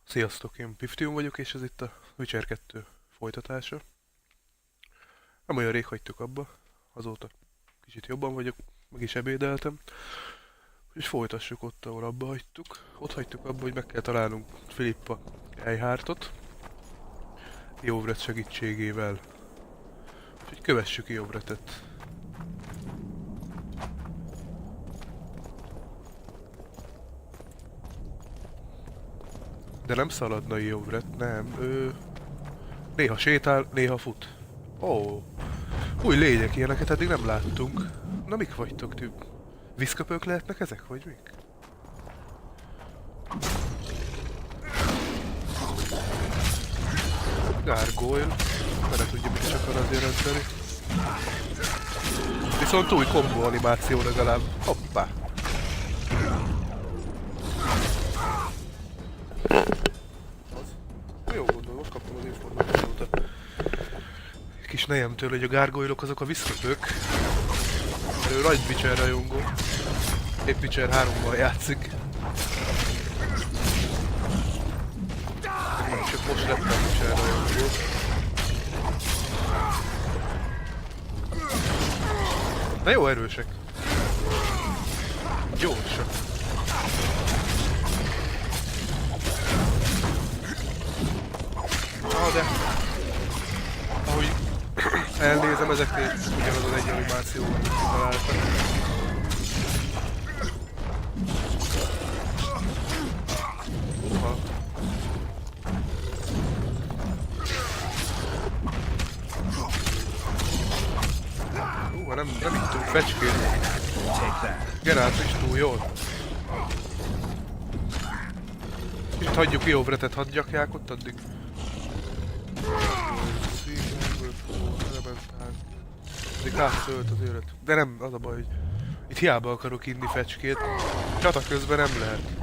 Sziasztok, én Piftium vagyok, és ez itt a Witcher 2 folytatása. Nem olyan rég hagytuk abba, azóta kicsit jobban vagyok, meg is ebédeltem. És folytassuk ott, ahol abba hagytuk. Ott hagytuk abba, hogy meg kell találnunk Filippa Eilhártot, Iovret segítségével. Úgyhogy kövessük Iovretet. De nem szaladna Iovret, nem, ő néha sétál, néha fut. Ó, új lények, ilyeneket eddig nem láttunk. Na mik vagytok ti? Vízköpők lehetnek ezek, vagy mik? Gargoyle. Ne tudja, mit is akar azért rendszeri. Viszont új kombó animáció legalább. Hoppá! Az? Jó gondolom, most kaptam az információt a kis nejemtől, hogy a gárgolyolok azok a vízköpők. Ő nagy Witcher rajongó. Épp Witcher 3-mal játszik. Csak most lettem Witcher rajongó. De jó erősek. Gyorsak. De ahogy elnézem, ezeknél ugyanaz az egy animáció, amit kitaláltak. Nem ittunk fecskét. Geralt is túl jól. Kicsit hagyjuk Iovretet, hadd gyakják ott addig. Addig látott ölt az élet. De nem, az a baj, hogy itt hiába akarok inni fecskét. Csata közben nem lehet.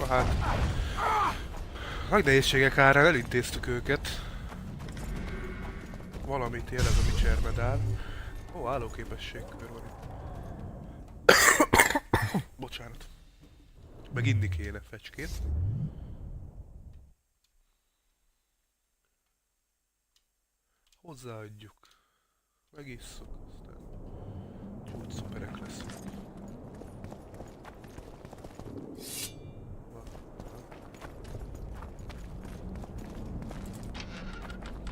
Hát, nagy nehézségek árán elintéztük őket. Valamit ér ez a Witcher medál. Ó, állóképességkör van itt. Bocsánat. Meg inni kéne fecskét. Hozzáadjuk. Megisszuk, aztán úgy szuperek leszünk.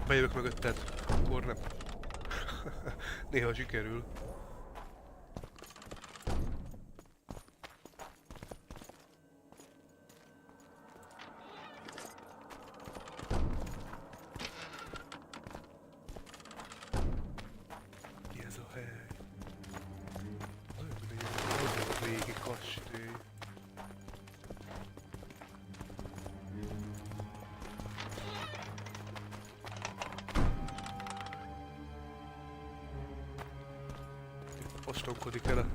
Bejövök mögötted, akkor nem. Néha sikerül. Mi ez a hely? Nagyon mindegy, az a régi kastély. Ostonkodik el a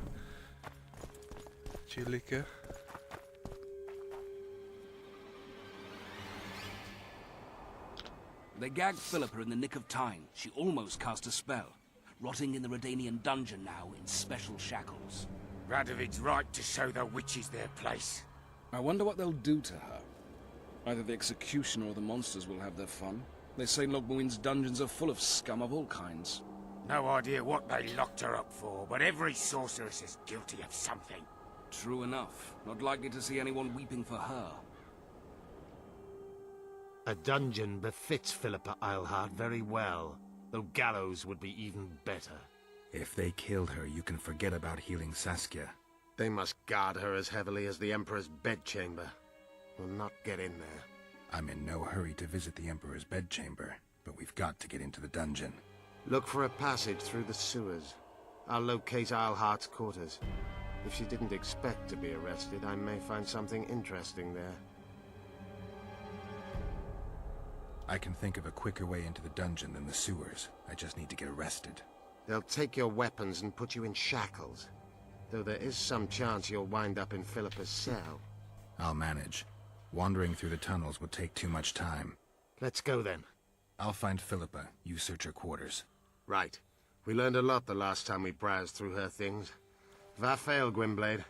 csillike. They gagged Philippa in the nick of time. She almost cast a spell. Rotting in the Redanian dungeon now in special shackles. Radovid's right to show the witches their place. I wonder what they'll do to her. Either the executioner or the monsters will have their fun. They say Logmuin's dungeons are full of scum of all kinds. No idea what they locked her up for, but every sorceress is guilty of something. True enough. Not likely to see anyone weeping for her. A dungeon befits Philippa Eilhart very well, though gallows would be even better. If they killed her, you can forget about healing Saskia. They must guard her as heavily as the Emperor's bedchamber. We'll not get in there. I'm in no hurry to visit the Emperor's bedchamber, but we've got to get into the dungeon. Look for a passage through the sewers. I'll locate Eilhart's quarters. If she didn't expect to be arrested, I may find something interesting there. I can think of a quicker way into the dungeon than the sewers. I just need to get arrested. They'll take your weapons and put you in shackles. though there is some chance you'll wind up in Philippa's cell. I'll manage. Wandering through the tunnels would take too much time. Let's go then. I'll find Philippa. You search her quarters. Right. We learned a lot the last time we browsed through her things. Va fail, Gwynblade.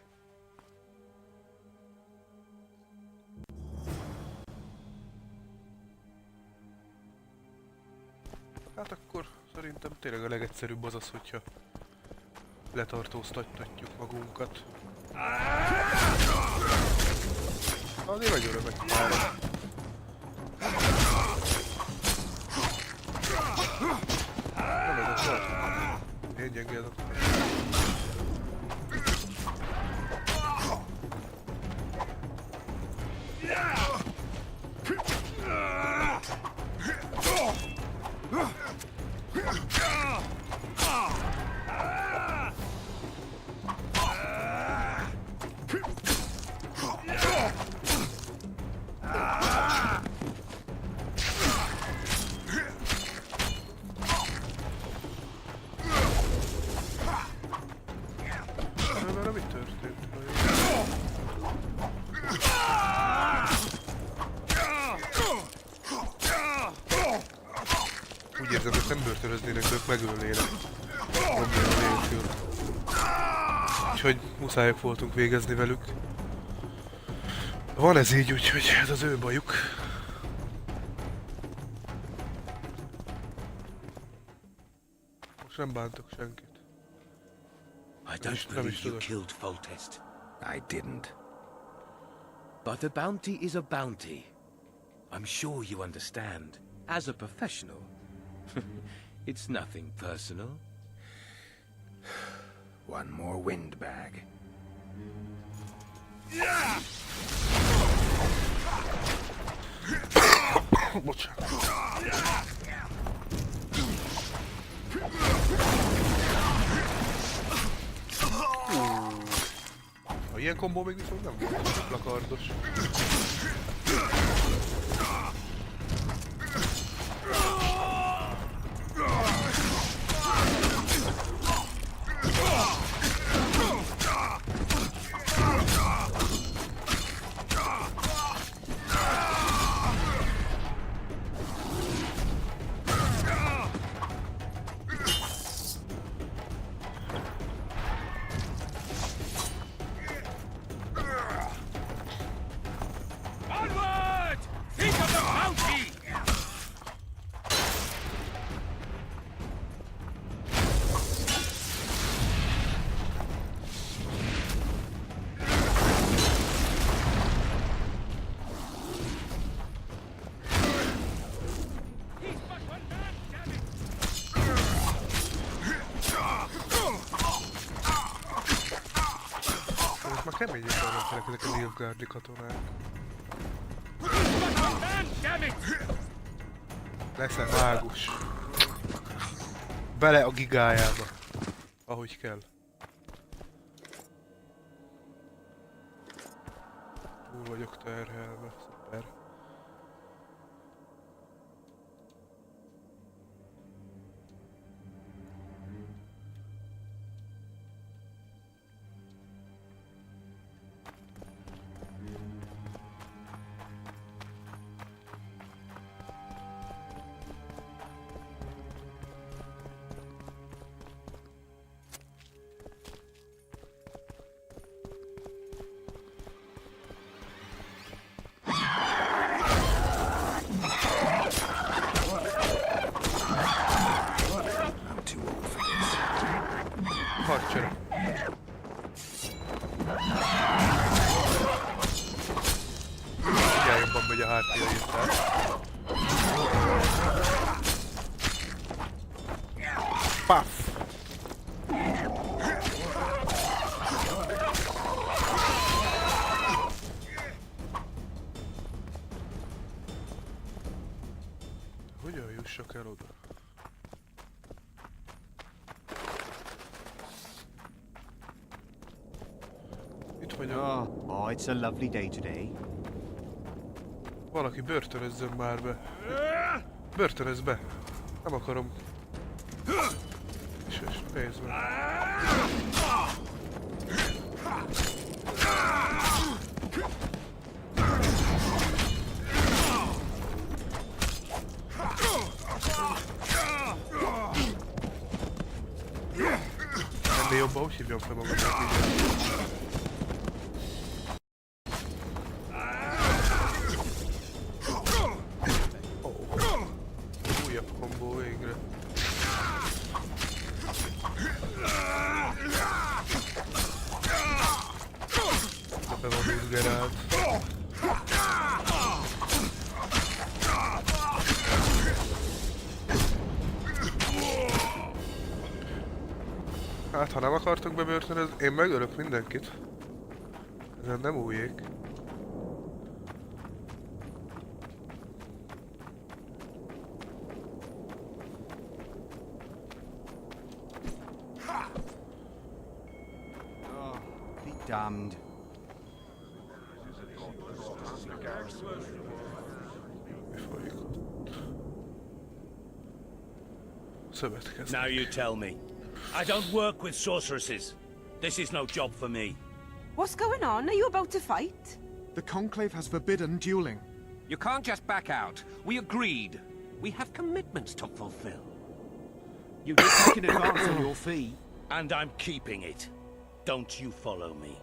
Hát akkor szerintem tényleg a legegyszerűbb az az, hogyha letartóztatjuk magunkat. Azért nagyon örömek pára. Nem ez a volt. Én gyengé ez a mi történt? Úgy érzem, hogy nem börtönöznének, de ők megölnének. Probléma nélkül. Úgyhogy muszájak voltunk végezni velük. Van ez így, úgyhogy ez az ő bajuk. Most nem bántok senkit. I don't believe you killed Foltest. I didn't. But a bounty is a bounty. I'm sure you understand. As a professional, it's nothing personal. One more windbag. Bocsánat. Ha ilyen kombó még viszont nem volt, dupla kardos. Onward! Think of the bounty! Most már keményen elmentenek ezek a Nilfgaardi katonák. Damn it! Leszel mágus. Bele a gigájába. Ahogy kell. Túl vagyok terhelve. Szuper. I'm too old for this. Hadsereg. Ugye jobban megy a háttér írtás. Paff! Hogyan jussak el oda? Itt vagyok. Oh, it's a lovely day today. Valaki börtönözzön már be. Börtönözz be. Nem akarom. És fejezd meg. abba úgy hívjam fel magamnak így. Újabb kombó végre. Be van buzgerált. Hát, ha nem akartok bebörtönözni, én megölök mindenkit. Ezen nem újjék. Oh, be damned. Mi folyik? Szövetkeznek. Now you tell me. I don't work with sorceresses. This is no job for me. What's going on? Are you about to fight? The Conclave has forbidden dueling. You can't just back out. We agreed. We have commitments to fulfill. You did take an advance on your fee. And I'm keeping it. Don't you follow me.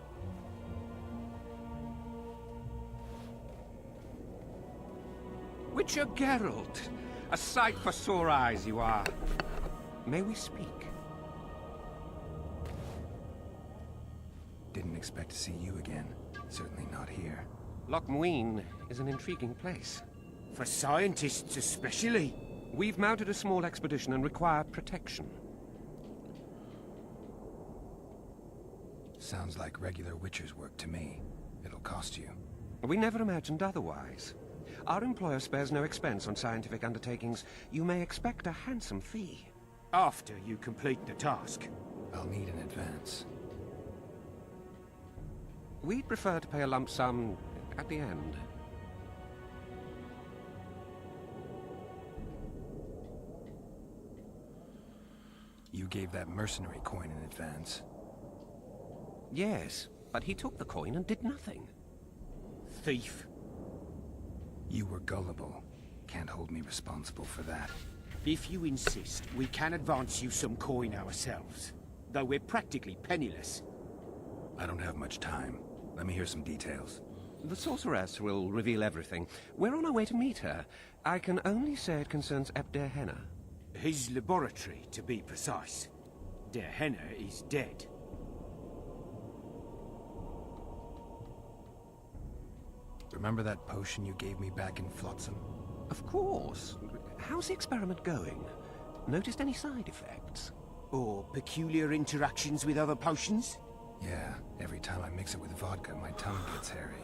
Witcher Geralt. A sight for sore eyes you are. May we speak? Didn't expect to see you again. Certainly not here. Loch Muin is an intriguing place. For scientists especially. We've mounted a small expedition and require protection. Sounds like regular Witcher's work to me. It'll cost you. We never imagined otherwise. Our employer spares no expense on scientific undertakings. You may expect a handsome fee. After you complete the task. I'll need an advance. We'd prefer to pay a lump sum at the end. You gave that mercenary coin in advance. Yes, but he took the coin and did nothing. Thief. You were gullible. Can't hold me responsible for that. If you insist, we can advance you some coin ourselves. Though we're practically penniless. I don't have much time. Let me hear some details. The sorceress will reveal everything. We're on our way to meet her. I can only say it concerns Ebder Henna. His laboratory, to be precise. Der Henna is dead. Remember that potion you gave me back in Flotsam? Of course. How's the experiment going? Noticed any side effects? Or peculiar interactions with other potions? Yeah, every time I mix it with vodka, my tongue gets hairy.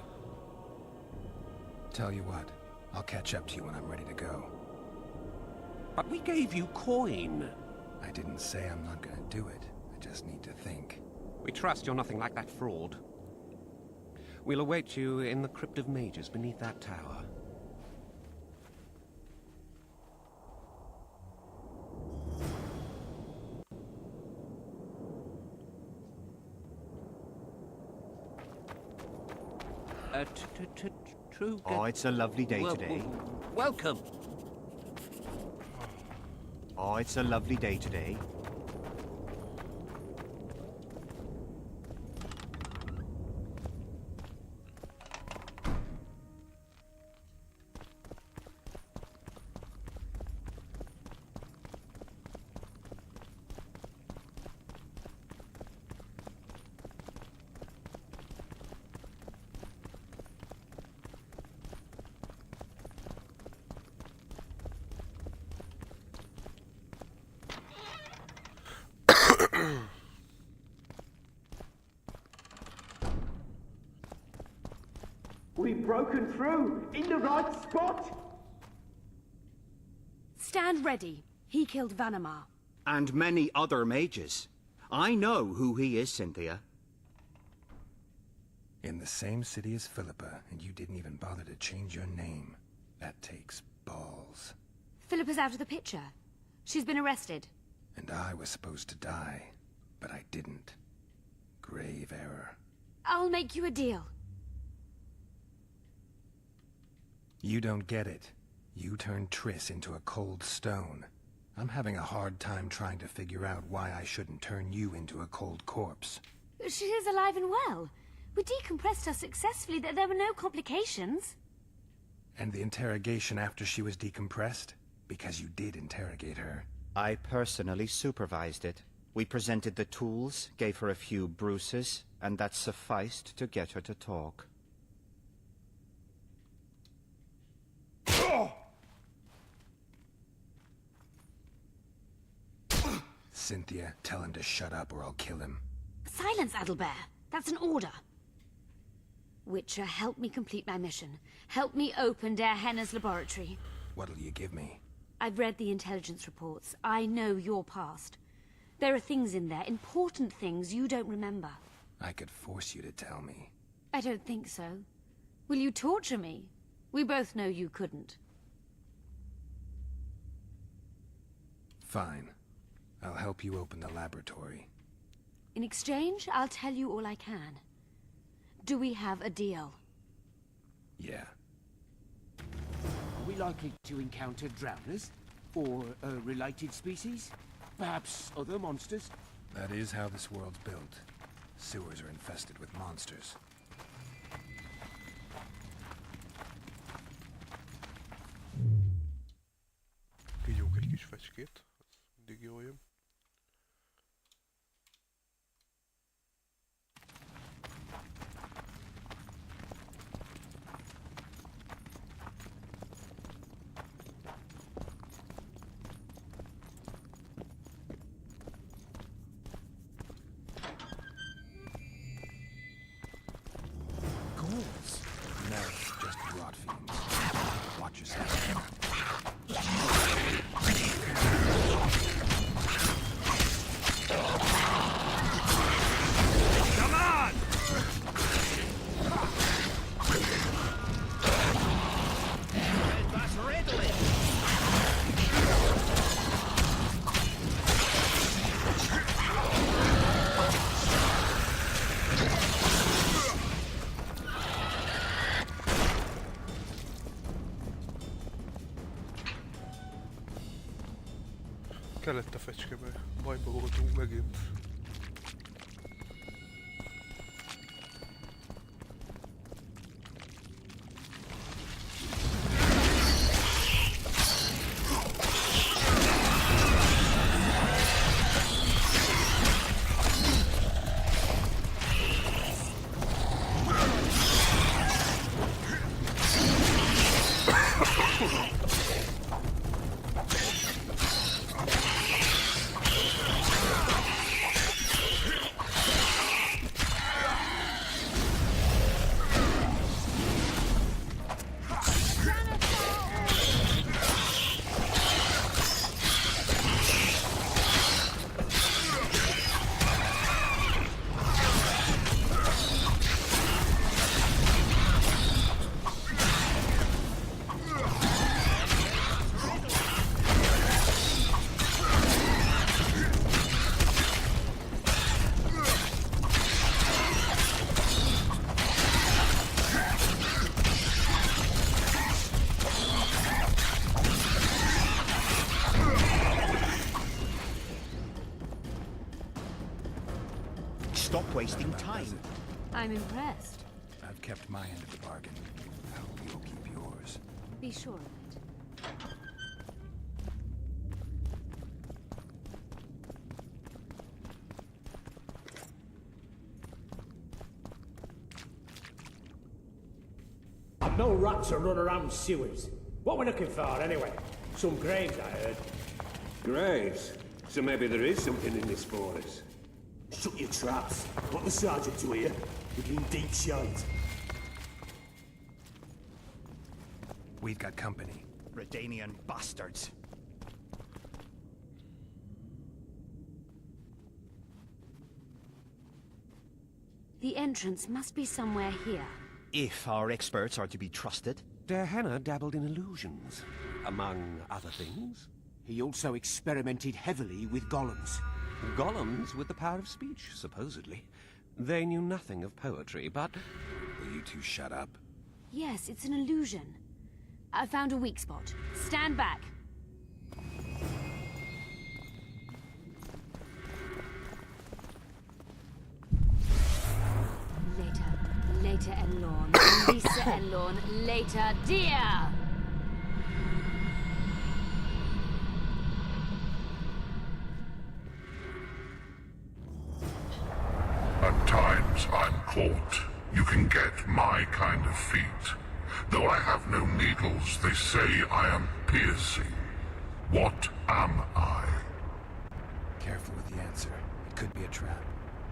Tell you what, I'll catch up to you when I'm ready to go. But we gave you coin. I didn't say I'm not gonna do it. I just need to think. We trust you're nothing like that fraud. We'll await you in the Crypt of Mages beneath that tower. True. Oh, it's a lovely day today. Welcome. Oh, it's a lovely day today. We've broken through! In the right spot! Stand ready. He killed Vanamar. And many other mages. I know who he is, Cynthia. In the same city as Philippa, and you didn't even bother to change your name. That takes balls. Philippa's out of the picture. She's been arrested. And I was supposed to die, but I didn't. Grave error. I'll make you a deal. You don't get it. You turned Triss into a cold stone. I'm having a hard time trying to figure out why I shouldn't turn you into a cold corpse. She is alive and well. We decompressed her successfully. There were no complications. And the interrogation after she was decompressed? Because you did interrogate her. I personally supervised it. We presented the tools, gave her a few bruises, and that sufficed to get her to talk. Cynthia, tell him to shut up or I'll kill him. Silence, Adelbear. That's an order. Witcher, help me complete my mission. Help me open Der Henner's laboratory. What'll you give me? I've read the intelligence reports. I know your past. There are things in there, important things you don't remember. I could force you to tell me. I don't think so. Will you torture me? We both know you couldn't. Fine. I'll help you open the laboratory. In exchange, I'll tell you all I can. Do we have a deal? Yeah. Are we likely to encounter drowners? Or a related species? Perhaps other monsters? That is how this world's built. Sewers are infested with monsters. Kígyók egy kis fecskét, az mindig jól jön. Ghouls? No, just rot fiends. Watch yourself. Come on! That's Ridley! Kellett a fecske, mert bajba voltunk megint. Stop wasting time. I'm impressed. I've kept my end of the bargain. I hope you'll keep yours. Be sure of it. No rats are running around sewers. What we're looking for, anyway? Some graves, I heard. Graves? So maybe there is something in this for us. Shut your traps. Want the sergeant to hear? We're in deep shite. We've got company. Redanian bastards. The entrance must be somewhere here. If our experts are to be trusted. Der Henner dabbled in illusions, among other things. He also experimented heavily with golems. Golems with the power of speech, supposedly. They knew nothing of poetry, but... Will you two shut up? Yes, it's an illusion. I found a weak spot. Stand back. later Elorn, Lisa Elorn, later dear! At times I'm caught. You can get my kind of feat. Though I have no needles, they say I am piercing. What am I? Careful with the answer. It could be a trap.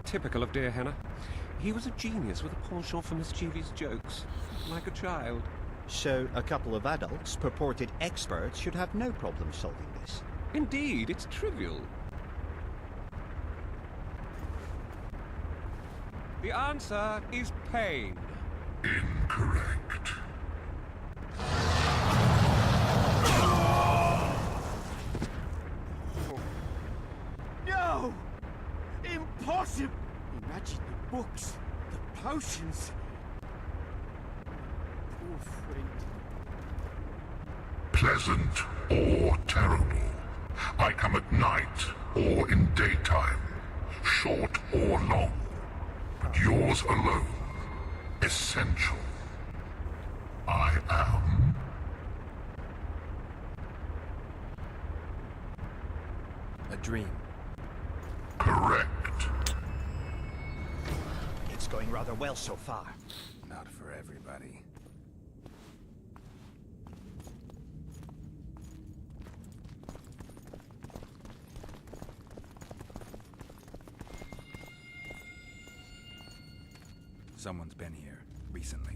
Typical of dear Henna. He was a genius with a penchant for mischievous jokes, like a child. So, a couple of adults, purported experts, should have no problem solving this. Indeed, it's trivial. The answer is pain. Incorrect. No! Impossible! Imagine the books, the potions. Poor friend. Pleasant or terrible. I come at night or in daytime, short or long. But yours alone, essential. I am. A dream. Correct. It's going rather well so far. Not for everybody. Someone's been here recently.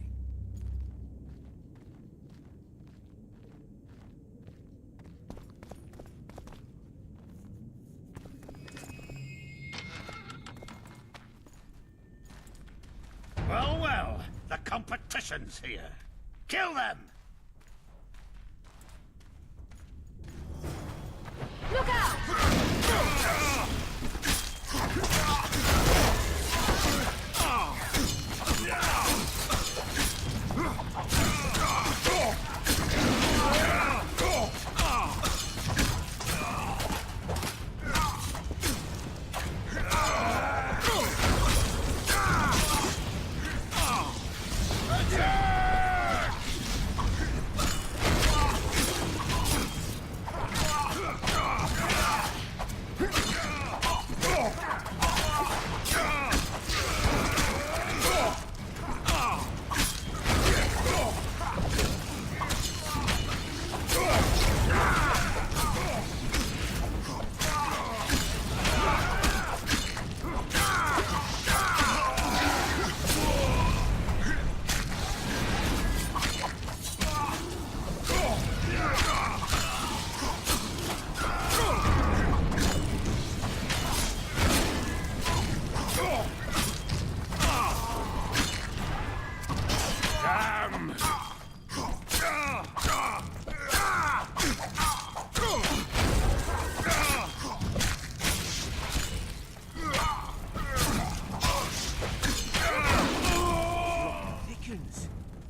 Well, well, the competition's here. Kill them! Look out!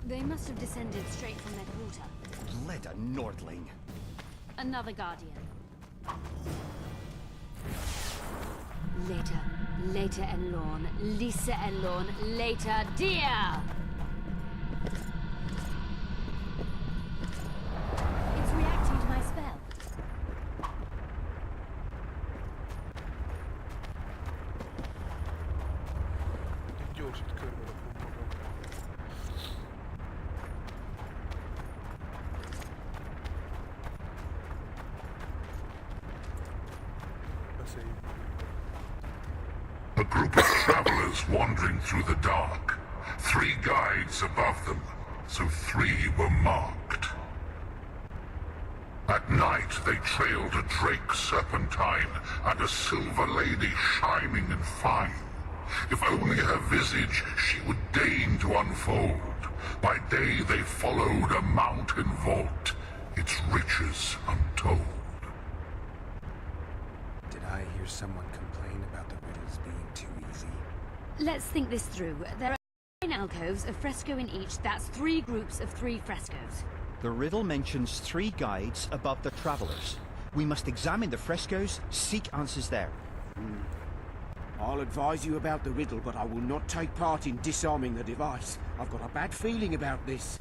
They must have descended straight from that water. Led a Nordling. Another Guardian. Later Elorn, Lisa Elorn, later dear! It's reacting to my spell. Gyorsít körbe rakom magam. Beszéljünk. A group of travelers wandering through the dark. 3 guides above them, so 3 were marked. At night they trailed a drake serpentine and a silver lady shining and fine. If only her visage she would deign to unfold. By day they followed a mountain vault, its riches untold. Did I hear someone complain about the riddles being too easy? Let's think this through. There are 9 alcoves, a fresco in each. That's 3 groups of 3 frescoes. The riddle mentions 3 guides above the travelers. We must examine the frescoes, seek answers there. I'll advise you about the riddle, but I will not take part in disarming the device. I've got a bad feeling about this.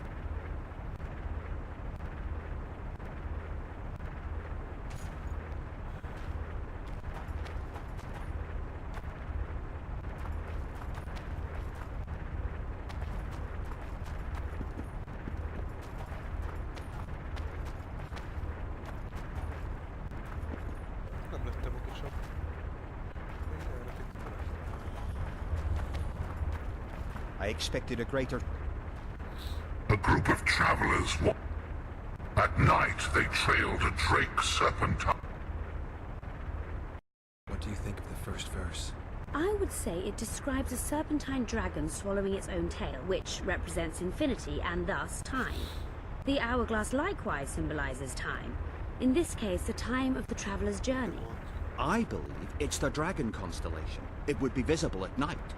Nem lettem okosabb. Én erre tippelek. I expected a greater... A group of travelers. At night, they trailed a drake serpentine. What do you think of the first verse? I would say it describes a serpentine dragon swallowing its own tail, which represents infinity and thus time. The hourglass likewise symbolizes time. In this case, the time of the traveler's journey. I believe it's the dragon constellation. It would be visible at night.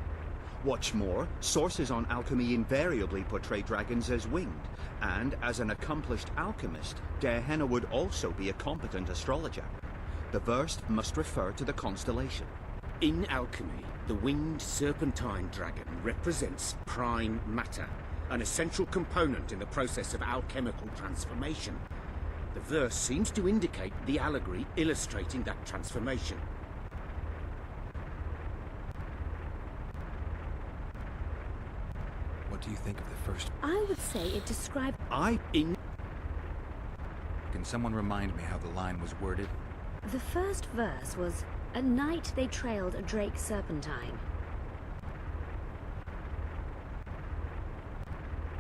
What's more, sources on alchemy invariably portray dragons as winged, and as an accomplished alchemist, Gehenna would also be a competent astrologer. The verse must refer to the constellation. In alchemy, the winged serpentine dragon represents prime matter, an essential component in the process of alchemical transformation. The verse seems to indicate the allegory illustrating that transformation. What do you think of the first? I would say it describes... Can someone remind me how the line was worded? The first verse was, "At night they trailed a drake serpentine."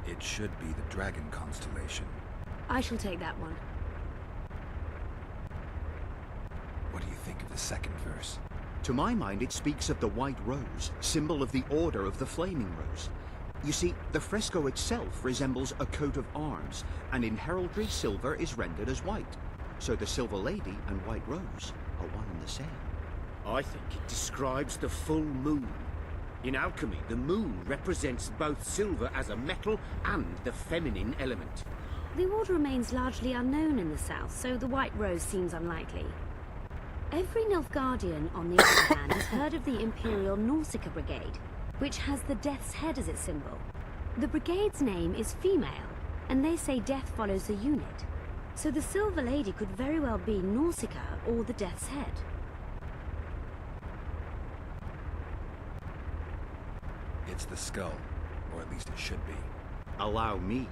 It should be the dragon constellation. I shall take that one. What do you think of the second verse? To my mind, it speaks of the white rose, symbol of the Order of the Flaming Rose. You see, the fresco itself resembles a coat of arms, and in heraldry silver is rendered as white. So the Silver Lady and White Rose are one and the same. I think it describes the full moon. In alchemy, the moon represents both silver as a metal and the feminine element. The order remains largely unknown in the south, so the White Rose seems unlikely. Every Nilfgaardian, on the other hand, has heard of the Imperial Nausicaa Brigade, which has the Death's Head as its symbol. The brigade's name is female, and they say death follows the unit. So the Silver Lady could very well be Nausicaa or the Death's Head. It's the skull, or at least it should be. Allow me.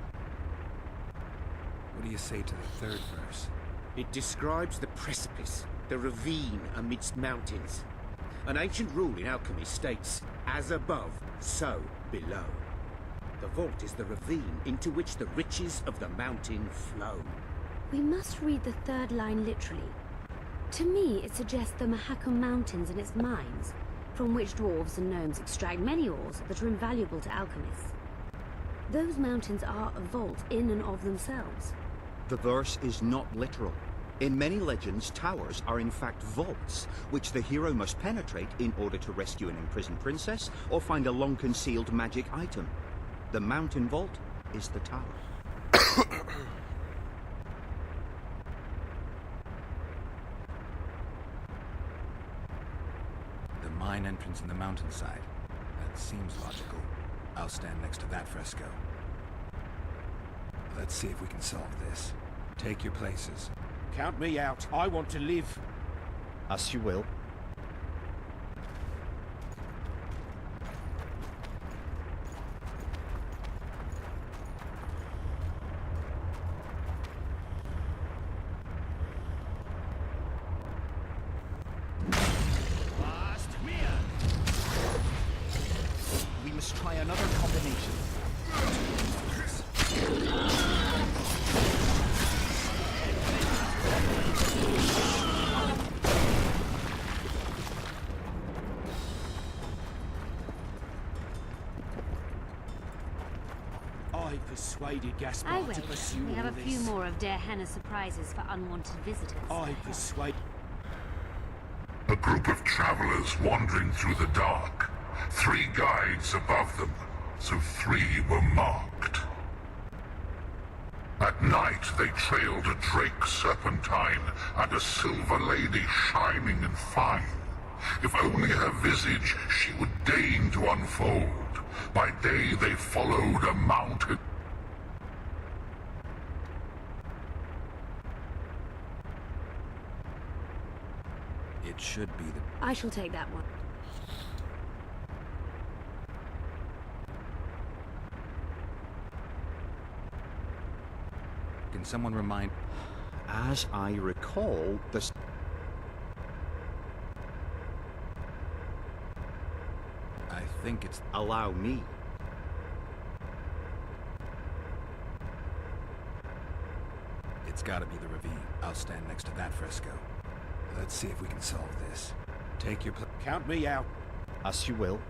What do you say to the third verse? It describes the precipice, the ravine amidst mountains. An ancient rule in alchemy states, as above, so below. The vault is the ravine into which the riches of the mountain flow. We must read the third line literally. To me, it suggests the Mahakam Mountains and its mines, from which dwarves and gnomes extract many ores that are invaluable to alchemists. Those mountains are a vault in and of themselves. The verse is not literal. In many legends, towers are in fact vaults, which the hero must penetrate in order to rescue an imprisoned princess or find a long-concealed magic item. The mountain vault is the tower. The mine entrance in the mountainside. That seems logical. I'll stand next to that fresco. Let's see if we can solve this. Take your places. Count me out. I want to live. As you will. We must try another combination. I persuaded Gaspar I to wait. pursue We have all a few this. more of Gehenna's surprises for unwanted visitors. I persuade... A group of travelers wandering through the dark. 3 guides above them, so 3 were marked. At night they trailed a drake serpentine and a silver lady shining and fine. If only her visage she would deign to unfold. By day they followed a mountain. It should be the... I shall take that one. Can someone remind... As I recall, the... I think it's... Allow me. It's gotta be the ravine. I'll stand next to that fresco. Let's see if we can solve this. Take your place. Count me out. As you will.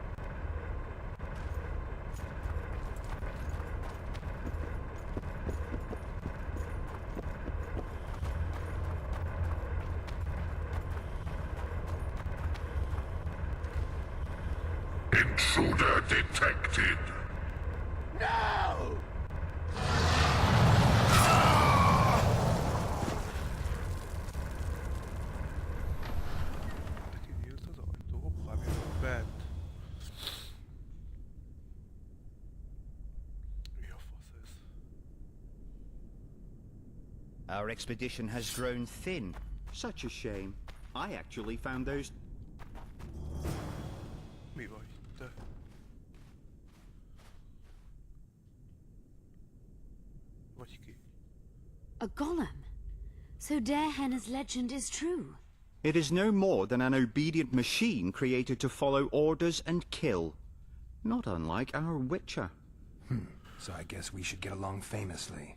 Intruder detected. No! Kinyílt az ajtó. Hoppá, mi van bent? Mi a fasz ez? Our expedition has grown thin. Such a shame. I actually found those... Mi vagy te? Vagy ki? A golem. So Darehenna's legend is true. It is no more than an obedient machine created to follow orders and kill. Not unlike our Witcher. So I guess we should get along famously.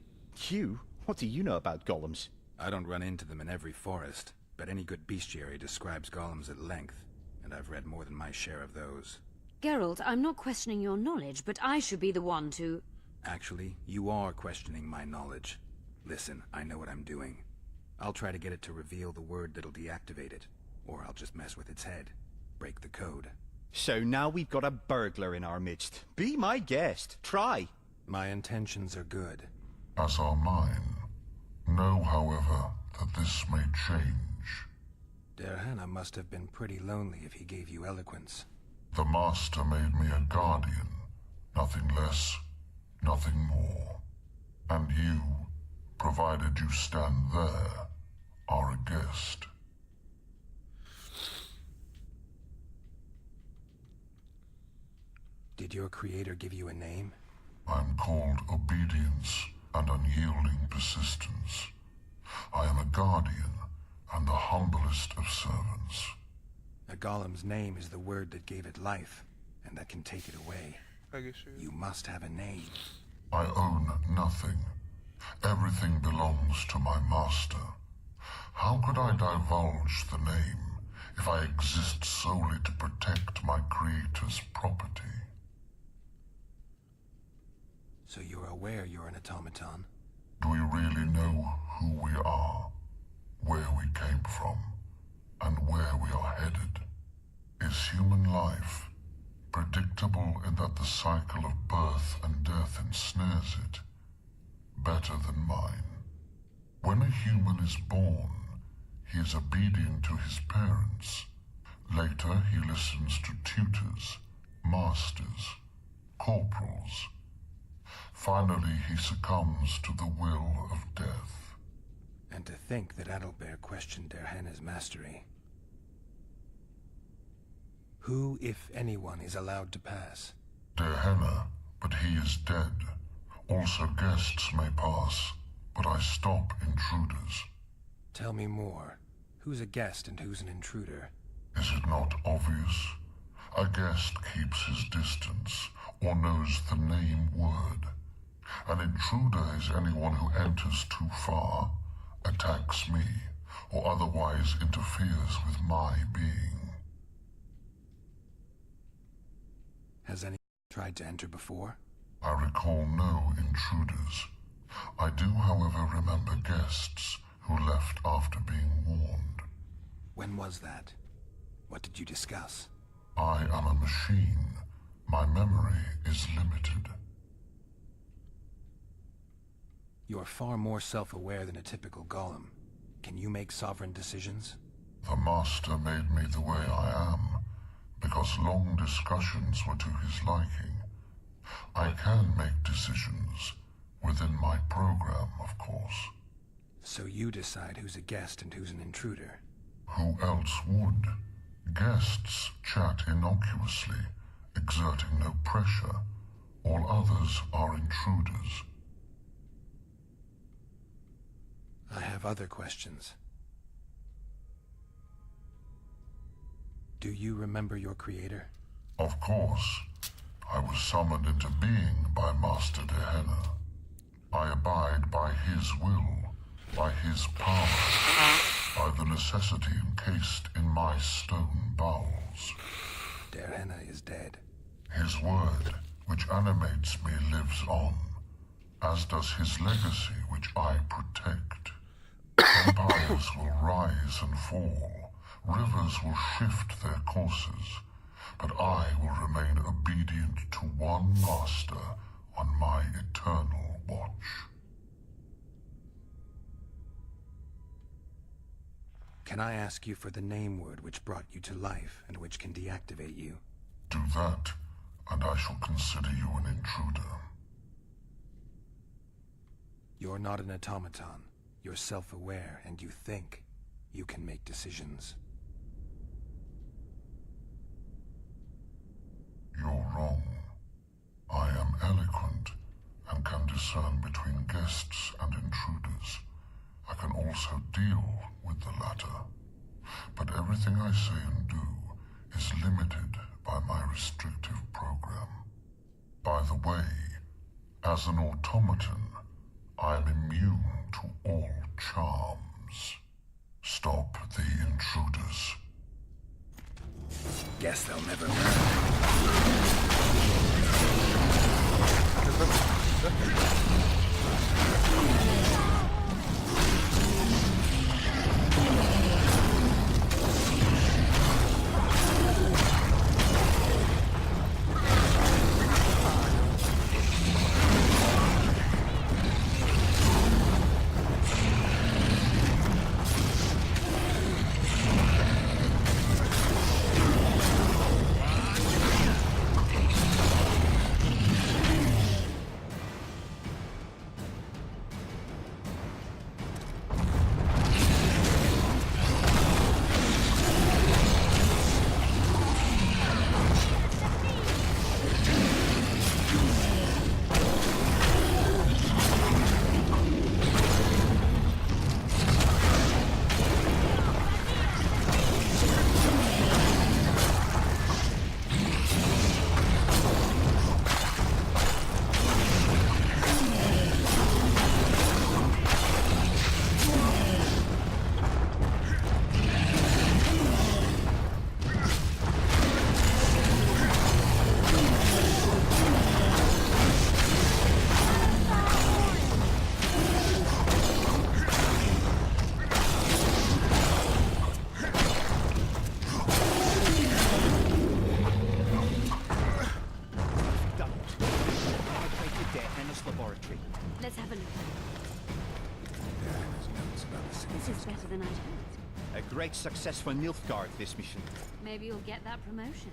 You? What do you know about golems? I don't run into them in every forest, but any good bestiary describes golems at length, and I've read more than my share of those. Geralt, I'm not questioning your knowledge, but I should be the one to... Actually, you are questioning my knowledge. Listen, I know what I'm doing. I'll try to get it to reveal the word that'll deactivate it, or I'll just mess with its head. Break the code. So now we've got a burglar in our midst. Be my guest. Try. My intentions are good. As are mine. Know, however, that this may change. Darehenna must have been pretty lonely if he gave you eloquence. The Master made me a guardian. Nothing less, nothing more. And you, provided you stand there, are a guest. Did your creator give you a name? I'm called obedience and unyielding persistence. I am a guardian and the humblest of servants. A golem's name is the word that gave it life, and that can take it away. You must have a name. I own nothing. Everything belongs to my master. How could I divulge the name if I exist solely to protect my creator's property? So you're aware you're an automaton? Do we really know who we are, where we came from, and where we are headed? Is human life predictable in that the cycle of birth and death ensnares it? Better than mine. When a human is born, he is obedient to his parents. Later, he listens to tutors, masters, corporals. Finally, he succumbs to the will of death. And to think that Adalbert questioned Darehenna's mastery. Who, if anyone, is allowed to pass? Darehenna, but he is dead. Also guests may pass, but I stop intruders. Tell me more. Who's a guest and who's an intruder? Is it not obvious? A guest keeps his distance, or knows the name word. An intruder is anyone who enters too far, attacks me, or otherwise interferes with my being. Has anyone tried to enter before? I recall no intruders. I do, however, remember guests who left after being warned. When was that? What did you discuss? I am a machine. My memory is limited. You are far more self-aware than a typical golem. Can you make sovereign decisions? The Master made me the way I am, because long discussions were to his liking. I can make decisions within my program, of course. So you decide who's a guest and who's an intruder? Who else would? Guests chat innocuously, exerting no pressure. All others are intruders. I have other questions. Do you remember your creator? Of course. I was summoned into being by Master Dehenna. I abide by his will, by his power, by the necessity encased in my stone bowels. Dehenna is dead. His word, which animates me, lives on, as does his legacy, which I protect. Empires will rise and fall, rivers will shift their courses, but I will remain obedient to one master on my eternal watch. Can I ask you for the name word which brought you to life and which can deactivate you? Do that, and I shall consider you an intruder. You're not an automaton. You're self-aware, and you think. You can make decisions. You're wrong. I am eloquent and can discern between guests and intruders. I can also deal with the latter. But everything I say and do is limited by my restrictive program. By the way, as an automaton, I am immune to all charms. Stop the intruders. Guess they'll never Let's have a look. This is better than I'd hoped. A great success for Nilfgaard, this mission. Maybe you'll get that promotion.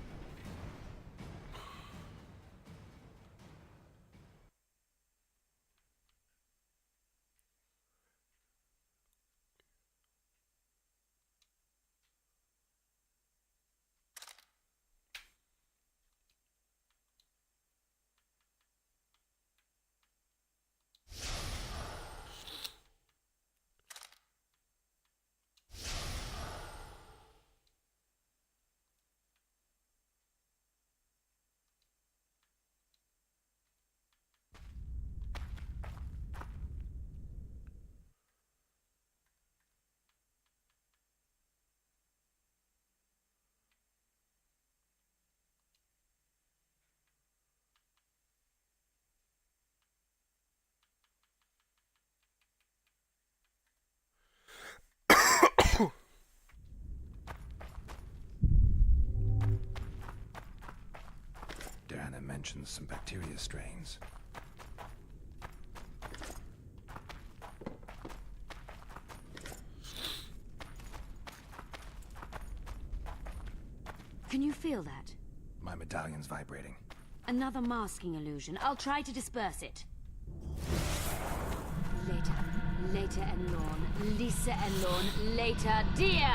Dehenna mentions some bacteria strains. feel that? My medallion's vibrating. Another masking illusion. I'll try to disperse it. Later and Lorne. Lisa and Lorne. Later, dear!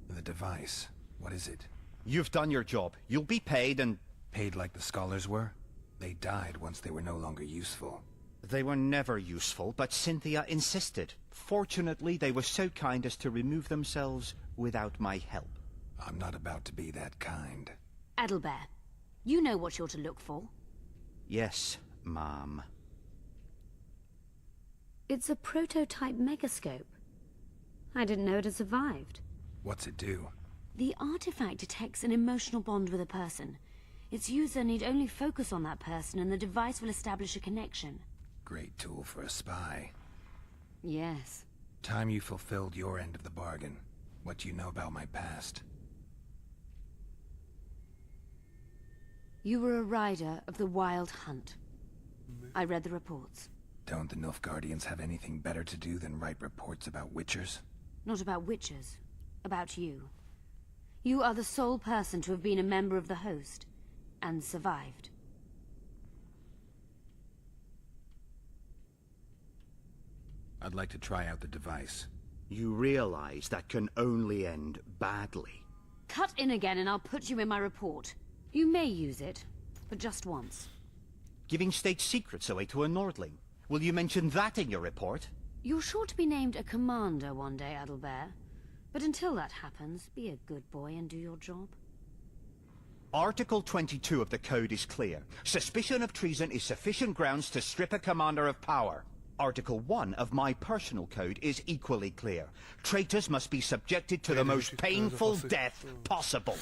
The device. What is it? You've done your job. You'll be paid and... Paid like the scholars were? They died once they were no longer useful. They were never useful, but Cynthia insisted. Fortunately, they were so kind as to remove themselves without my help. I'm not about to be that kind. Adelbert, you know what you're to look for. Yes, Ma'am. It's a prototype megascope. I didn't know it had survived. What's it do? The artifact detects an emotional bond with a person. Its user need only focus on that person and the device will establish a connection. Great tool for a spy. Yes. Time you fulfilled your end of the bargain. What do you know about my past? You were a rider of the Wild Hunt. I read the reports. Don't the Nilfgaardians have anything better to do than write reports about witchers? Not about witchers. About you. You are the sole person to have been a member of the host. And survived. I'd like to try out the device. You realize that can only end badly. Cut in again and I'll put you in my report. You may use it, but just once. Giving state secrets away to a Nordling. Will you mention that in your report? You're sure to be named a commander one day, Adelbert. But until that happens, be a good boy and do your job. Article 22 of the Code is clear. Suspicion of treason is sufficient grounds to strip a commander of power. Article 1 of my personal code is equally clear. Traitors must be subjected to the most painful death possible.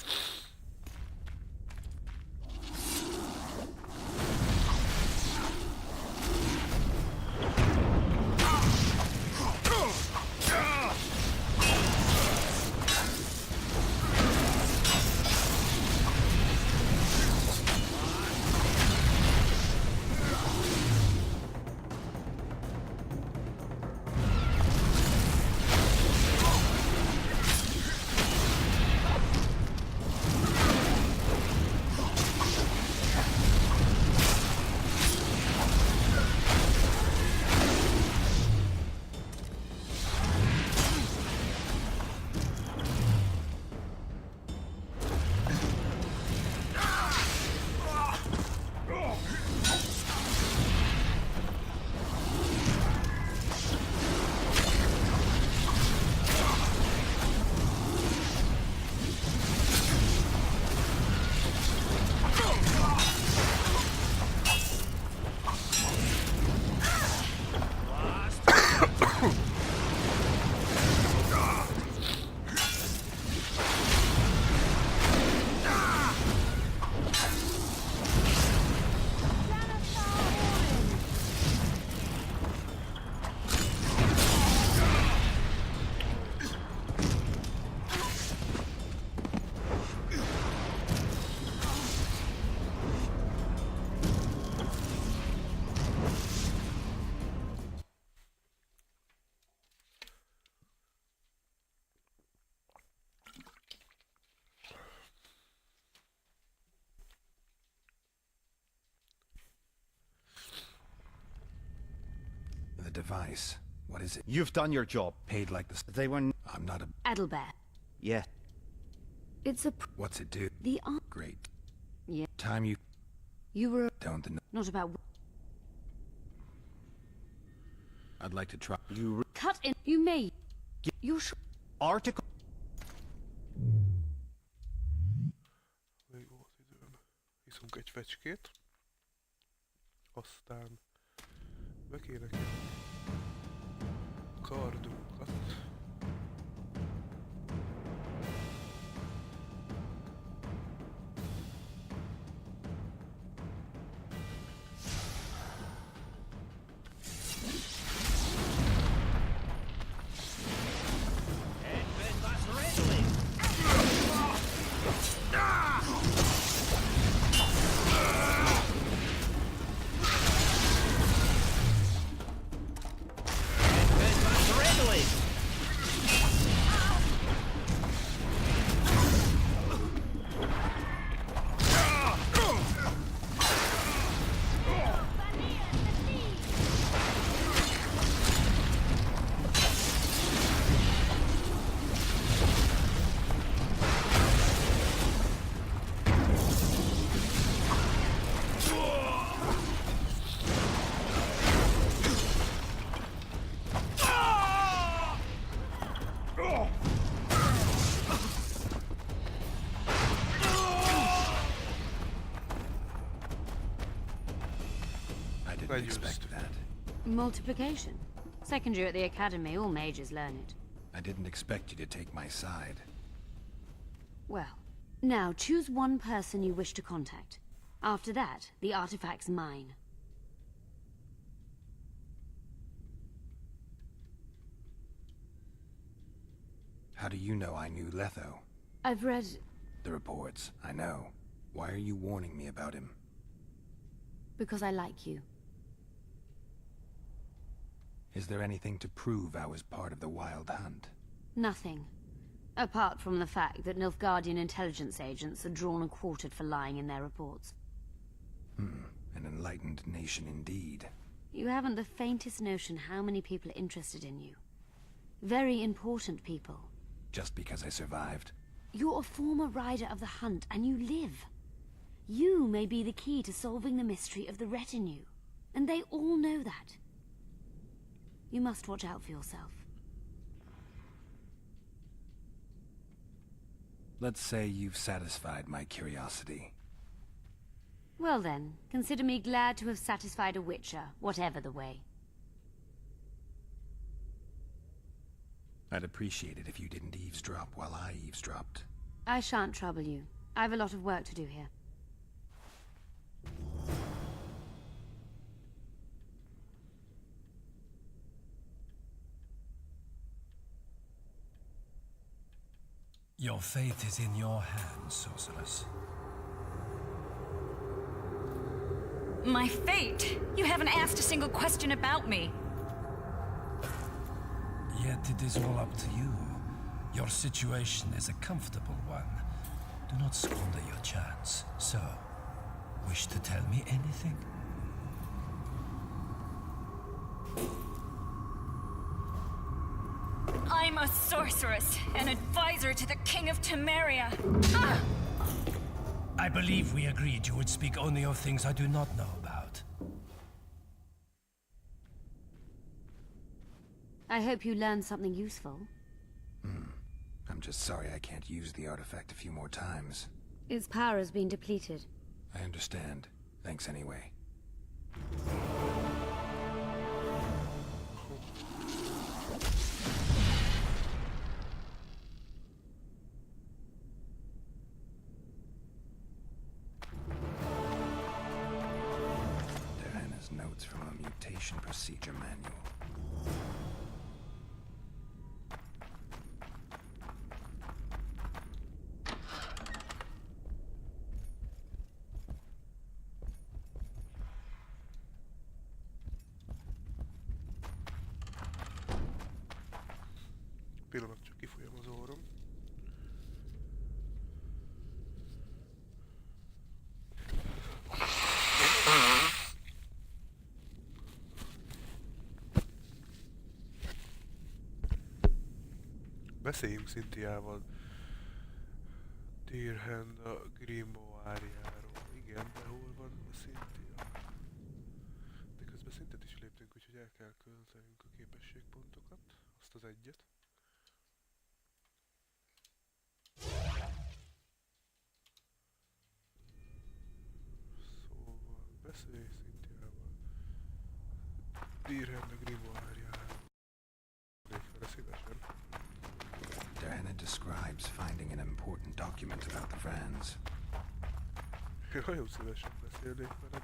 Device. What is it? You've done your job. Paid like the... They were... I'm not a... Adelbert. Yeah. It's a... What's it do? The... Great. Yeah. Time you... You were... Don't the... Not about... I'd like to try... You... Cut in... You may... You should... Article... Még volt időm. Iszunk egy fecskét. Aztán... Be kéne kardunkat. didn't expect that. Multiplication. Second year at the academy, all mages learn it. I didn't expect you to take my side. Well, now choose one person you wish to contact. After that, the artifact's mine. How do you know I knew Letho? I've read... The reports, I know. Why are you warning me about him? because I like you. Is there anything to prove I was part of the Wild Hunt? Nothing. Apart from the fact that Nilfgaardian intelligence agents are drawn and quartered for lying in their reports. An enlightened nation indeed. You haven't the faintest notion how many people are interested in you. Very important people. Just because I survived? You're a former rider of the hunt, and you live. You may be the key to solving the mystery of the retinue, and they all know that. You must watch out for yourself. Let's say you've satisfied my curiosity. Well then, consider me glad to have satisfied a witcher, whatever the way. I'd appreciate it if you didn't eavesdrop while I eavesdropped. I shan't trouble you. I have a lot of work to do here. Your fate is in your hands, sorceress. My fate? You haven't asked a single question about me. Yet it is all up to you. Your situation is a comfortable one. Do not squander your chance. So, wish to tell me anything? I'm a sorceress, an advisor to the King of Temeria. Ah! I believe we agreed you would speak only of things I do not know about. I hope you learned something useful. I'm just sorry I can't use the artifact a few more times. Its power has been depleted. I understand. Thanks anyway. Diana's notes from a mutation procedure manual. Pillanat, csak kifolyam az orrom. Beszéljünk Cynthiával. Dirhend a grimoáriáról. Igen, de hol van a Cynthia? De közben szintet is léptünk, úgyhogy el kell költenünk a képességpontokat. Azt az egyet. Szóval beszélj Cynthiával. Dirhend a grimoáriáról. Légy fel szívesen. Diana describes finding an important document about the Vrans. Nagyon szívesen beszélnék veled.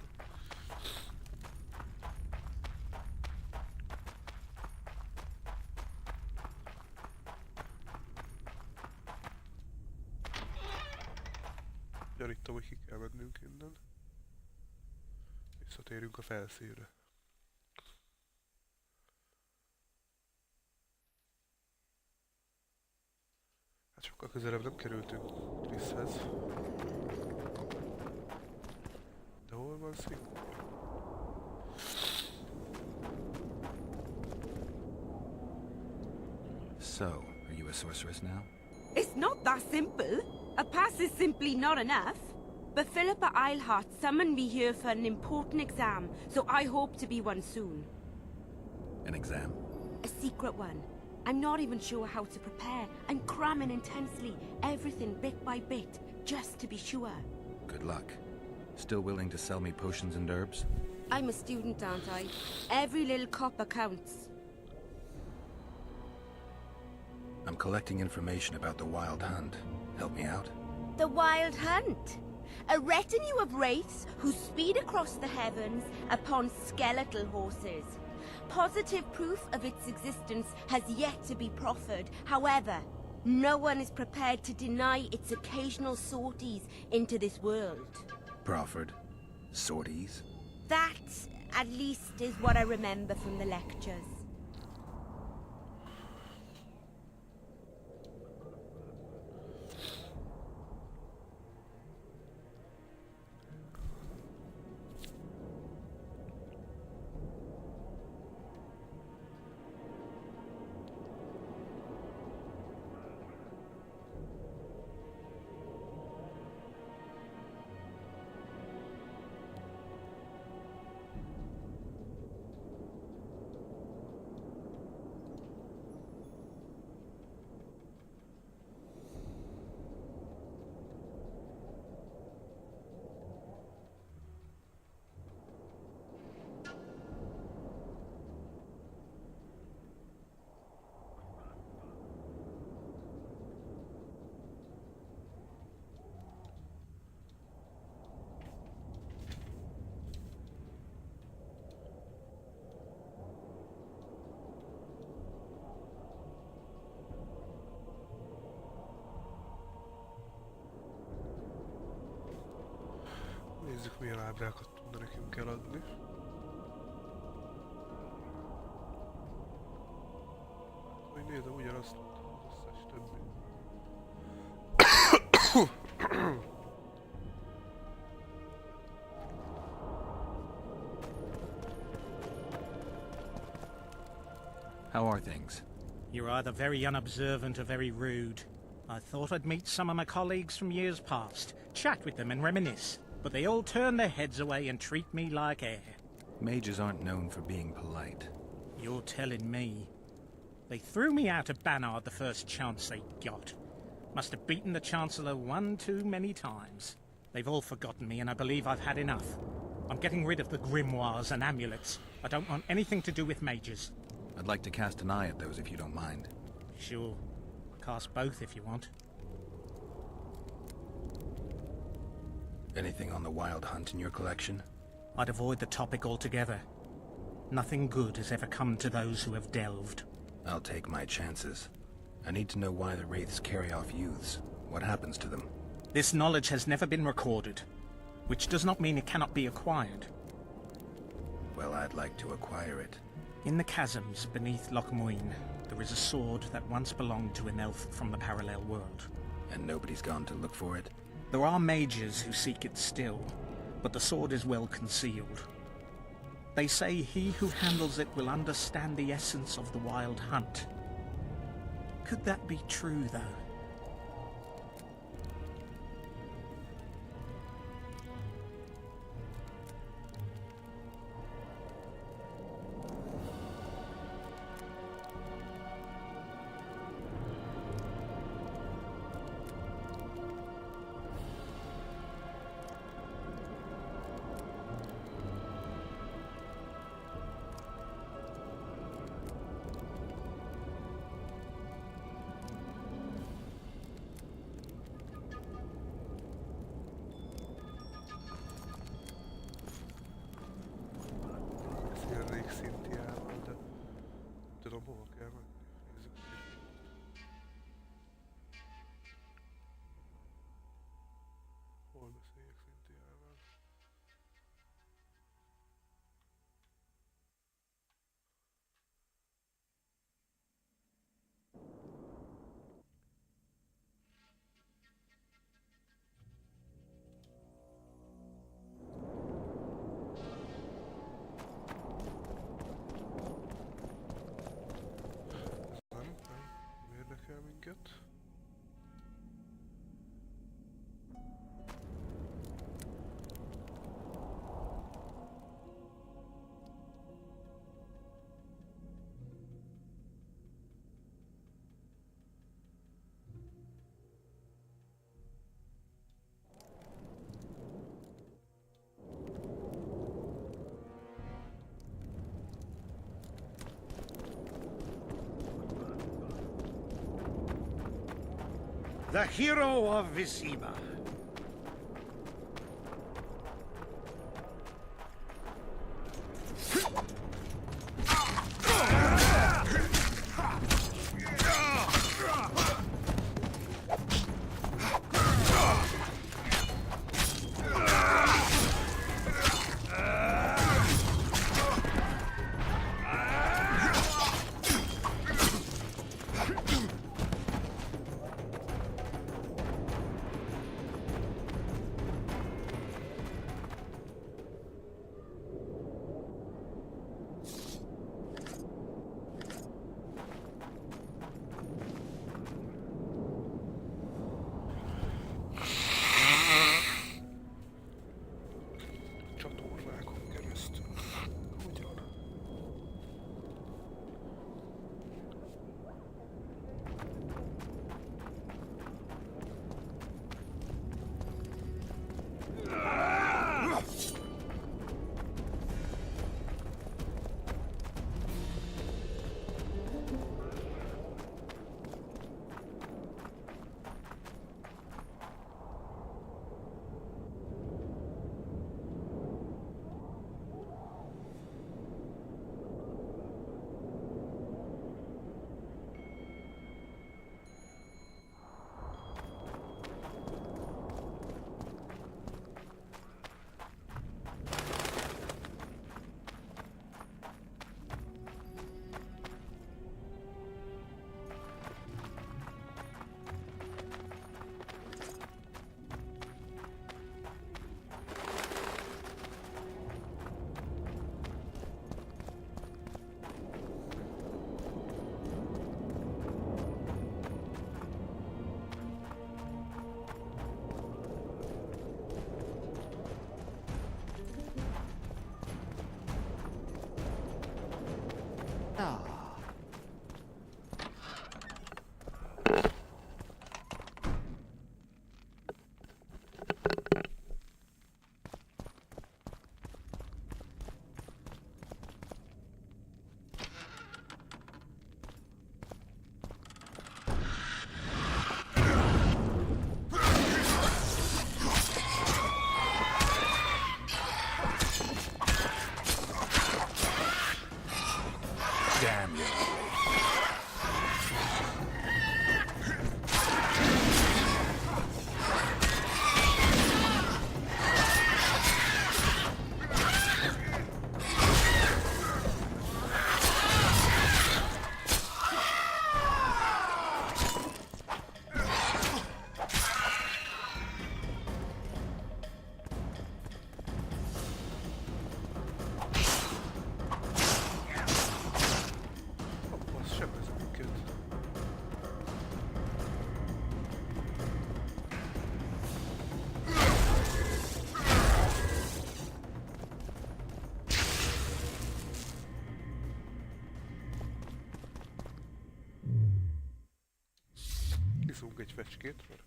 Gyanítom, hogy ki kell mennünk innen. Visszatérünk a felszínre. Hát sokkal közelebb nem kerültünk Trisshez. De hol van Cynthia? So, are you a sorceress now? It's not that simple. A pass is simply not enough. But Philippa Eilhart summoned me here for an important exam, so I hope to be one soon. An exam? A secret one. I'm not even sure how to prepare. I'm cramming intensely, everything bit by bit, just to be sure. Good luck. Still willing to sell me potions and herbs? I'm a student, aren't I? Every little copper counts. I'm collecting information about the Wild Hunt. Help me out? The Wild Hunt. A retinue of wraiths who speed across the heavens upon skeletal horses. Positive proof of its existence has yet to be proffered. However, no one is prepared to deny its occasional sorties into this world. Proffered? Sorties? That, at least, is what I remember from the lectures. Nézzük, milyen ábrákat tudna nekünk eladni. Hogy nézem, ugyanazt az összes többi. How are things? You're either very unobservant or very rude. I thought I'd meet some of my colleagues from years past, chat with them and reminisce, but they all turn their heads away and treat me like air. Mages aren't known for being polite. You're telling me. They threw me out of Banard the first chance they got. Must have beaten the Chancellor one too many times. They've all forgotten me, and I believe I've had enough. I'm getting rid of the grimoires and amulets. I don't want anything to do with mages. I'd like to cast an eye at those if you don't mind. Sure. Cast both if you want. Anything on the Wild Hunt in your collection? I'd avoid the topic altogether. Nothing good has ever come to those who have delved. I'll take my chances. I need to know why the Wraiths carry off youths. What happens to them? This knowledge has never been recorded, which does not mean it cannot be acquired. Well, I'd like to acquire it. In the chasms beneath Loch Muin, there is a sword that once belonged to an elf from the parallel world. And nobody's gone to look for it? There are mages who seek it still, but the sword is well concealed. They say he who handles it will understand the essence of the Wild Hunt. Could that be true, though? The hero of Vizima. Csatornákon keresztül. Hogyan? Damn you. Az sebez minket. Iszunk egy fecskét, mert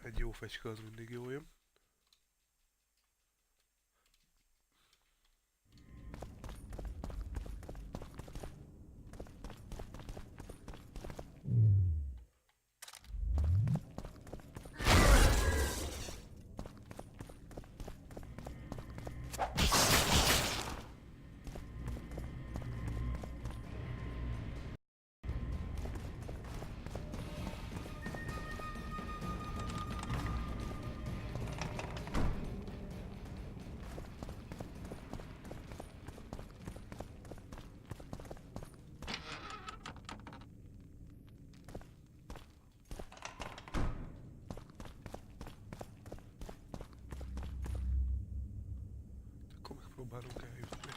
egy jó fecske az mindig jó jön. Akkor megpróbálunk eljutni.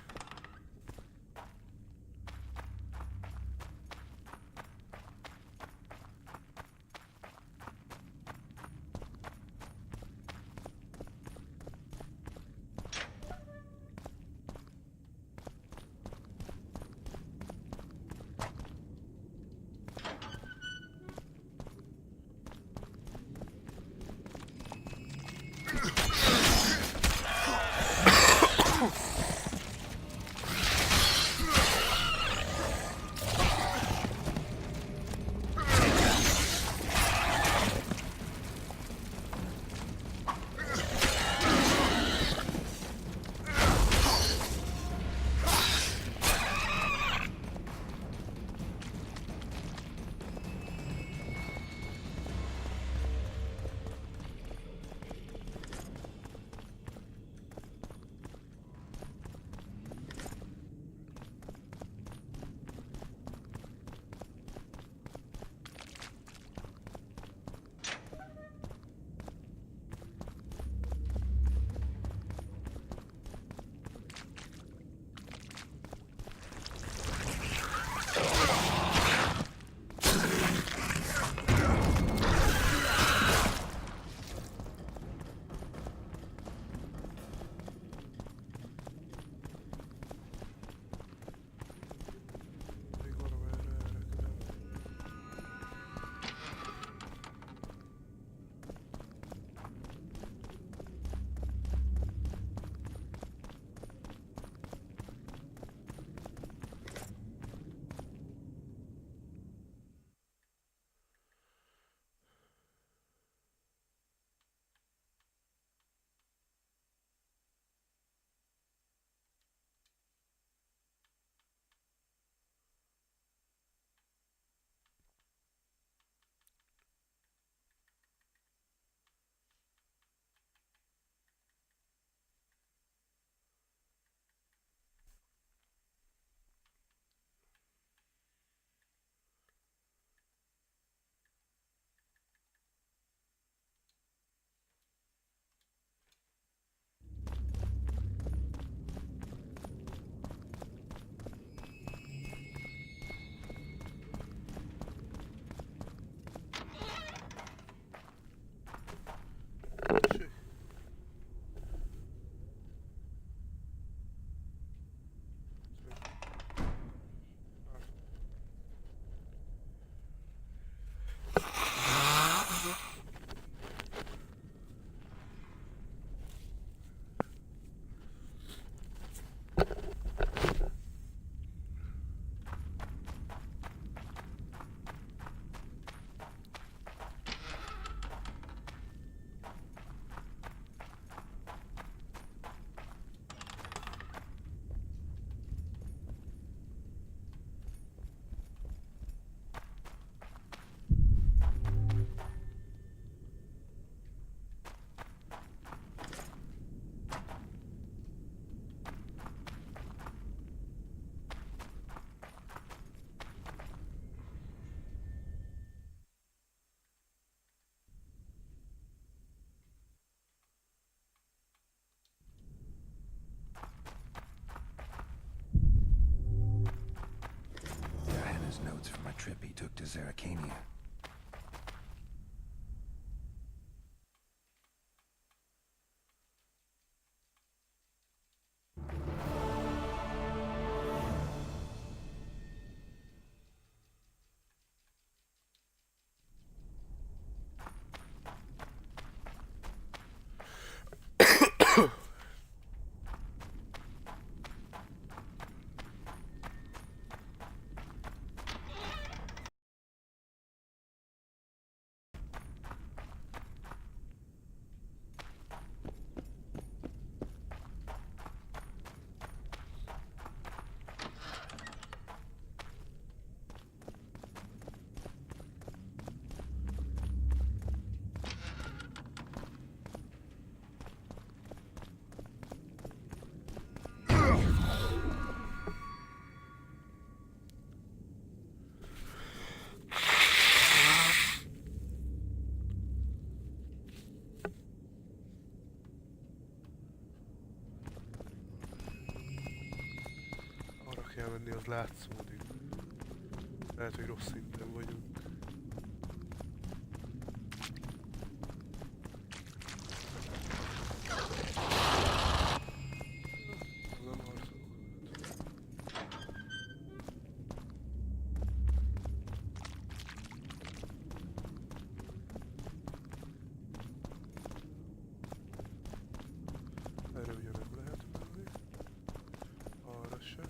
trip he took to Zerrikania. Kell menni, az látszódik. Lehet, hogy rossz szinten vagyunk. Nem harcolok. Erre ugye nem lehet menni. Arra sem.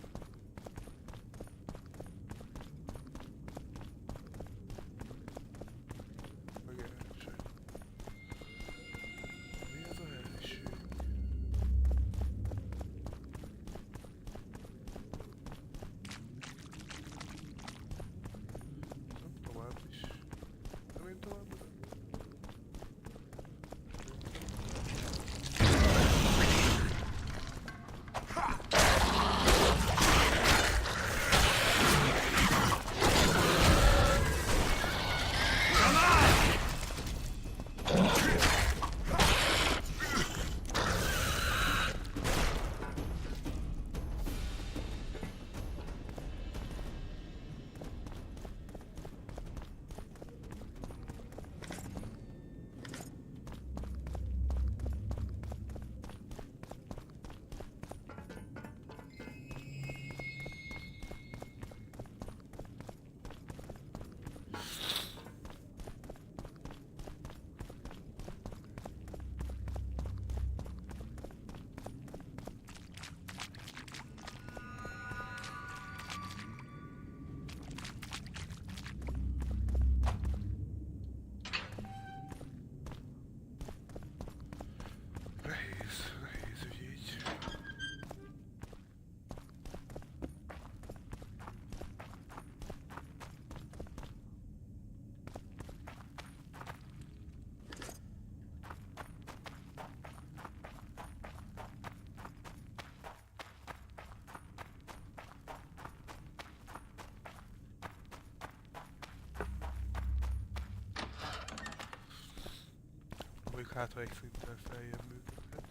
Mondjuk hát, ha egy szinten feljebb működhet.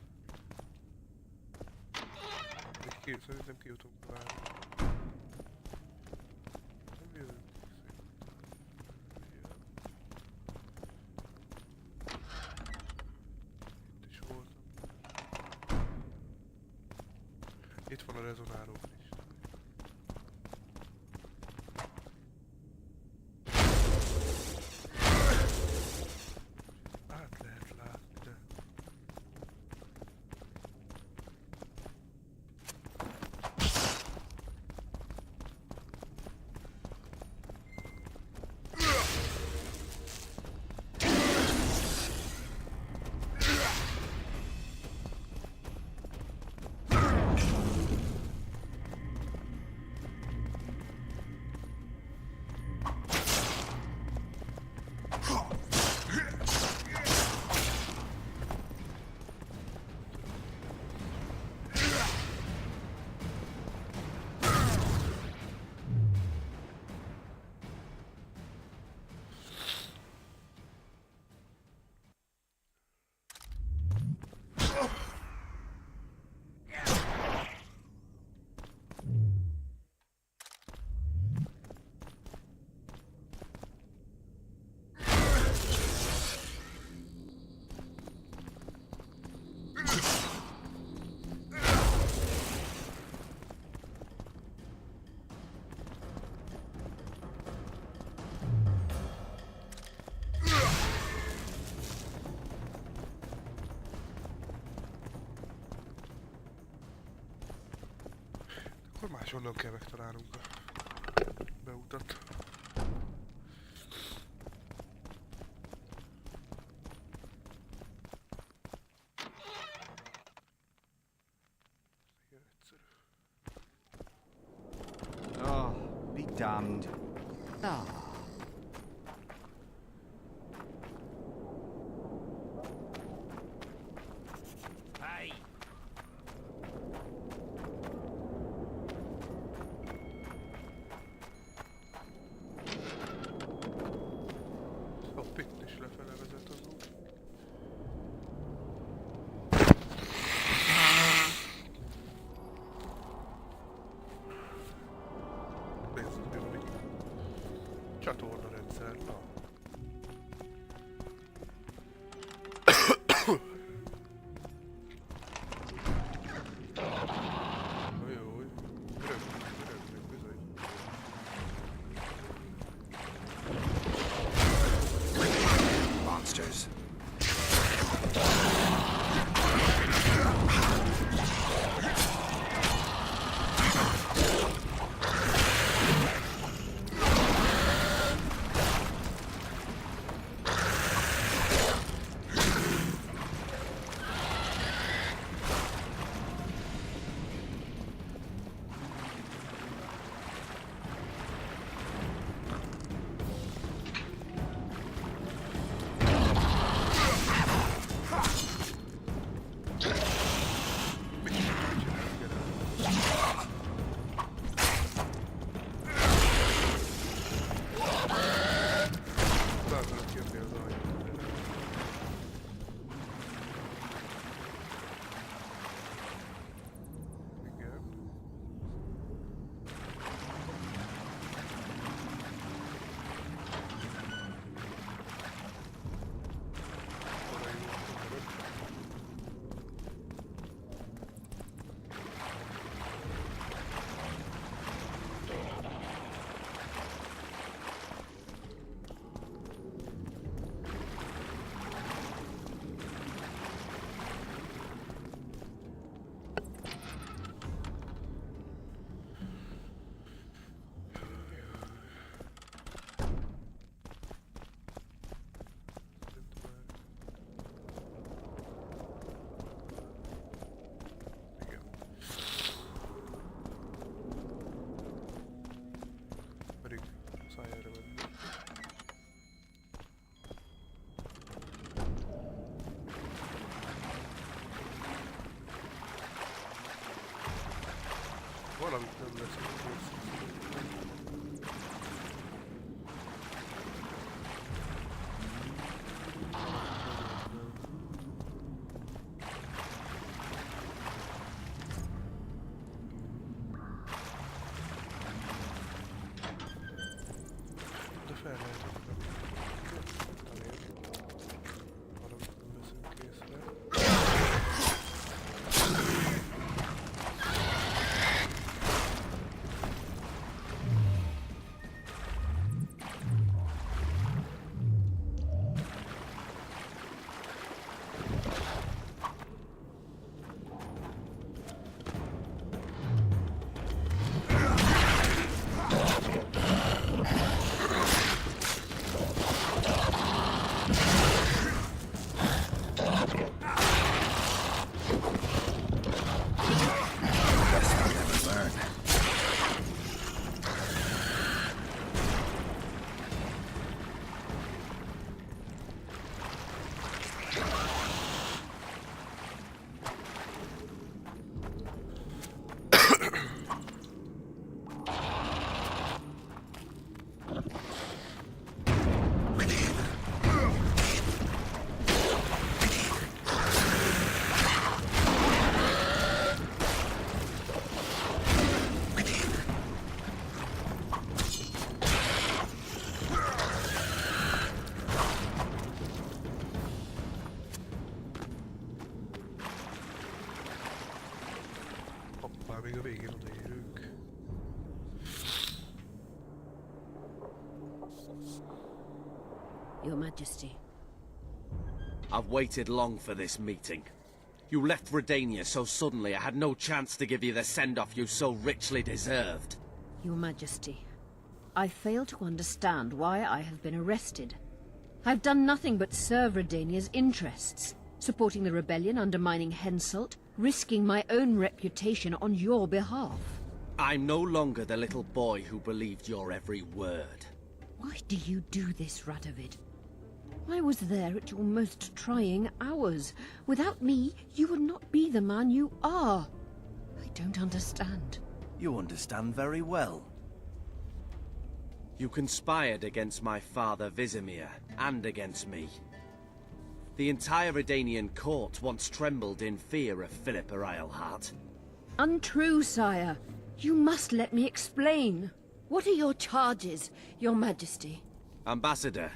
Szerintem kijutunk tovább. Nem jövünk Itt is voltam. Itt van a rezonáló is. Máshonnan kell megtalálnunk a beutat. Oh, be damned. Ah. Hey! Hopp, itt is lefele vezet az út. Nézzük, mi van itt. Csatorna rendszer. Na. Ajaj, rögtön bizony. Monsters. Pedig muszáj erre menni. Valamit nem lesz kész. De fel lehet rakni. Valamit nem leszünk készre. Hoppá, még a végén odaérünk. Your Majesty. I've waited long for this meeting. You left Redania so suddenly I had no chance to give you the send-off you so richly deserved. Your Majesty, I fail to understand why I have been arrested. I've done nothing but serve Redania's interests, supporting the rebellion, undermining Henselt, risking my own reputation on your behalf. I'm no longer the little boy who believed your every word. Why do you do this, Radovid? I was there at your most trying hours. Without me, you would not be the man you are. I don't understand. You understand very well. You conspired against my father Vizimir, and against me. The entire Redanian court once trembled in fear of Philippa Eilhart. Untrue, sire. You must let me explain. What are your charges, your Majesty? Ambassador.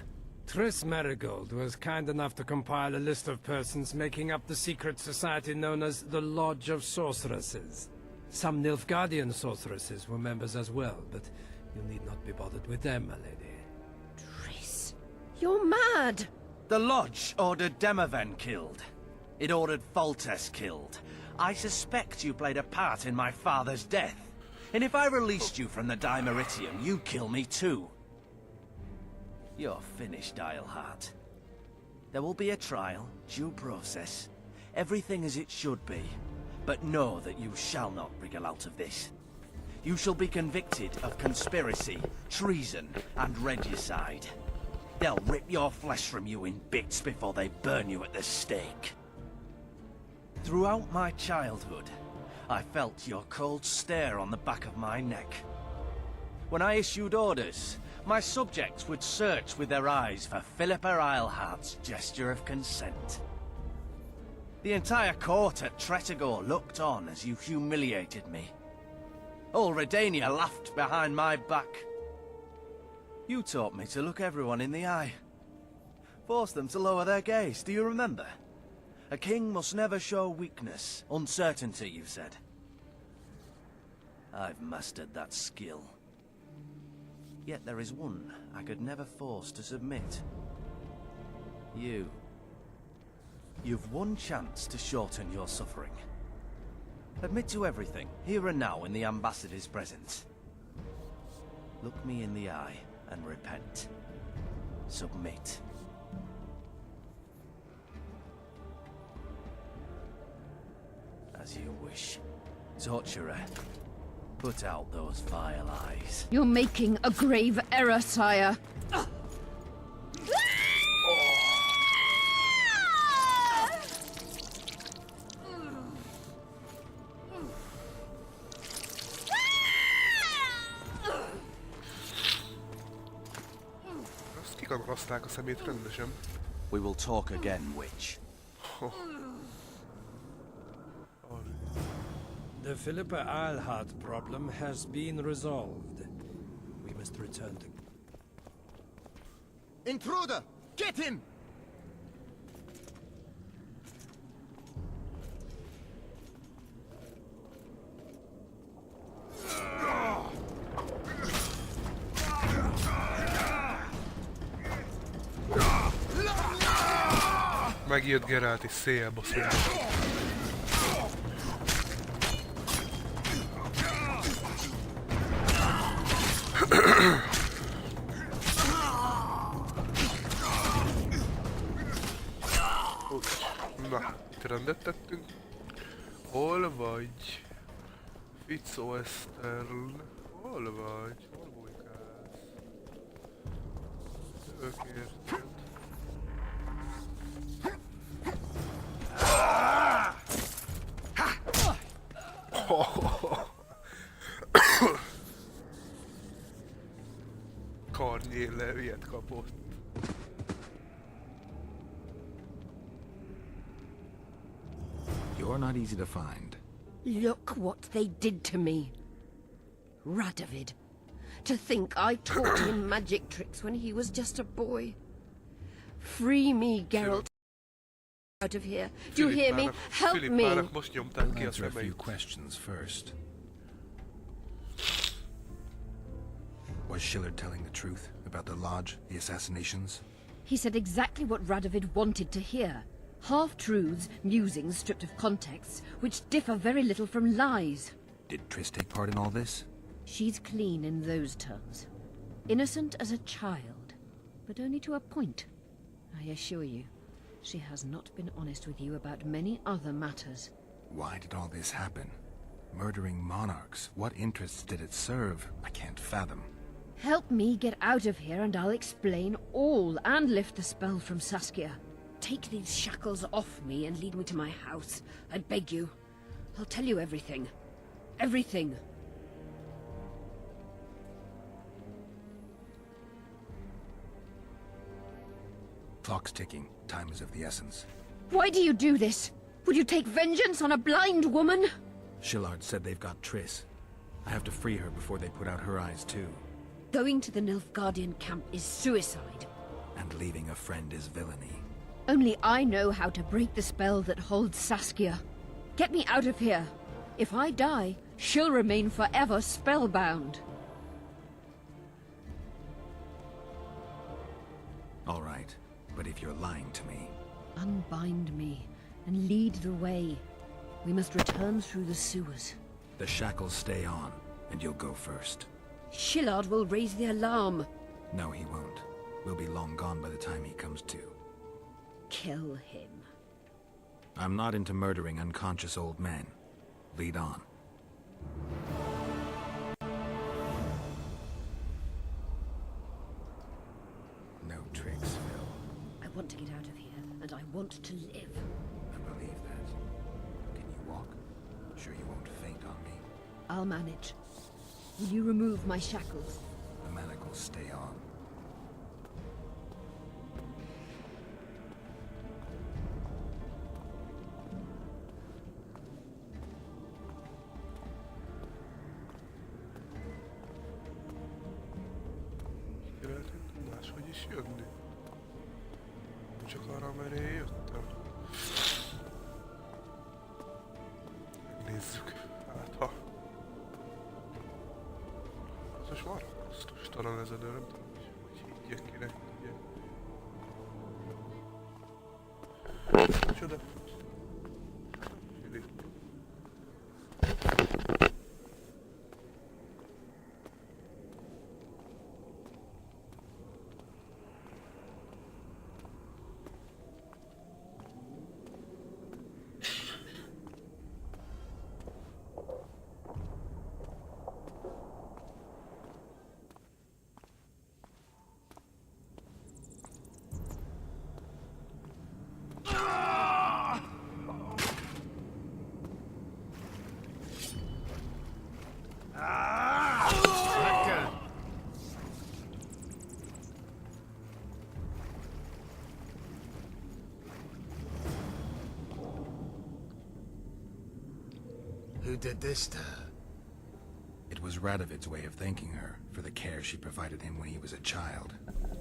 Triss Marigold was kind enough to compile a list of persons making up the secret society known as the Lodge of Sorceresses. Some Nilfgaardian sorceresses were members as well, but you need not be bothered with them, my lady. Triss, you're mad! The Lodge ordered Demaven killed. It ordered Foltest killed. I suspect you played a part in my father's death. And if I released you from the Dimeritium, you'd kill me too. You're finished, Eilhart. There will be a trial, due process, everything as it should be. But know that you shall not wriggle out of this. You shall be convicted of conspiracy, treason, and regicide. They'll rip your flesh from you in bits before they burn you at the stake. Throughout my childhood, I felt your cold stare on the back of my neck. When I issued orders, my subjects would search with their eyes for Philippa Eilhart's gesture of consent. The entire court at Tretogor looked on as you humiliated me. All Redania laughed behind my back. You taught me to look everyone in the eye. Forced them to lower their gaze, do you remember? A king must never show weakness, uncertainty, you said. I've mastered that skill. Yet there is one I could never force to submit. You. You've one chance to shorten your suffering. Admit to everything, here and now in the Ambassador's presence. Look me in the eye and repent. Submit. As you wish. Torturer, put out those vile eyes. You're making a grave error, sire. Azt kikankraszták a szemét rendesen. We will talk again, witch. The Philippa Eilhart problem has been resolved. We must return to... Intruder! Get him! Megjött Geralt és széjjel baszol. Na, itt rendet tettünk. Hol vagy? Fitzwestern. Hol vagy? Hol bujkálsz? Jövök érted. Karnyéllel ilyet kapott. You're not easy to find. Look what they did to me. Radovid. To think I taught him magic tricks when he was just a boy. Free me, Geralt. Out of here. Do you hear me? Help me. I'll answer a few questions first. Was Schillard telling the truth about the Lodge, the assassinations? He said exactly what Radovid wanted to hear. Half-truths, musings stripped of context, which differ very little from lies. Did Triss take part in all this? She's clean in those terms. Innocent as a child, but only to a point. I assure you, she has not been honest with you about many other matters. Why did all this happen? Murdering monarchs, what interests did it serve? I can't fathom. Help me get out of here and I'll explain all and lift the spell from Saskia. Take these shackles off me and lead me to my house. I beg you. I'll tell you everything. Everything. Clock's ticking. Time is of the essence. Why do you do this? Would you take vengeance on a blind woman? Shillard said they've got Triss. I have to free her before they put out her eyes too. Going to the Nilfgaardian camp is suicide. And leaving a friend is villainy. Only I know how to break the spell that holds Saskia. Get me out of here. If I die, she'll remain forever spellbound. All right, but if you're lying to me... Unbind me and lead the way. We must return through the sewers. The shackles stay on, and you'll go first. Shillard will raise the alarm. No, he won't. We'll be long gone by the time he comes to. Kill him. I'm not into murdering unconscious old men. Lead on. No tricks, Phil. I want to get out of here, and I want to live. I believe that. Can you walk? Sure you won't faint on me? I'll manage. Will you remove my shackles? The manacles stay on. Máshogy is jönni. Csak arra, merre jöttem. Nézzük. Hát ha. Ez most már biztos talán ez a dől, nem tudom, hogy higgyek kinek. Csoda. Fili. Who did this to her? It was Radovid's way of thanking her for the care she provided him when he was a child.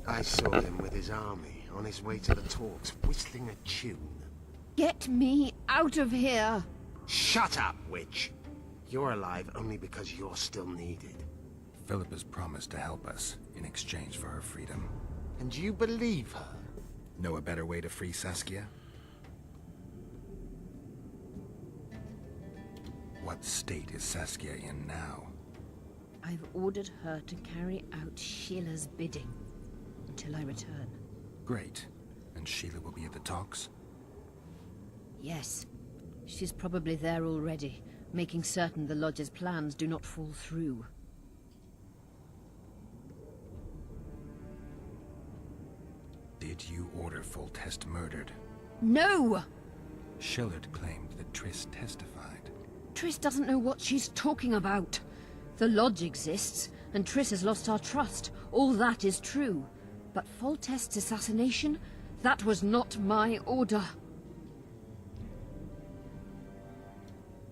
I saw him with his army on his way to the talks, whistling a tune. Get me out of here! Shut up, witch! You're alive only because you're still needed. Philippa's promised to help us in exchange for her freedom. And you believe her? Know a better way to free Saskia? What state is Saskia in now? I've ordered her to carry out Sheila's bidding until I return. Great. And Sheila will be at the talks? Yes. She's probably there already, making certain the Lodge's plans do not fall through. Did you order Foltest murdered? No! Shillard claimed that Triss testified. Triss doesn't know what she's talking about. The Lodge exists, and Triss has lost our trust. All that is true. But Foltest's assassination? That was not my order.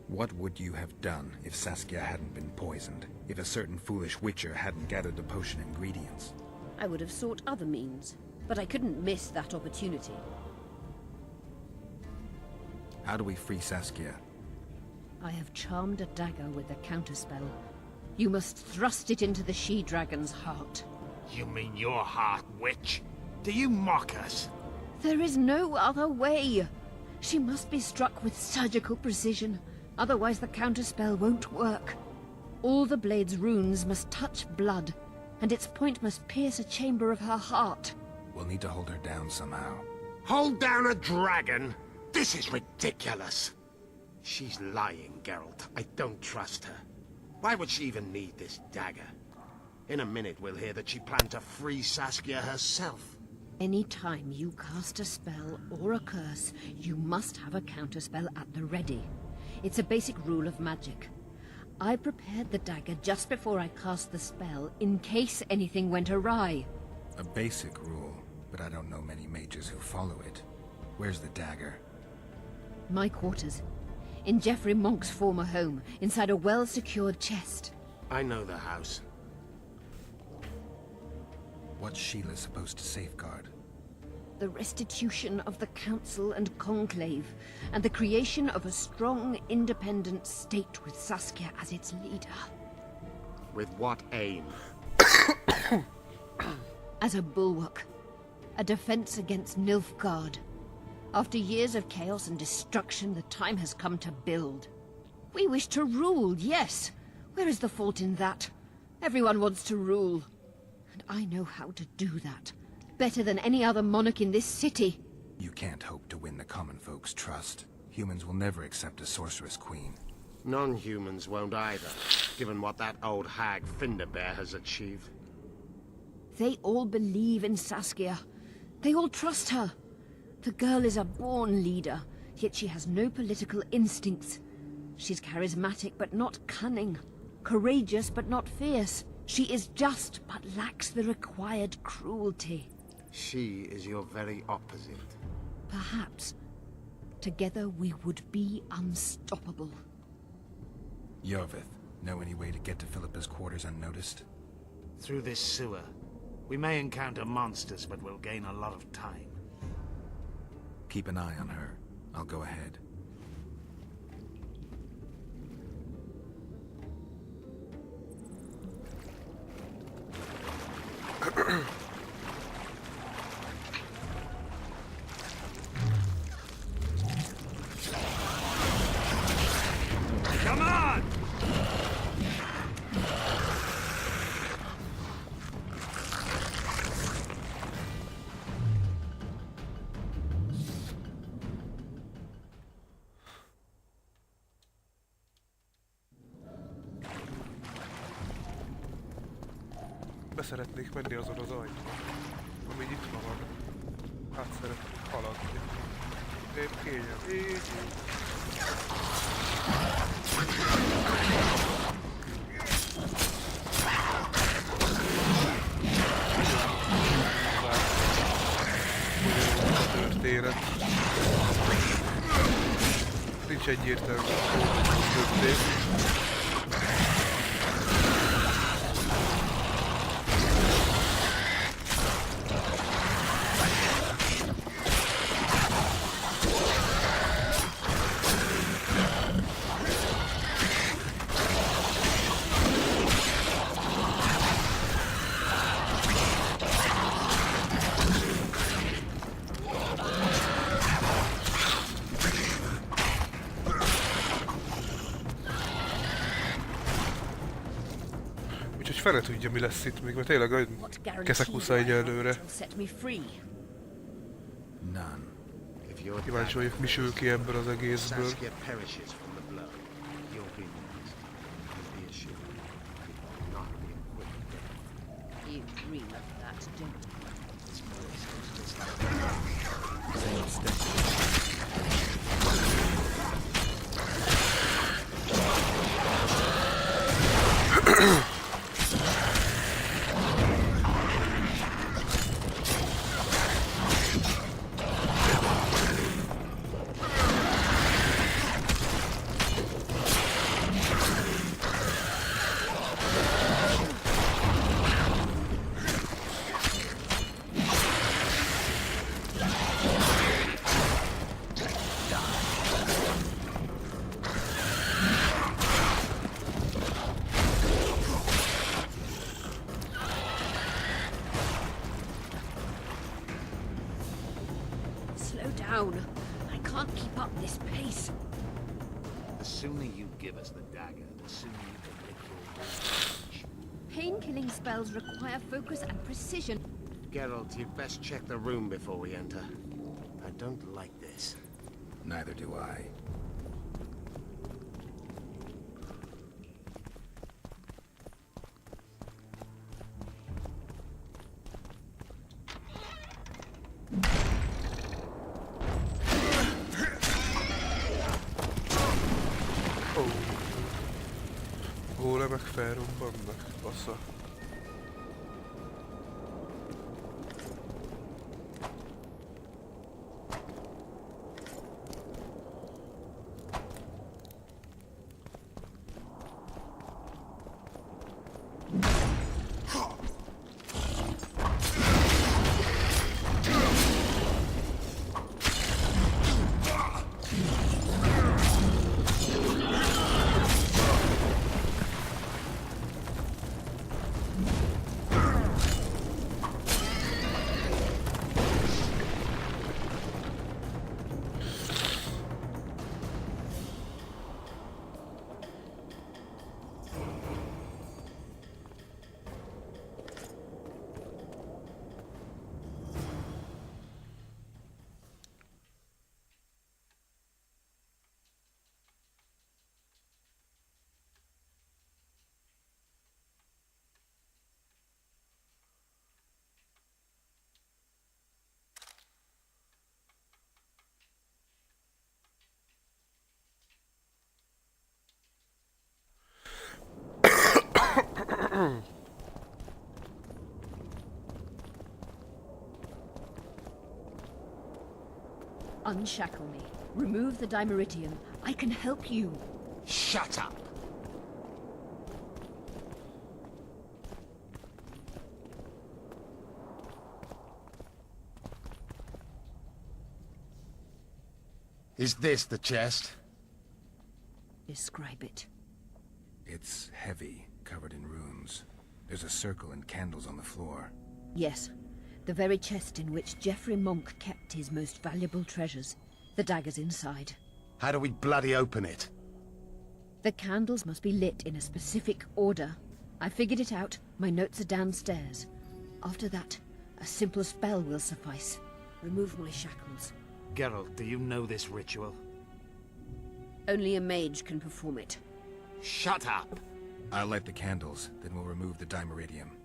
What would you have done if Saskia hadn't been poisoned? If a certain foolish witcher hadn't gathered the potion ingredients? I would have sought other means, but I couldn't miss that opportunity. How do we free Saskia? I have charmed a dagger with a counterspell. You must thrust it into the she-dragon's heart. You mean your heart, witch? Do you mock us? There is no other way. She must be struck with surgical precision, otherwise the counterspell won't work. All the blade's runes must touch blood, and its point must pierce a chamber of her heart. We'll need to hold her down somehow. Hold down a dragon? This is ridiculous. She's lying, Geralt. I don't trust her. Why would she even need this dagger? In a minute we'll hear that she planned to free Saskia herself. Any time you cast a spell or a curse, you must have a counterspell at the ready. It's a basic rule of magic. I prepared the dagger just before I cast the spell, in case anything went awry. A basic rule, but I don't know many mages who follow it. Where's the dagger? My quarters. In Geoffrey Monk's former home, inside a well-secured chest. I know the house. What's Sheila supposed to safeguard? The restitution of the Council and Conclave, and the creation of a strong, independent state with Saskia as its leader. With what aim? As a bulwark. A defense against Nilfgaard. After years of chaos and destruction, the time has come to build. We wish to rule, yes. Where is the fault in that? Everyone wants to rule. And I know how to do that. Better than any other monarch in this city. You can't hope to win the common folk's trust. Humans will never accept a sorceress queen. Non-humans won't either, given what that old hag Finderbear has achieved. They all believe in Saskia. They all trust her. The girl is a born leader, yet she has no political instincts. She's charismatic but not cunning. Courageous but not fierce. She is just but lacks the required cruelty. She is your very opposite. Perhaps. Together we would be unstoppable. Yorvith, know any way to get to Philippa's quarters unnoticed? Through this sewer. We may encounter monsters, but we'll gain a lot of time. Keep an eye on her. I'll go ahead. Come on! Beszeretnék menni azon az ajtón, ami nyitva van. Hát szeretnék haladni. Szép kényelm, így. Történet. Nincs egyértelmű történet. Fene tudja, mi lesz itt még, mert tényleg olyan keszekusza egyelőre. Kíváncsi vagyok, mi sül ki ebből az egészből. can't keep up this pace. The sooner you give us the dagger, the sooner you can lick your wounds. Pain-killing spells require focus and precision. Geralt, you'd best check the room before we enter. I don't like this. Neither do I. Gólemek felrobbannak, bassza. Unshackle me. Remove the dimeritium. I can help you. Shut up! Is this the chest? Describe it. It's heavy, covered in runes. There's a circle and candles on the floor. Yes. The very chest in which Geoffrey Monk kept his most valuable treasures. The dagger's inside. How do we bloody open it? The candles must be lit in a specific order. I figured it out. My notes are downstairs. After that, a simple spell will suffice. Remove my shackles. Geralt, do you know this ritual? Only a mage can perform it. Shut up! I'll light the candles, then we'll remove the dimeritium.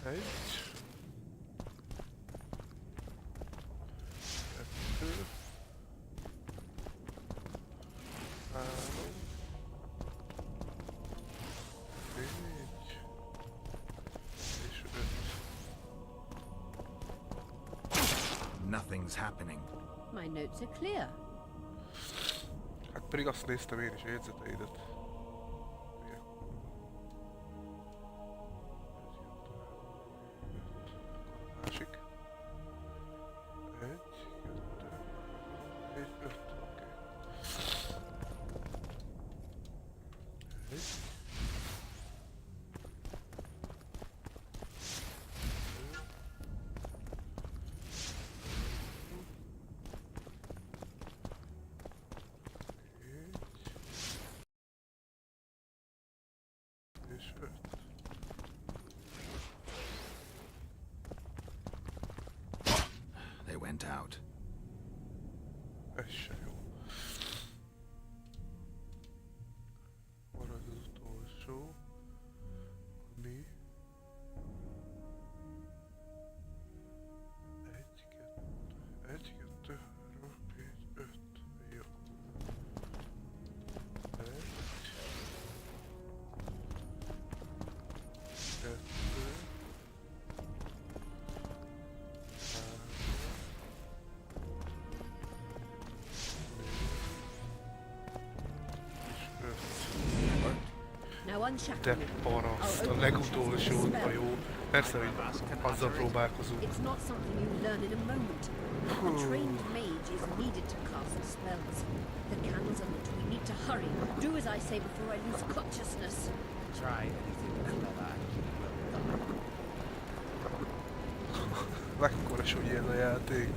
Egy. Kettő. Három. Négy. És öt. Nothing's happening. My notes are clear. Hát pedig azt néztem én is a jegyzeteidet. Másik. Egy, kettő, négy, öt, oké. Egy. és 5. They went out. Ez se jó. Marad az utolsó, ami... 1, 2, 3, 4, 5. Jó. 1, 2, 3, de paraszt, a legutolsó a jó. Persze, hogy azzal próbálkozunk. It's not something you learn in a moment. A trained mage is needed to cast spells. The candles are lit. We need to hurry. Do as I say before I lose consciousness. Try anything clever. Mekkora súly ez a játék.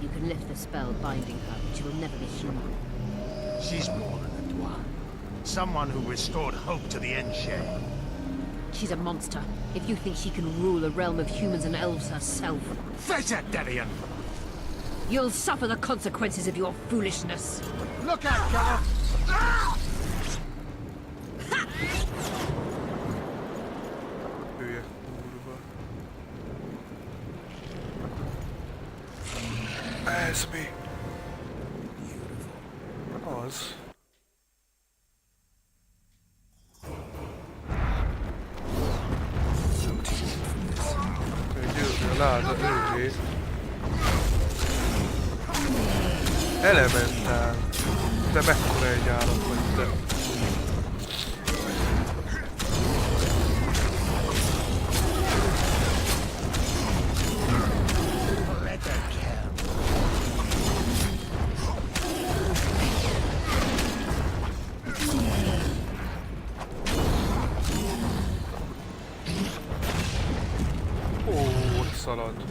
You can lift the spell binding her, but she will never be human. She's more than a dwarf. Someone who restored hope to the Enshade. She's a monster. If you think she can rule a realm of humans and elves herself... Face it, Devian! You'll suffer the consequences of your foolishness. Look out, Gareth! Ah! Hülye kurva. Ez mi? Az. Győzni a láda őré. Elementál. De mekkora egy állat vagy te. Szalad.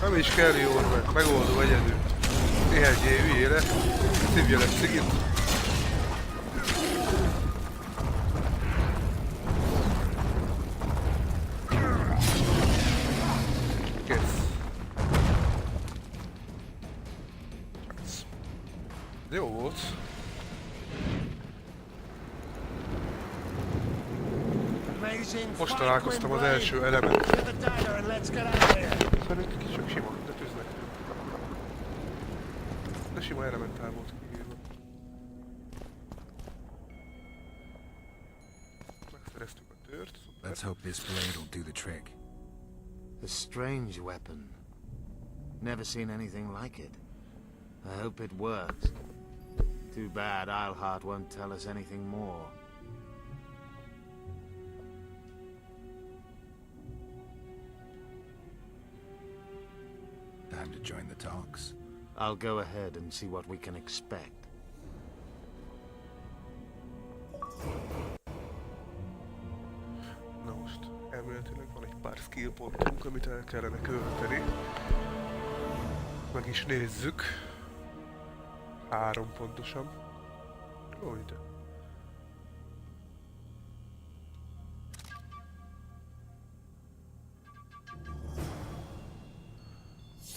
Nem is kell jól meg, megoldom egyedül. Éhegyél hülyére, szívja le cigit. Kész. Jó volt. Most találkoztam az első elemet. Szerintem csak sima, de tűznek. De sima elementál volt kiírva. Megszereztük a tört, szuper. Let's hope this blade will do the trick. A strange weapon. Never seen anything like it. I hope it works. Too bad Eilhart won't tell us anything more. Time to join the talks. I'll go ahead and see what we can expect. Na most, elméletileg van egy pár skill pontunk, amit el kellene költeni. Meg is nézzük. 3 pontosan. Ó, ide.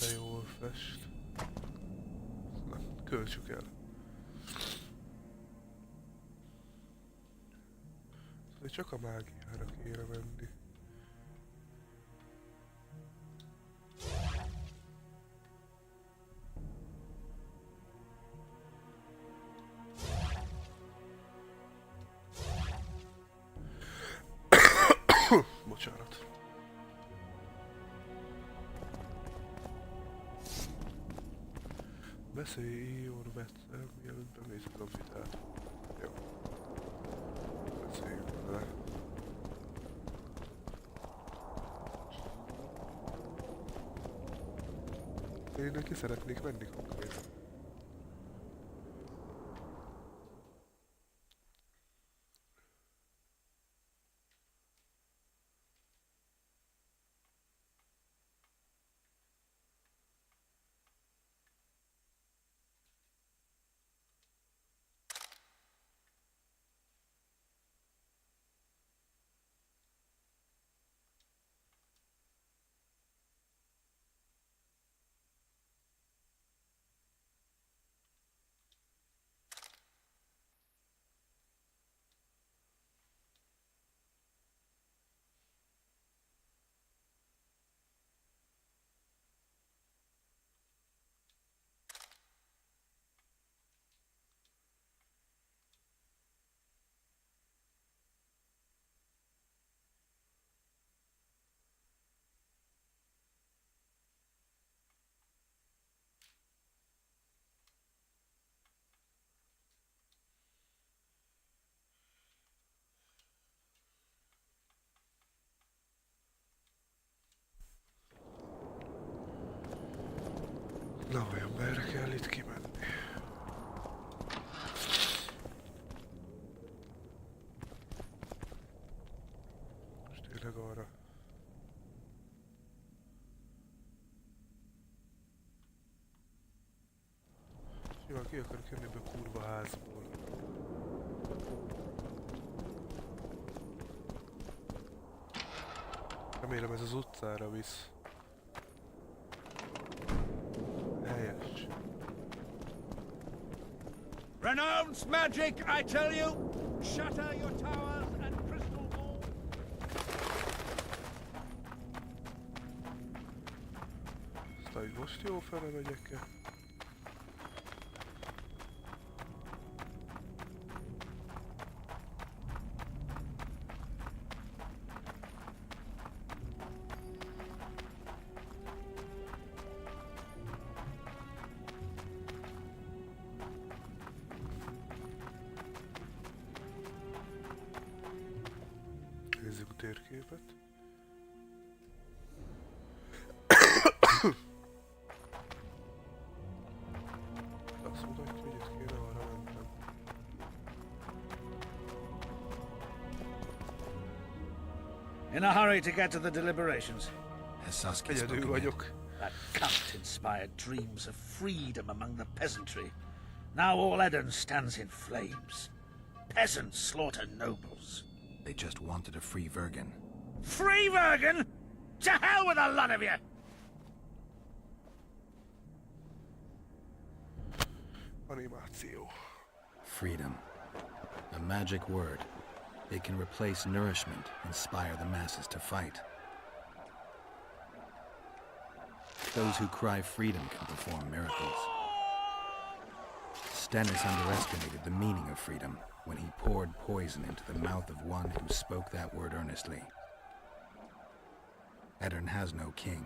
De jól fest. Na, költsük el. Szóval csak a mágiára kéne menni. Bocsánat. Beszélj Ior Vetszel, mielőtt bemész az amfitát. Jó. Beszéljünk vele. Én neki szeretnék menni konkrétan. Na, vajon merre kell itt kimenni? Most tényleg arra. Nyilván ki akarok jönni ebből a kurva házból. Remélem ez az utcára visz. Helyes. Renounce magic, I tell you! Shatter your towers and crystal balls! Aztán, hogy most jó fele megyek-e? Nézzük a térképet. Azt mutatja, hogy itt kéne arra mentem. In a hurry to get to the deliberations. Egyedül vagyok. That cunt inspired dreams of freedom among the peasantry. Now all Eden stands in flames. Peasants slaughter nobles. They just wanted a free Vergen. Free Vergen? To hell with a lot of you! Animáció. Freedom. A magic word. It can replace nourishment, inspire the masses to fight. Those who cry freedom can perform miracles. Stennis underestimated the meaning of freedom when he poured poison into the mouth of one who spoke that word earnestly. Edirn has no king.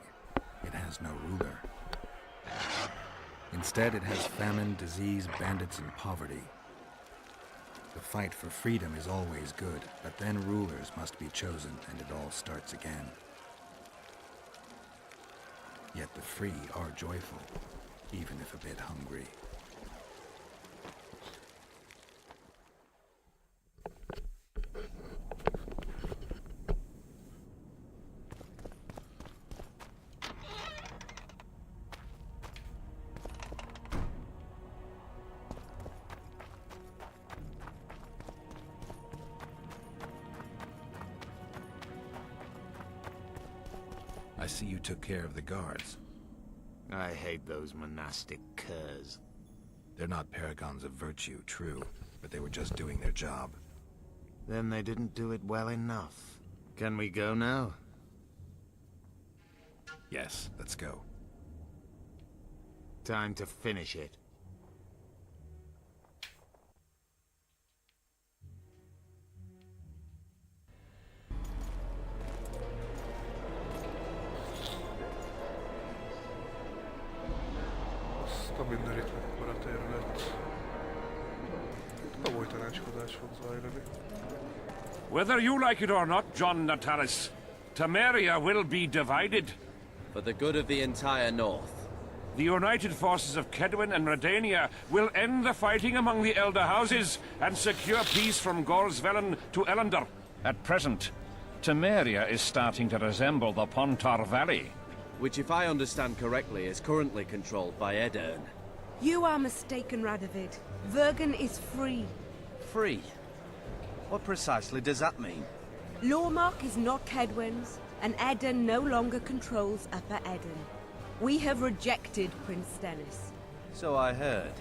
It has no ruler. Instead, it has famine, disease, bandits, and poverty. The fight for freedom is always good, but then rulers must be chosen, and it all starts again. Yet the free are joyful, even if a bit hungry. I see you took care of the guards. I hate those monastic curs. They're not paragons of virtue, true, but they were just doing their job. Then they didn't do it well enough. Can we go now? Yes, let's go. Time to finish it. Azt a mindenit mekkora terület. Komoly tanácskozás fog zajlani. Whether you like it or not, John Natalis, Temeria will be divided. For the good of the entire North. The united forces of Kedwin and Redania will end the fighting among the elder houses and secure peace from Gorsvelen to Ellender. At present, Temeria is starting to resemble the Pontar Valley. Which, if I understand correctly, is currently controlled by Edirn. You are mistaken, Radovid. Vergen is free. Free? What precisely does that mean? Lawmark is not Kedwin's, and Edirn no longer controls Upper Edirn. We have rejected Prince Stennis. So I heard.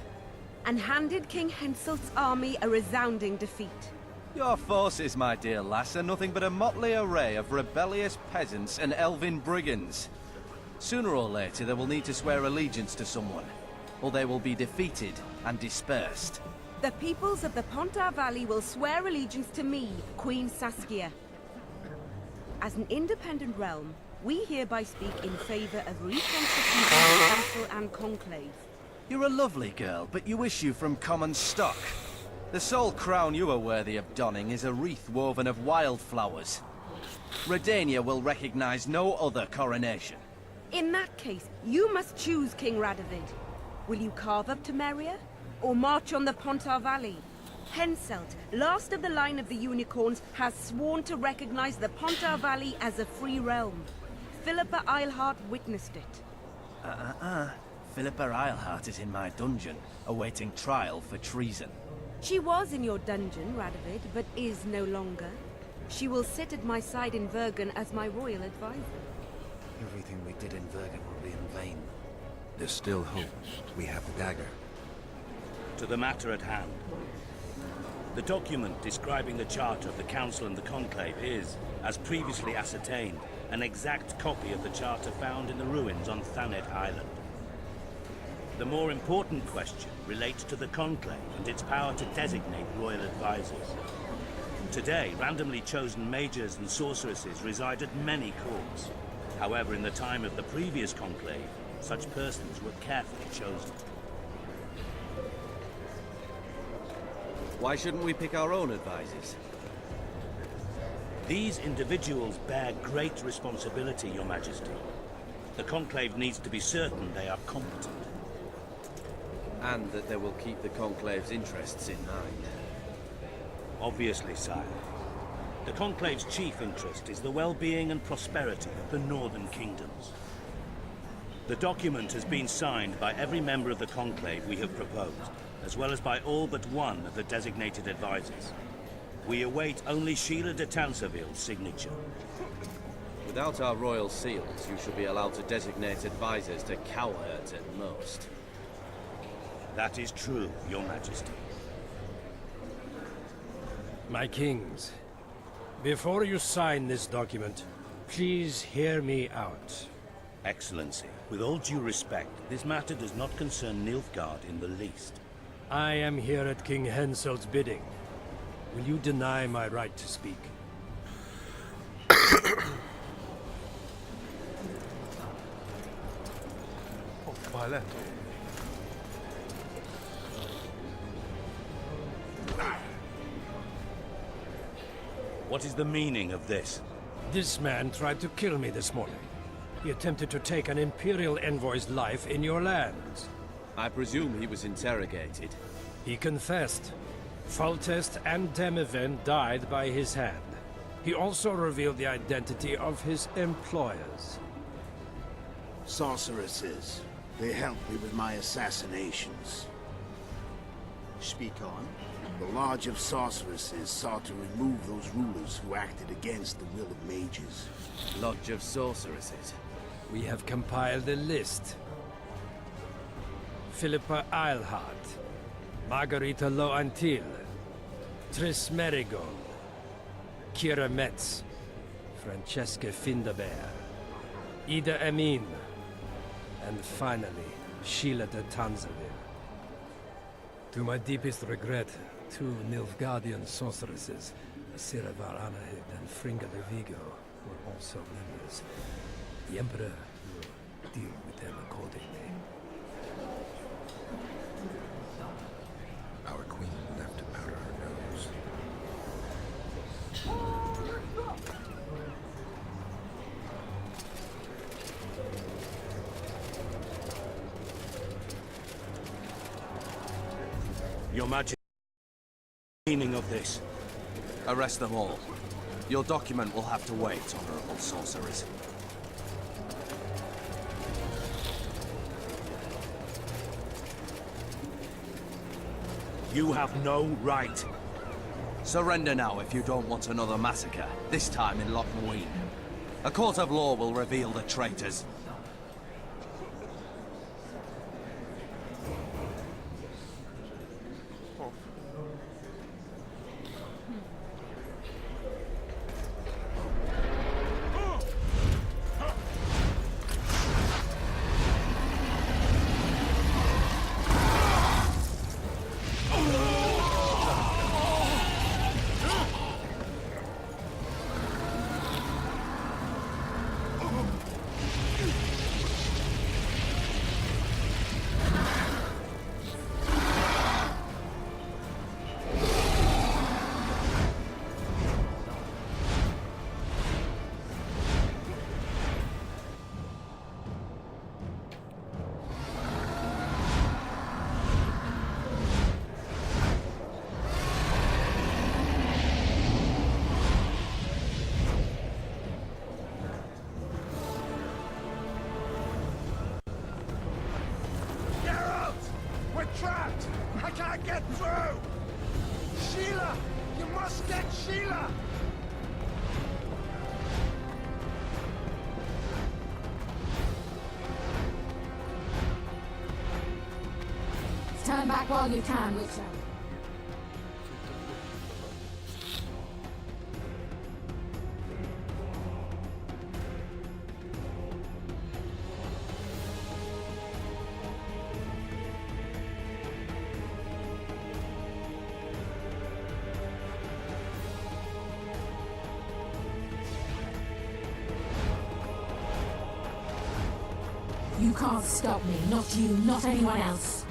And handed King Henselt's army a resounding defeat. Your forces, my dear lass, are nothing but a motley array of rebellious peasants and elven brigands. Sooner or later, they will need to swear allegiance to someone, or they will be defeated and dispersed. The peoples of the Pontar Valley will swear allegiance to me, Queen Saskia. As an independent realm, we hereby speak in favor of reconstituting the Council and Conclave. You're a lovely girl, but you issue from common stock. The sole crown you are worthy of donning is a wreath woven of wildflowers. Redania will recognize no other coronation. In that case, you must choose, King Radovid. Will you carve up Temeria, or march on the Pontar Valley? Henselt, last of the line of the Unicorns, has sworn to recognize the Pontar Valley as a free realm. Philippa Eilhart witnessed it. Philippa Eilhart is in my dungeon, awaiting trial for treason. She was in your dungeon, Radovid, but is no longer. She will sit at my side in Vergen as my royal advisor. Everything we did in Vergen will be in vain. There's still hope. We have the dagger. To the matter at hand. The document describing the charter of the Council and the Conclave is, as previously ascertained, an exact copy of the charter found in the ruins on Thanet Island. The more important question relates to the Conclave and its power to designate royal advisors. Today, randomly chosen mages and sorceresses reside at many courts. However, in the time of the previous Conclave, such persons were carefully chosen. Why shouldn't we pick our own advisors? These individuals bear great responsibility, Your Majesty. The Conclave needs to be certain they are competent. And that they will keep the Conclave's interests in mind. Obviously, sire. The Conclave's chief interest is the well-being and prosperity of the Northern Kingdoms. The document has been signed by every member of the Conclave we have proposed, as well as by all but one of the designated advisors. We await only Sheila de Tanseville's signature. Without our royal seals, you should be allowed to designate advisors to cowherds at most. That is true, Your Majesty. My kings, before you sign this document, please hear me out. Excellency, with all due respect, this matter does not concern Nilfgaard in the least. I am here at King Henselt's bidding. Will you deny my right to speak? Violet. What is the meaning of this? This man tried to kill me this morning. He attempted to take an Imperial envoy's life in your lands. I presume he was interrogated. He confessed. Foltest and Demiven died by his hand. He also revealed the identity of his employers. Sorceresses. They helped me with my assassinations. Speak on. The Lodge of Sorceresses sought to remove those rulers who acted against the will of mages. Lodge of Sorceresses? We have compiled a list. Philippa Eilhart, Margarita Loantil, Triss Merigold, Kira Metz, Francesca Findabair, Ida Emin, and finally, Sheila de Tanseville. To my deepest regret, 2 Nilfgaardian sorceresses, Sira Var Anahid and Fringa de Vigo, were also members. The Emperor will deal with them accordingly. Our queen left to powder her nose. Your Majesty, meaning of this? Arrest them all. Your document will have to wait, honorable sorcerers. You have no right. Surrender now if you don't want another massacre, this time in Lochmuin. A court of law will reveal the traitors. Sheila! You must get Sheila! Turn back while you can, Witcher. You can't stop me, not you, not anyone else.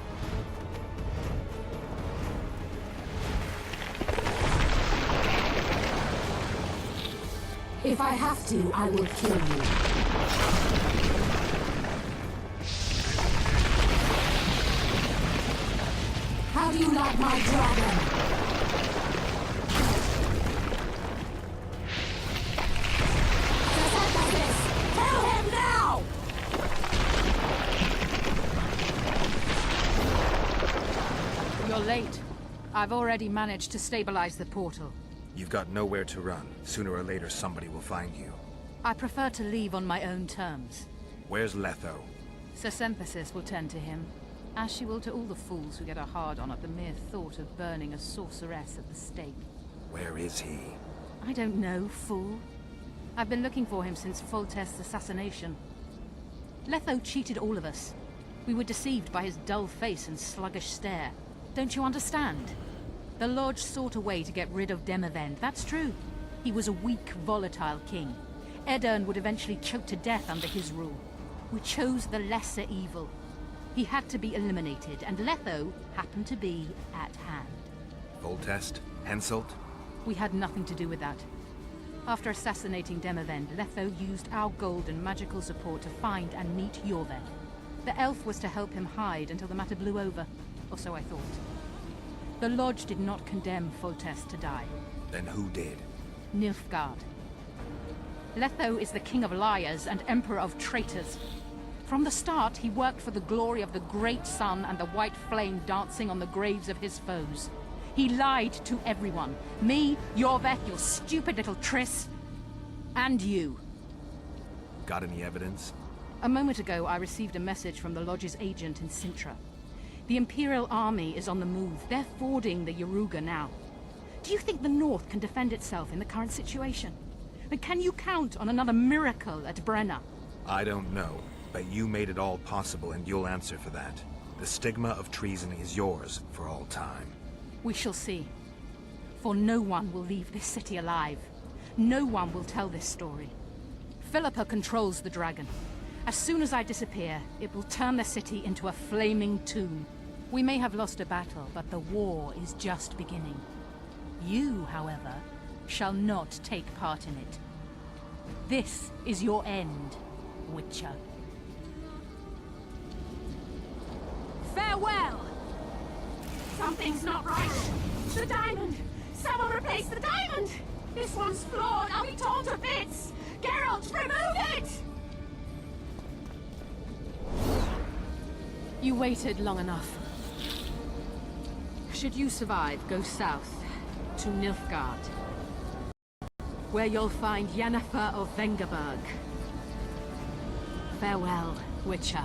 If I have to, I will kill you. How do you like my dragon? Kill him now! You're late. I've already managed to stabilize the portal. You've got nowhere to run. Sooner or later, somebody will find you. I prefer to leave on my own terms. Where's Letho? Symphysis will tend to him, as she will to all the fools who get a hard-on at the mere thought of burning a sorceress at the stake. Where is he? I don't know, fool. I've been looking for him since Foltest's assassination. Letho cheated all of us. We were deceived by his dull face and sluggish stare. Don't you understand? The Lodge sought a way to get rid of Demavend, that's true. He was a weak, volatile king. Edirn would eventually choke to death under his rule. We chose the lesser evil. He had to be eliminated, and Letho happened to be at hand. Foltest? Henselt? We had nothing to do with that. After assassinating Demavend, Letho used our gold and magical support to find and meet Yorved. The elf was to help him hide until the matter blew over, or so I thought. The Lodge did not condemn Foltest to die. Then who did? Nilfgaard. Letho is the king of liars and emperor of traitors. From the start, he worked for the glory of the great sun and the white flame dancing on the graves of his foes. He lied to everyone. Me, Yorved, your stupid little Triss, and you. Got any evidence? A moment ago, I received a message from the Lodge's agent in Sintra. The Imperial army is on the move. They're fording the Yaruga now. Do you think the North can defend itself in the current situation? And can you count on another miracle at Brenna? I don't know, but you made it all possible and you'll answer for that. The stigma of treason is yours for all time. We shall see. For no one will leave this city alive. No one will tell this story. Philippa controls the dragon. As soon as I disappear, it will turn the city into a flaming tomb. We may have lost a battle, but the war is just beginning. You, however, shall not take part in it. This is your end, Witcher. Farewell! Something's not right. The diamond! Someone replace the diamond! This one's flawed. I'll be torn to bits! Geralt, remove it! You waited long enough. Should you survive, go south to Nilfgaard, where you'll find Yennefer of Vengerberg. Farewell, Witcher.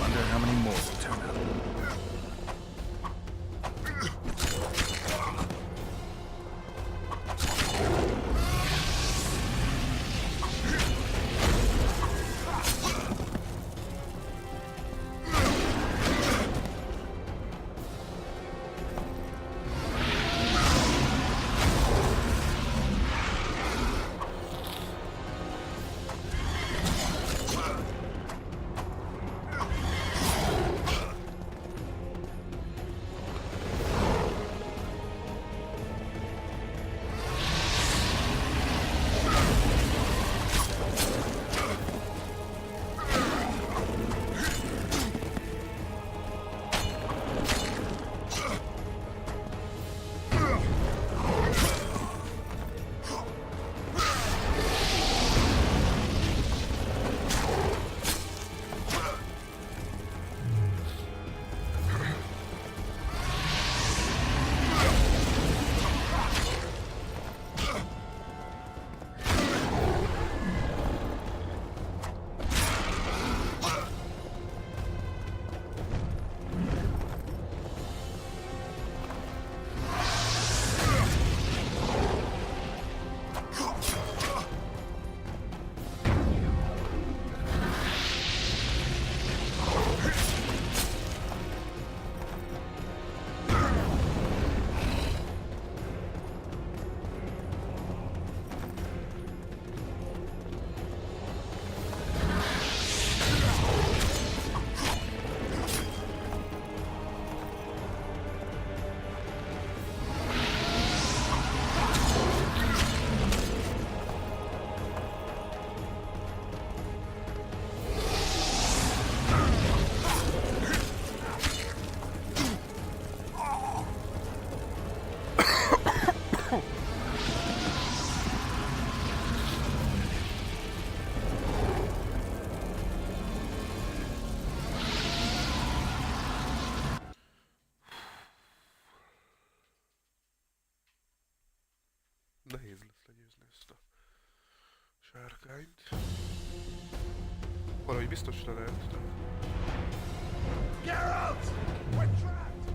Wonder how many more will turn up. Sárkányt. Valahogy biztos le lehet, de... Geralt! We're trapped!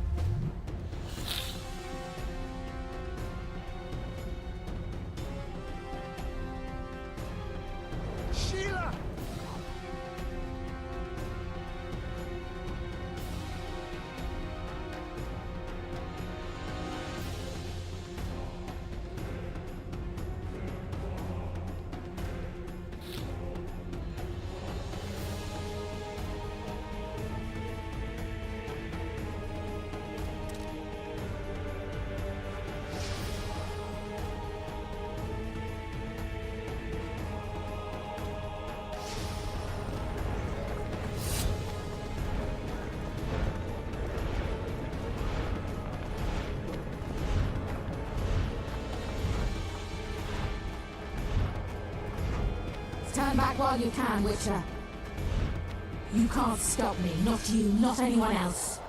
Sheila! Stand back while you can, Witcher. You can't stop me. Not you, not anyone else.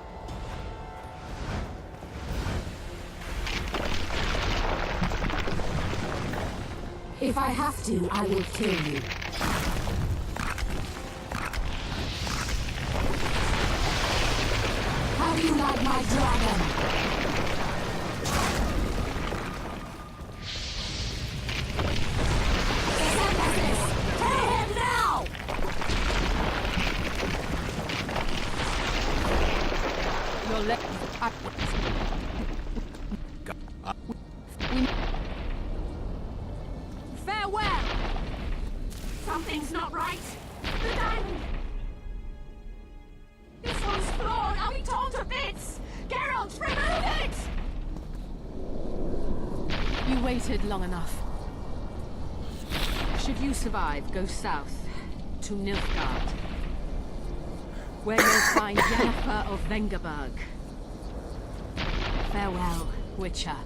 If I have to, I will kill you. How do you like my dragon? Farewell! Something's not right. The diamond. This one's flawed! I'll be torn to bits! Geralt, remove it! You waited long enough. Should you survive, go south to Nilfgaard, where you'll find Yennefer of Vengerberg. Farewell, Witcher.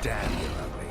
Damn, you're ugly.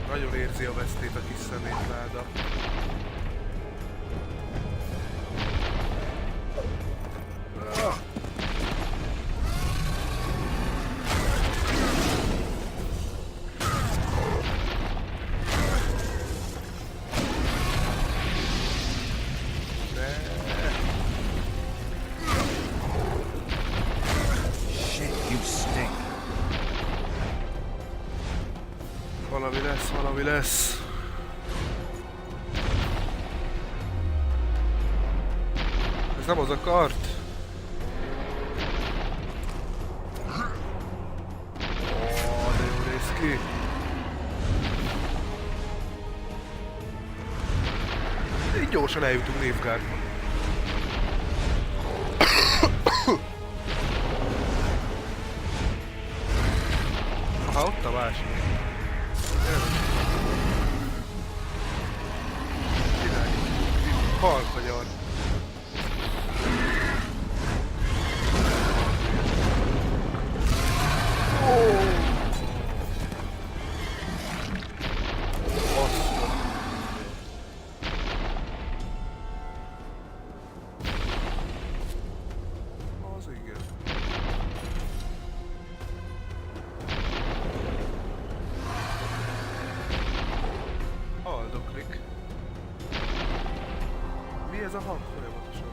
Nagyon érzi a vesztét a kis szemétláda. Valami lesz. Ez nem az a kart. Ó, de jól néz ki. Így gyorsan eljutunk Nilfgaardba. Aha, ott a másik. Halkagyar. Az igen. Haldoklik. Mi ez a hang folyamatosan?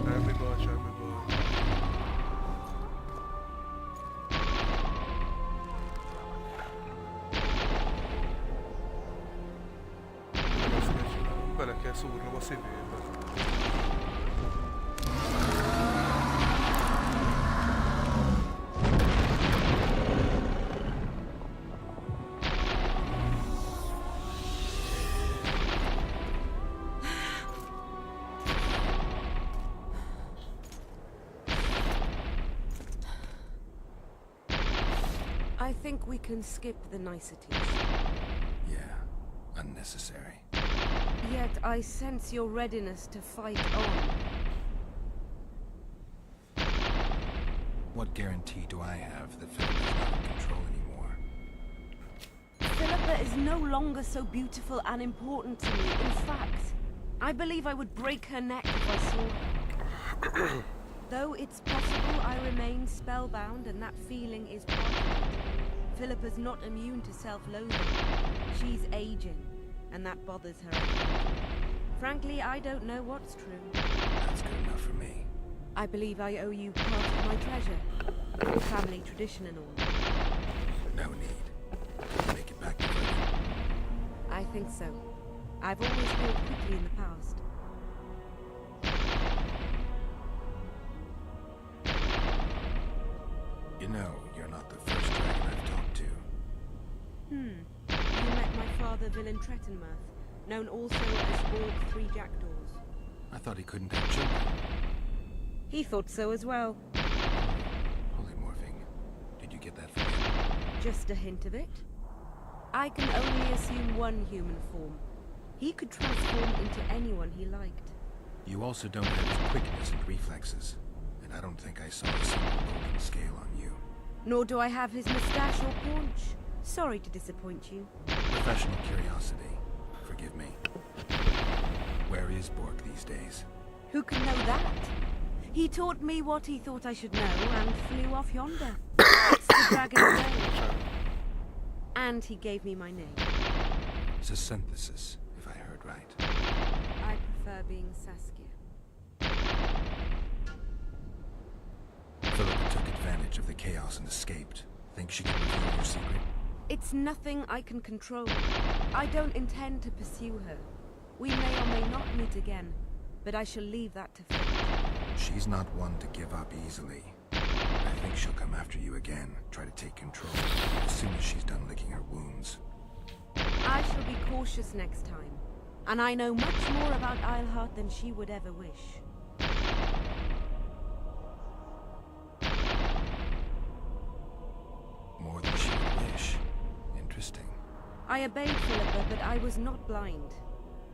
Semmi baj, semmi baj. Bele kell szúrnom a szívébe. I think we can skip the niceties. Yeah, unnecessary. Yet I sense your readiness to fight on. What guarantee do I have that Philippa is not in control anymore? Philippa is no longer so beautiful and important to me. In fact, I believe I would break her neck if I saw her. Though it's possible I remain spellbound and that feeling is part of it. Philippa's not immune to self-loathing. She's aging, and that bothers her. Frankly, I don't know what's true. That's good enough for me. I believe I owe you part of my treasure. Family tradition and all. No need. Make it back to Virgin. I think so. I've always healed quickly in the past. You know, you're not the first dragon I've talked to. You met my father, Villain Trettenmirth, known also as Orc Three Jackdaws. I thought he couldn't have children. He thought so as well. Polymorphing. Did you get that from him? Just a hint of it. I can only assume one human form. He could transform into anyone he liked. You also don't have his quickness and reflexes. And I don't think I saw a single golden scale on you. Nor do I have his moustache or paunch. Sorry to disappoint you. Professional curiosity. Forgive me. Where is Bork these days? Who can know that? He taught me what he thought I should know and flew off yonder. It's the Dragon's Way. And he gave me my name. It's a synthesis, if I heard right. I prefer being Saskia. Philippa took advantage of the chaos and escaped. Think she can reveal your secret? It's nothing I can control. I don't intend to pursue her. We may or may not meet again, but I shall leave that to fate. She's not one to give up easily. I think she'll come after you again, try to take control, as soon as she's done licking her wounds. I shall be cautious next time, and I know much more about Eilhart than she would ever wish. More than she would wish. Interesting. I obeyed Philippa, but I was not blind.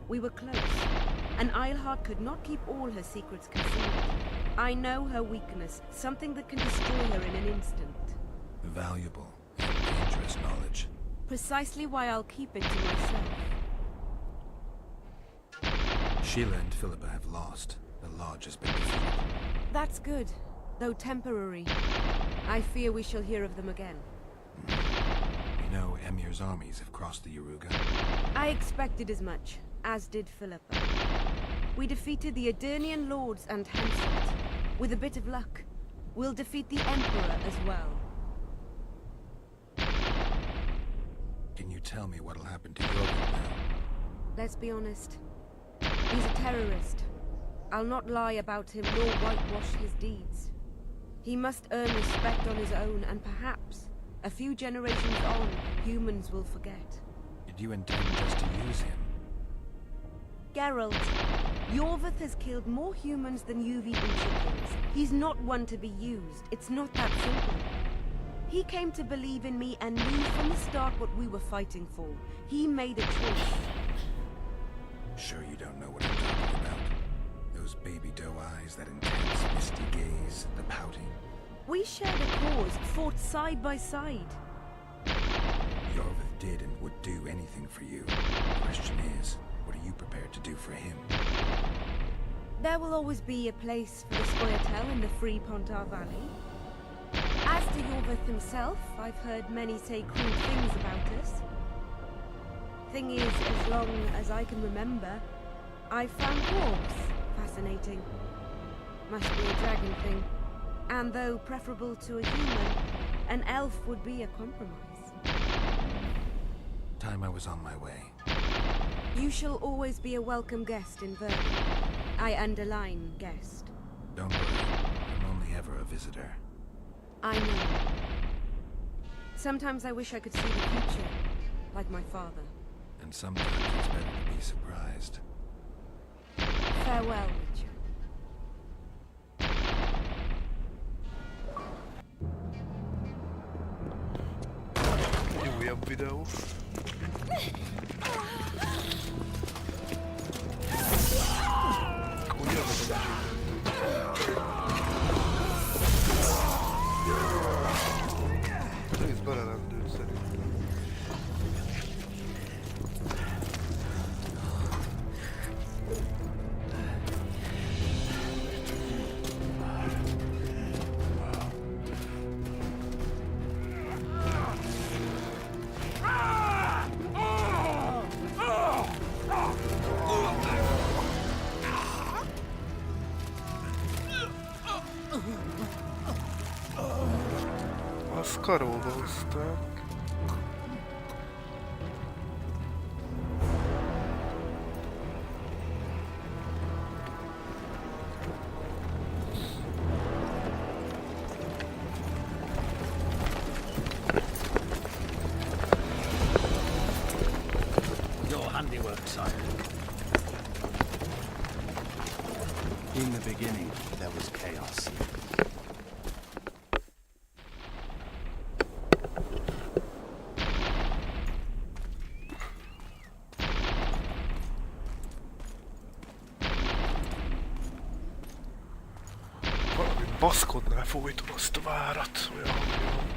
We were close, and Eilhart could not keep all her secrets concealed. I know her weakness, something that can destroy her in an instant. Valuable and dangerous knowledge. Precisely why I'll keep it to myself. Sheila and Philippa have lost. The Lodge has been defeated. That's good, though temporary. I fear we shall hear of them again. You know, Emir's armies have crossed the Yaruga. I expected as much, as did Philippa. We defeated the Adernian lords and Hansel. With a bit of luck, we'll defeat the Emperor as well. Can you tell me what'll happen to Jorgen now? Let's be honest. He's a terrorist. I'll not lie about him nor whitewash his deeds. He must earn respect on his own, and perhaps, a few generations on, humans will forget. Did you intend just to use him? Geralt, Yorvith has killed more humans than you've eaten chickens. He's not one to be used. It's not that simple. He came to believe in me and knew from the start what we were fighting for. He made a choice. Sure you don't know what I'm talking about? Those baby doe eyes, that intense, misty gaze, the pouting. We shared a cause, fought side by side. Yorvith did and would do anything for you. The question is, what are you prepared to do for him? There will always be a place for the Scoia'tael in the free Pontar Valley. As to Yorvith himself, I've heard many say cruel things about us. Thing is, as long as I can remember, I've found dwarves fascinating. Must be a dragon thing. And though preferable to a human, an elf would be a compromise. Time I was on my way. You shall always be a welcome guest in Verdun. I underline guest. Don't worry, I'm only ever a visitor. I know. Sometimes I wish I could see the future, like my father. And sometimes it's better to be surprised. Farewell, Witcher. Egy újabb videó. Úgy jövök az egész belelendül szerintem. Azt karóba hozták. handiwork, sire. In the beginning, there was chaos. Valami baszkodnál folyton azt a várat, olyan hangja van.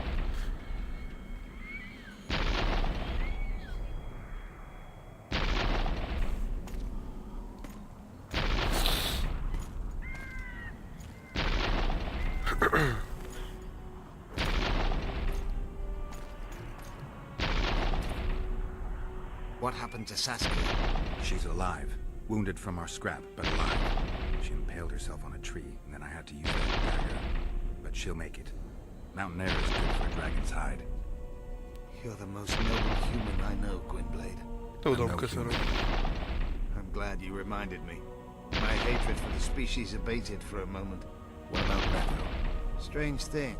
What happened to Saskia? She's alive. Wounded from our scrap, but alive. She impaled herself on a tree, and then I had to use that dagger. But she'll make it. Mountain air is good for a dragon's hide. You're the most noble human I know, Gwynblade. Tudom, köszönöm. I'm glad you reminded me. My hatred for the species abated for a moment. What about Leto? Strange thing.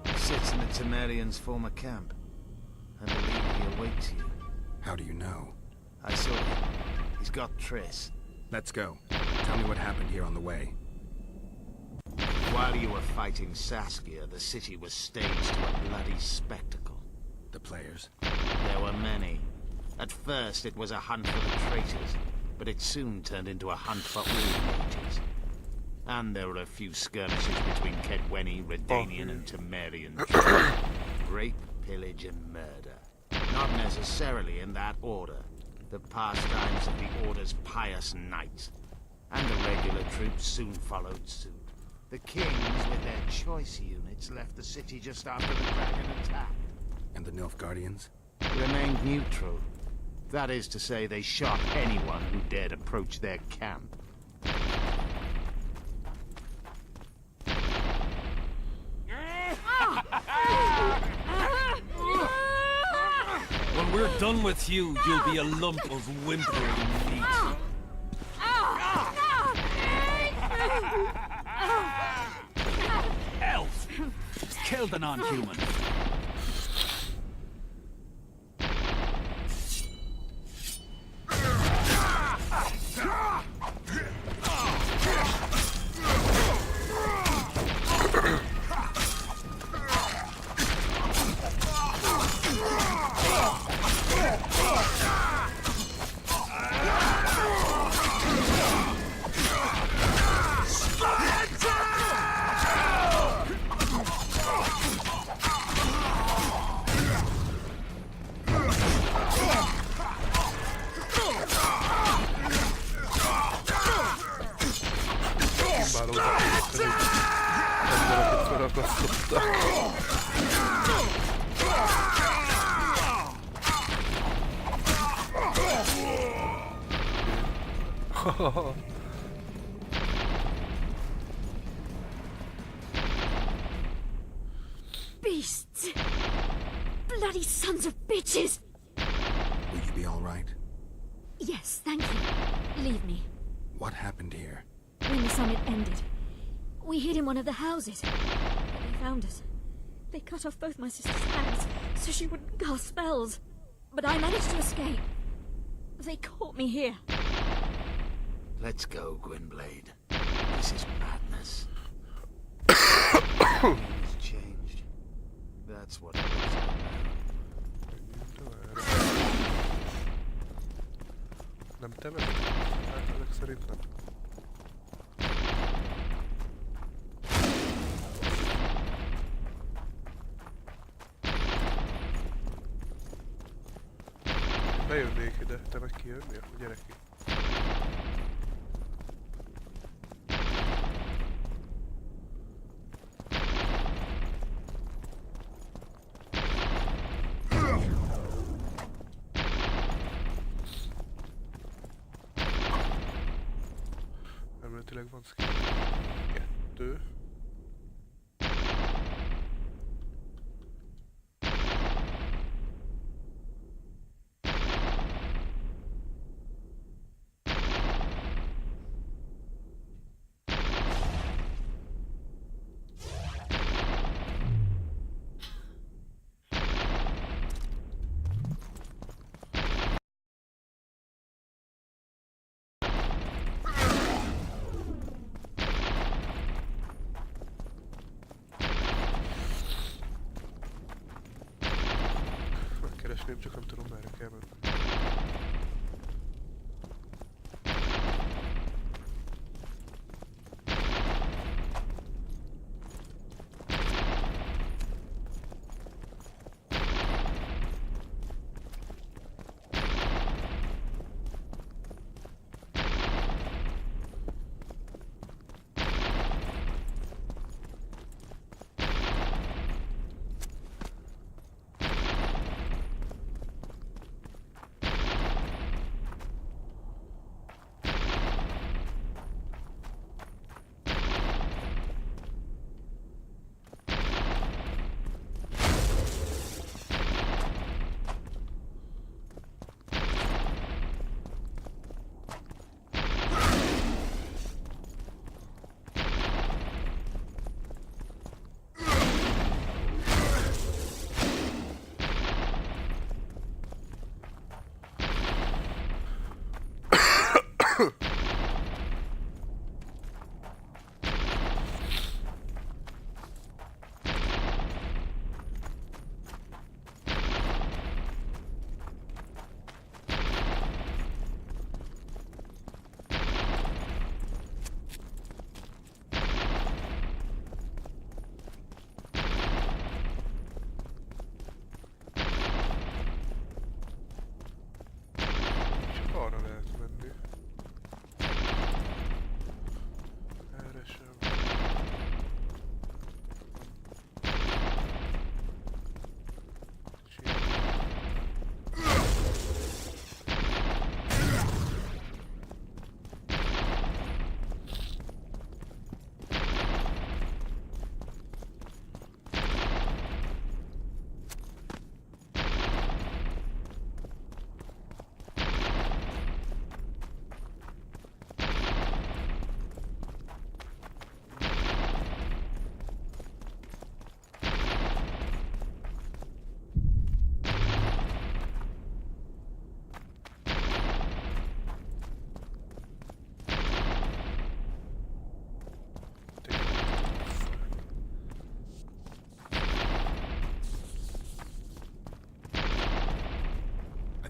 He sits in the Temerians' former camp. I believe he awaits you. How do you know? I saw him. He's got Triss. Let's go. Tell me what happened here on the way. While you were fighting Saskia, the city was staged to a bloody spectacle. The players? There were many. At first it was a hunt for the traitors, but it soon turned into a hunt for all mages. And there were a few skirmishes between Kedweni, Redanian and Temerian tribes. Rape, pillage and murder. Not necessarily in that order. The pastimes of the Order's pious knights. And the regular troops soon followed suit. The kings, with their choice units, left the city just after the dragon attack. And the Nilfgaardians? Remained neutral. That is to say, they shot anyone who dared approach their camp. When we're done with you, you'll be a lump of whimpering meat. Elf! Kill the non-human. Beasts! Bloody sons of bitches! Will you be all right? Yes, thank you. Leave me. What happened here? When the summit ended, we hid in one of the houses. But they found us. They cut off both my sister's hands so she wouldn't cast spells. But I managed to escape. They caught me here. Let's go, Gwynblade. This is madness. It's changed. That's what it was. Nem te vagy? Hát ezek szerint nem. Bejönnék ide, te meg kijönnél? Gyere ki. Elméletileg van skill. 2. keresném, csak nem tudom merre kell menni.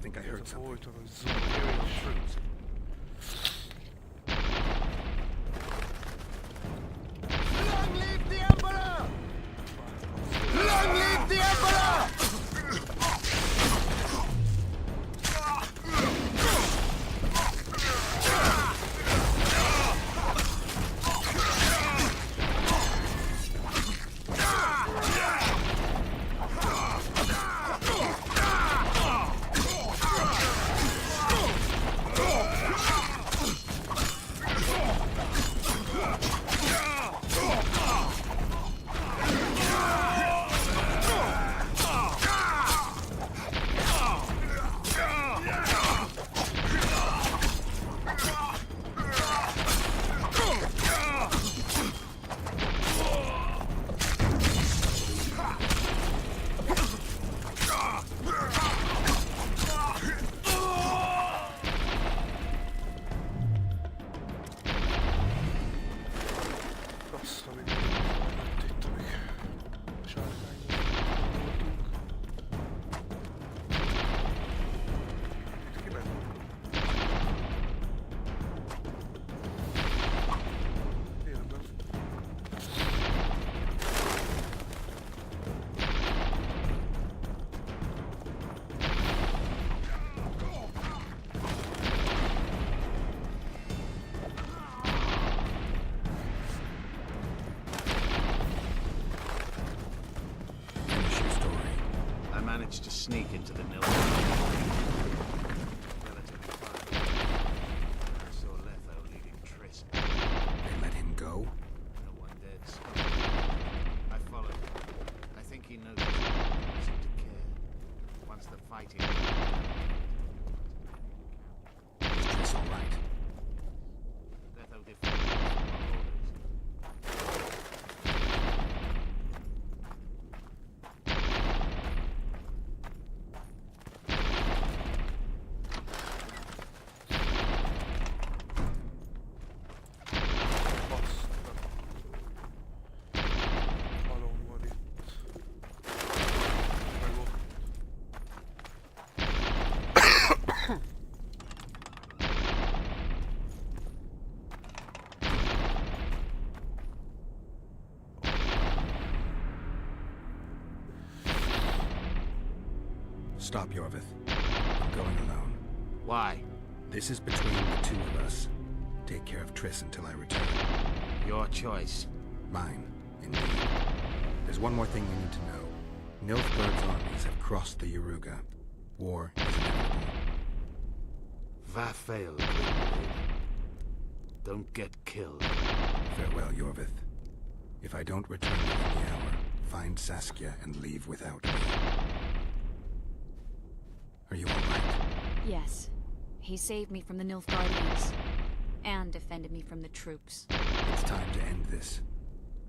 think I heard something. Imperial troops. Long live the Emperor! Long live the Emperor! Stop, Yorvith. I'm going alone. Why? This is between the two of us. Take care of Triss until I return. Your choice. Mine, indeed. There's one more thing you need to know. Nilfgaard's armies have crossed the Yaruga. War is inevitable. Vafail, don't get killed. Farewell, Yorvith. If I don't return within the hour, find Saskia and leave without me. Are you all right? Yes. He saved me from the Nilfgaardians. And defended me from the troops. It's time to end this.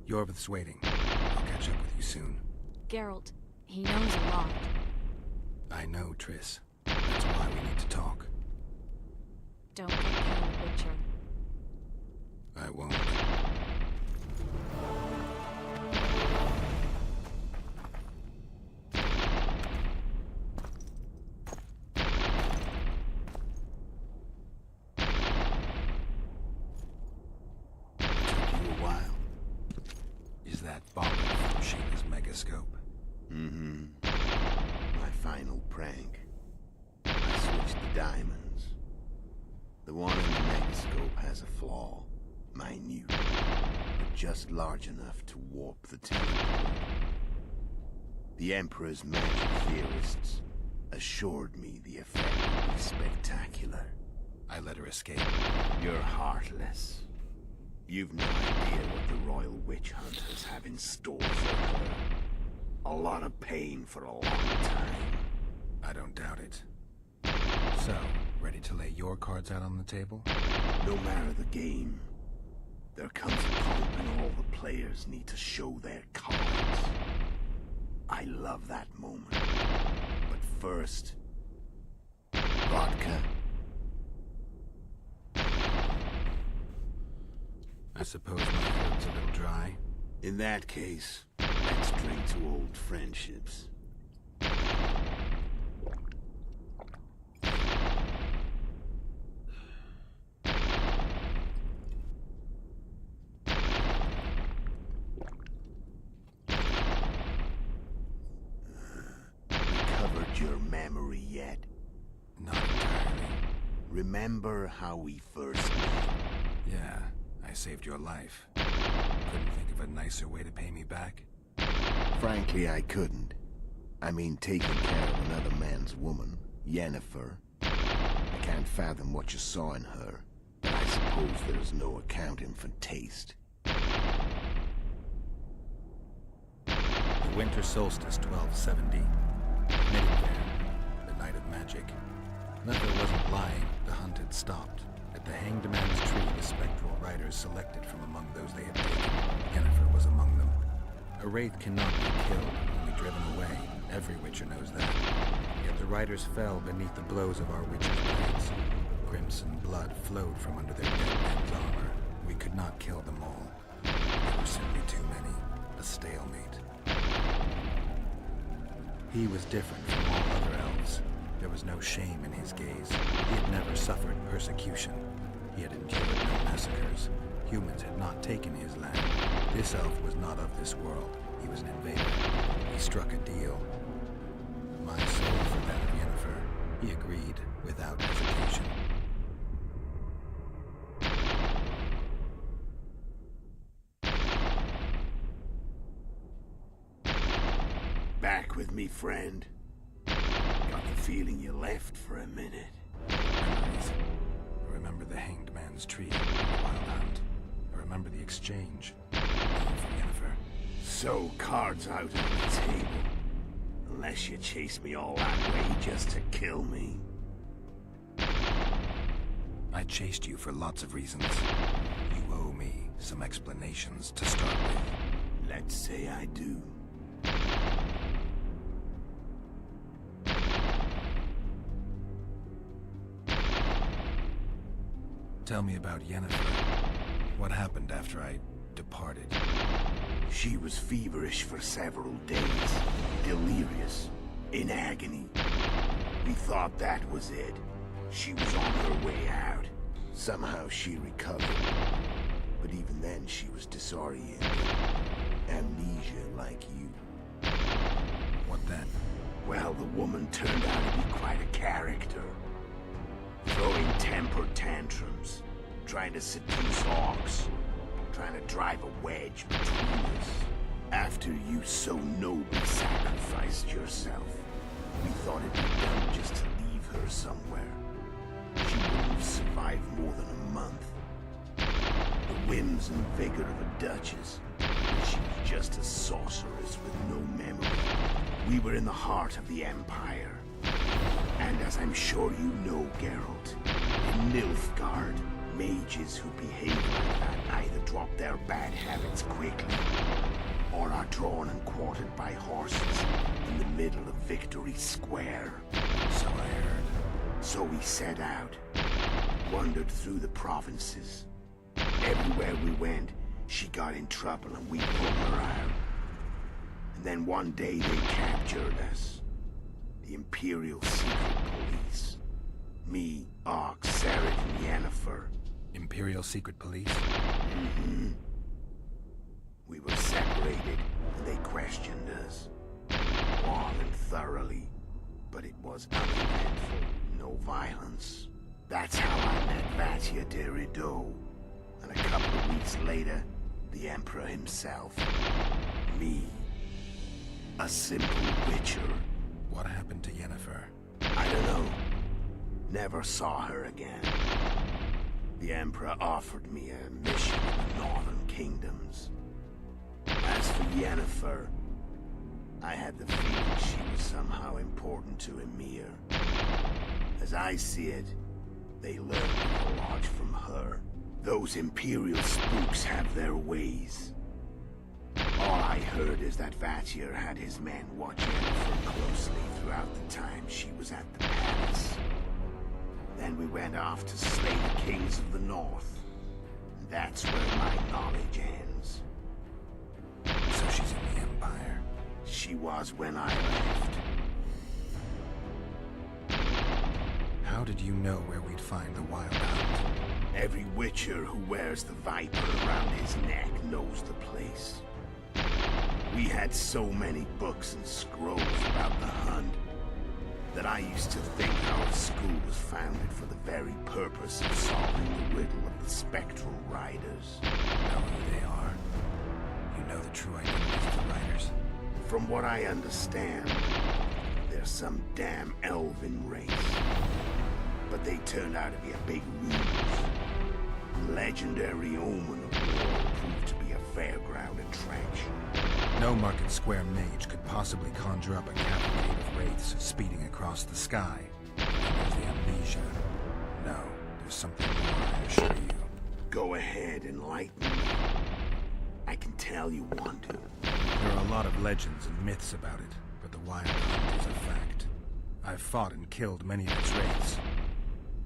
Yorvith's waiting. I'll catch up with you soon. Geralt, he knows a lot. I know, Triss. That's why we need to talk. Don't get killed, Witcher. I won't. Is that bomb from Sheila's megascope? Mm-hmm. My final prank. I switched the diamonds. The one in the megascope has a flaw. Minute. But just large enough to warp the teleport. The Emperor's magic theorists assured me the effect would be spectacular. I let her escape. You're heartless. You've no idea what the Royal Witch Hunters have in store for her. A lot of pain for a long time. I don't doubt it. So, ready to lay your cards out on the table? No matter the game, there comes a point when all the players need to show their cards. I love that moment. But first... vodka? I suppose my throat's a little dry. In that case, let's drink to old friendships. Recovered your memory yet? Not entirely. Remember how we first met? Yeah, I saved your life. Couldn't think of a nicer way to pay me back? Frankly, I couldn't. I mean, taking care of another man's woman, Yennefer. I can't fathom what you saw in her, but I suppose there's no accounting for taste. The winter solstice, 1270. Middenfair, the night of magic. Letho wasn't lying, the hunt had stopped. At the Hanged Man's Tree, the spectral riders selected from among those they had taken. Yennefer was among them. A wraith cannot be killed, only driven away. Every Witcher knows that. Yet the riders fell beneath the blows of our Witcher's blades. Crimson blood flowed from under their dead men's armor. We could not kill them all. There were simply too many. A stalemate. He was different from all other elves. There was no shame in his gaze. He had never suffered persecution. He had endured no massacres. Humans had not taken his land. This elf was not of this world. He was an invader. He struck a deal. My soul for that of Yennefer. He agreed without hesitation. Back with me, friend. Got the feeling you left for a minute. Memories. I remember the Hanged Man's Tree, the wild hunt. I remember the exchange. For Yennefer. So, cards out on the table. Unless you chase me all that way just to kill me. I chased you for lots of reasons. You owe me some explanations to start with. Let's say I do. Tell me about Yennefer. What happened after I departed? She was feverish for several days. Delirious. In agony. We thought that was it. She was on her way out. Somehow she recovered. But even then she was disoriented. Amnesia like you. What then? Well, the woman turned out to be quite a character. Throwing temper tantrums, trying to seduce orcs, trying to drive a wedge between us. After you so nobly sacrificed yourself, we thought it'd be done just to leave her somewhere. She wouldn't have survived more than a month. The whims and vigor of a duchess, but she was just a sorceress with no memory. We were in the heart of the Empire. And as I'm sure you know, Geralt, in Nilfgaard, mages who behave like that either drop their bad habits quickly, or are drawn and quartered by horses in the middle of Victory Square. So I heard. So we set out, wandered through the provinces. Everywhere we went, she got in trouble and we pulled her out. And then one day they captured us. The Imperial Secret Police. Me, Ark, Serret, and Yennefer. Imperial Secret Police? Mm-hmm. We were separated, and they questioned us. Long and thoroughly. But it was uneventful, no violence. That's how I met Vatia de Rideau. And a couple of weeks later, the Emperor himself. Me. A simple witcher. What happened to Yennefer? I don't know. Never saw her again. The Emperor offered me a mission in the Northern Kingdoms. As for Yennefer, I had the feeling she was somehow important to Emir. As I see it, they learned a lot from her. Those Imperial spooks have their ways. All I heard is that Vatir had his men watch Yennefer closely throughout the time she was at the palace. Then we went off to slay the kings of the north. And that's where my knowledge ends. So she's in the Empire? She was when I left. How did you know where we'd find the Wild Hunt? Every witcher who wears the viper around his neck knows the place. We had so many books and scrolls about the hunt that I used to think our school was founded for the very purpose of solving the riddle of the spectral riders. Know who they are? You know the true identities of the riders? From what I understand, they're some damn elven race. But they turned out to be a big ruse. Legendary omen of war proved to be a fairground attraction. No Market Square mage could possibly conjure up a cavalcade of wraiths speeding across the sky. And there's the amnesia. No, there's something more, I assure you. Go ahead, enlighten me. I can tell you want to. There are a lot of legends and myths about it, but the Wild Hunt is a fact. I've fought and killed many of its wraiths.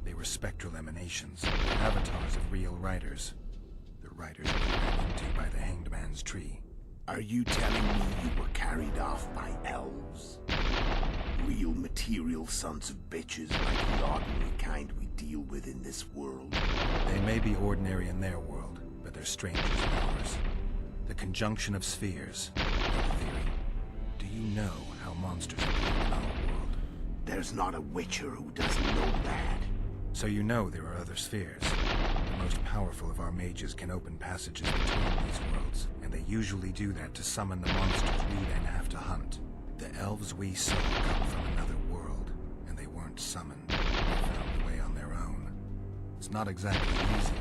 They were spectral emanations, the avatars of real riders. The riders were ran into by the Hanged Man's tree. Are you telling me you were carried off by elves? Real material sons of bitches like the ordinary kind we deal with in this world? They may be ordinary in their world, but they're strangers in ours. The conjunction of spheres. Another theory. Do you know how monsters appear in our world? There's not a witcher who doesn't know that. So you know there are other spheres. The most powerful of our mages can open passages between these worlds, and they usually do that to summon the monsters we then have to hunt. The elves we saw come from another world, and they weren't summoned. They found the way on their own. It's not exactly easy,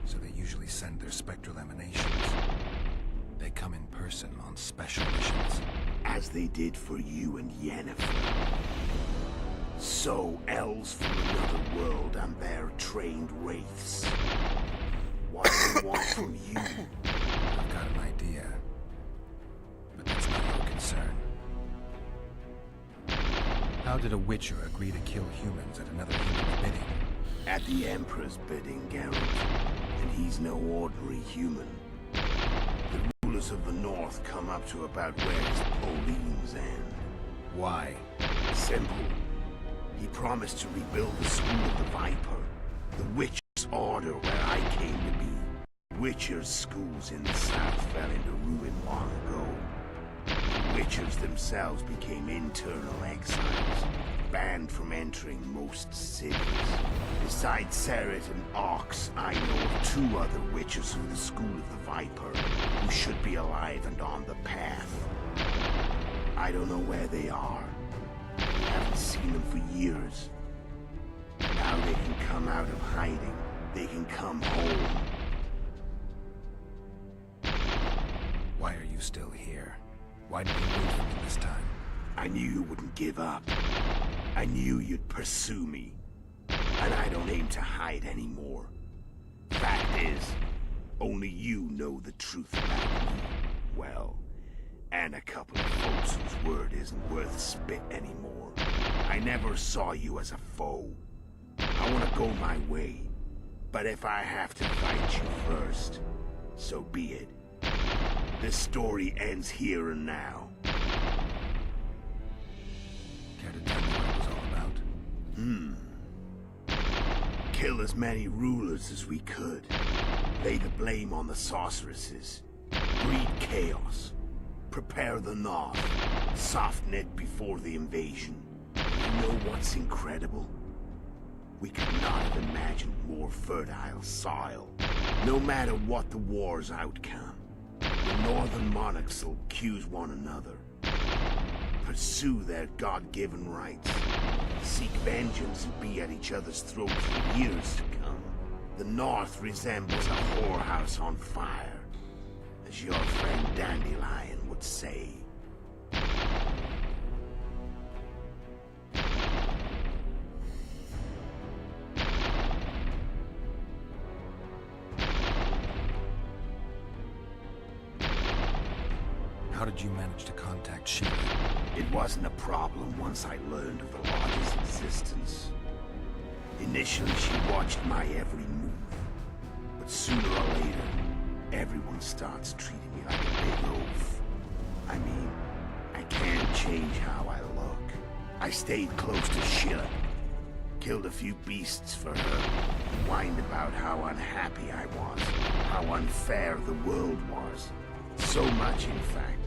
so they usually send their spectral emanations. They come in person on special missions. As they did for you and Yennefer. So, elves from another world and their trained wraiths. What do they want from you? I've got an idea. But that's not your concern. How did a witcher agree to kill humans at another human's bidding? At the Emperor's bidding, Geralt. And he's no ordinary human. The rulers of the North come up to about where his Pauline's end. Why? Simple. He promised to rebuild the School of the Viper, the Witcher's Order where I came to be. Witcher's schools in the south fell into ruin long ago. Witchers themselves became internal exiles, banned from entering most cities. Besides Seret and Ox, I know of 2 other witches of the School of the Viper who should be alive and on the path. I don't know where they are. Haven't seen them for years. Now they can come out of hiding. They can come home. Why are you still here? Why did you wait for me this time? I knew you wouldn't give up. I knew you'd pursue me. And I don't aim to hide anymore. Fact is, only you know the truth about me. Well, and a couple of folks whose word isn't worth spit anymore. I never saw you as a foe. I want to go my way. But if I have to fight you first, so be it. This story ends here and now. Care to tell me what it was all about? Kill as many rulers as we could. Lay the blame on the sorceresses. Breed chaos. Prepare the North. Soften it before the invasion. You know what's incredible? We could not have imagined more fertile soil. No matter what the war's outcome, the northern monarchs will accuse one another. Pursue their God-given rights. Seek vengeance and be at each other's throats for years to come. The North resembles a whorehouse on fire, as your friend Dandelion would say. How did you manage to contact Sheila? It wasn't a problem once I learned of the Lodge's existence. Initially, she watched my every move. But sooner or later, everyone starts treating me like a big oaf. I mean, I can't change how I look. I stayed close to Sheila. Killed a few beasts for her. Whined about how unhappy I was. How unfair the world was. So much, in fact,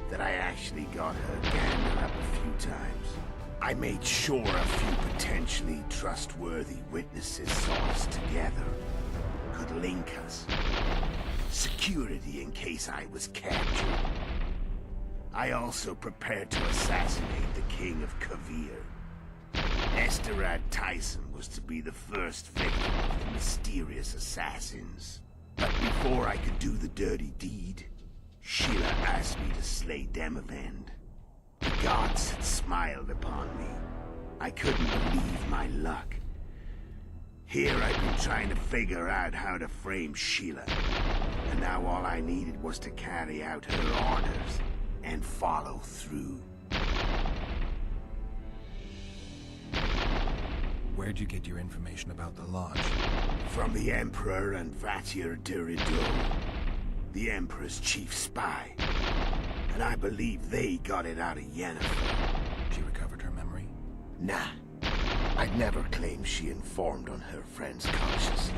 that I actually got her ganged up a few times. I made sure a few potentially trustworthy witnesses saw us together. Could link us. Security in case I was captured. I also prepared to assassinate the King of Kavir. Esterad Tyson was to be the first victim of the mysterious assassins. But before I could do the dirty deed, Sheila asked me to slay Demavend. The gods had smiled upon me. I couldn't believe my luck. Here I've been trying to figure out how to frame Sheila. And now all I needed was to carry out her orders and follow through. Where'd you get your information about the Lodge? From the Emperor and Vatir Dirido, the Emperor's chief spy. And I believe they got it out of Yennefer. She recovered her memory? Nah. I'd never claim she informed on her friends consciously.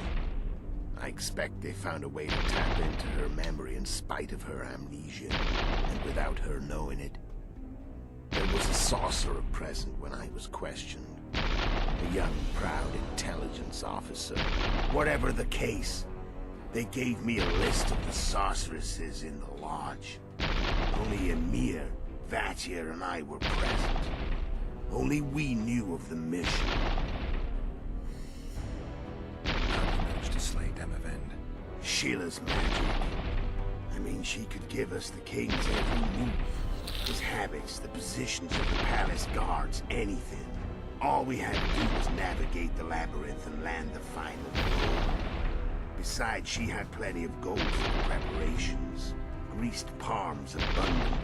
I expect they found a way to tap into her memory in spite of her amnesia, and without her knowing it. There was a sorcerer present when I was questioned. A young, proud intelligence officer. Whatever the case, they gave me a list of the sorceresses in the Lodge. Only Emir, Vatir, and I were present. Only we knew of the mission. How did you manage to slay Demavend? Sheila's magic. I mean, she could give us the king's every move. His habits, the positions of the palace guards, anything. All we had to do was navigate the labyrinth and land the final blow. Besides, she had plenty of gold for the preparations. Greased palms abundantly.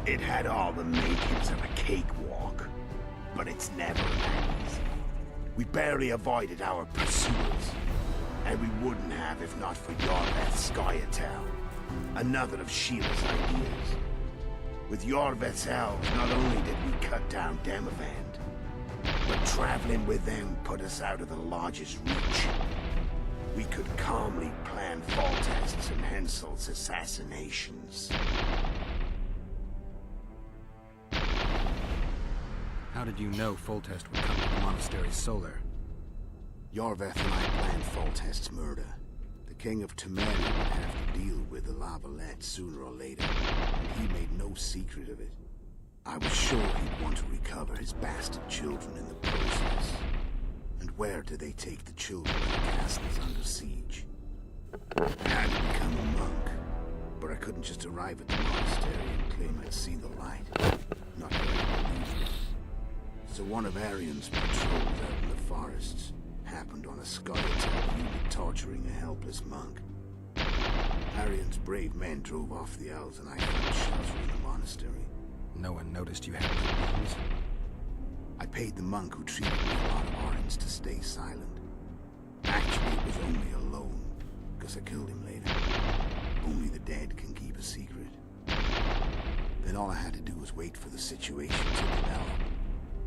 It had all the makings of a cakewalk, but it's never that easy. We barely avoided our pursuers, and we wouldn't have if not for Yorveth Scoia'tael, another of Sheila's ideas. With Yorveth's elves, not only did we cut down Demavend, but traveling with them put us out of the Lodge's reach. We could calmly plan Foltest's and Hensel's assassinations. How did you know Foltest would come to the monastery's solar? Yorveth and I planned Foltest's murder. The King of Temeria would have to deal with the Lavalette sooner or later, and he made no secret of it. I was sure he'd want to recover his bastard children in the process. And where do they take the children when the castle's under siege? I had to become a monk, but I couldn't just arrive at the monastery and claim I'd seen the light. Not very believable. So one of Arian's patrols out in the forests happened on a Scoia'tael unit torturing a helpless monk. Arian's brave men drove off the elves and I found shelter in the monastery. No one noticed you had the wounds? I paid the monk who treated me a lot of orange to stay silent. Actually, it was only a loan, because I killed him later. Only the dead can keep a secret. Then all I had to do was wait for the situation to develop.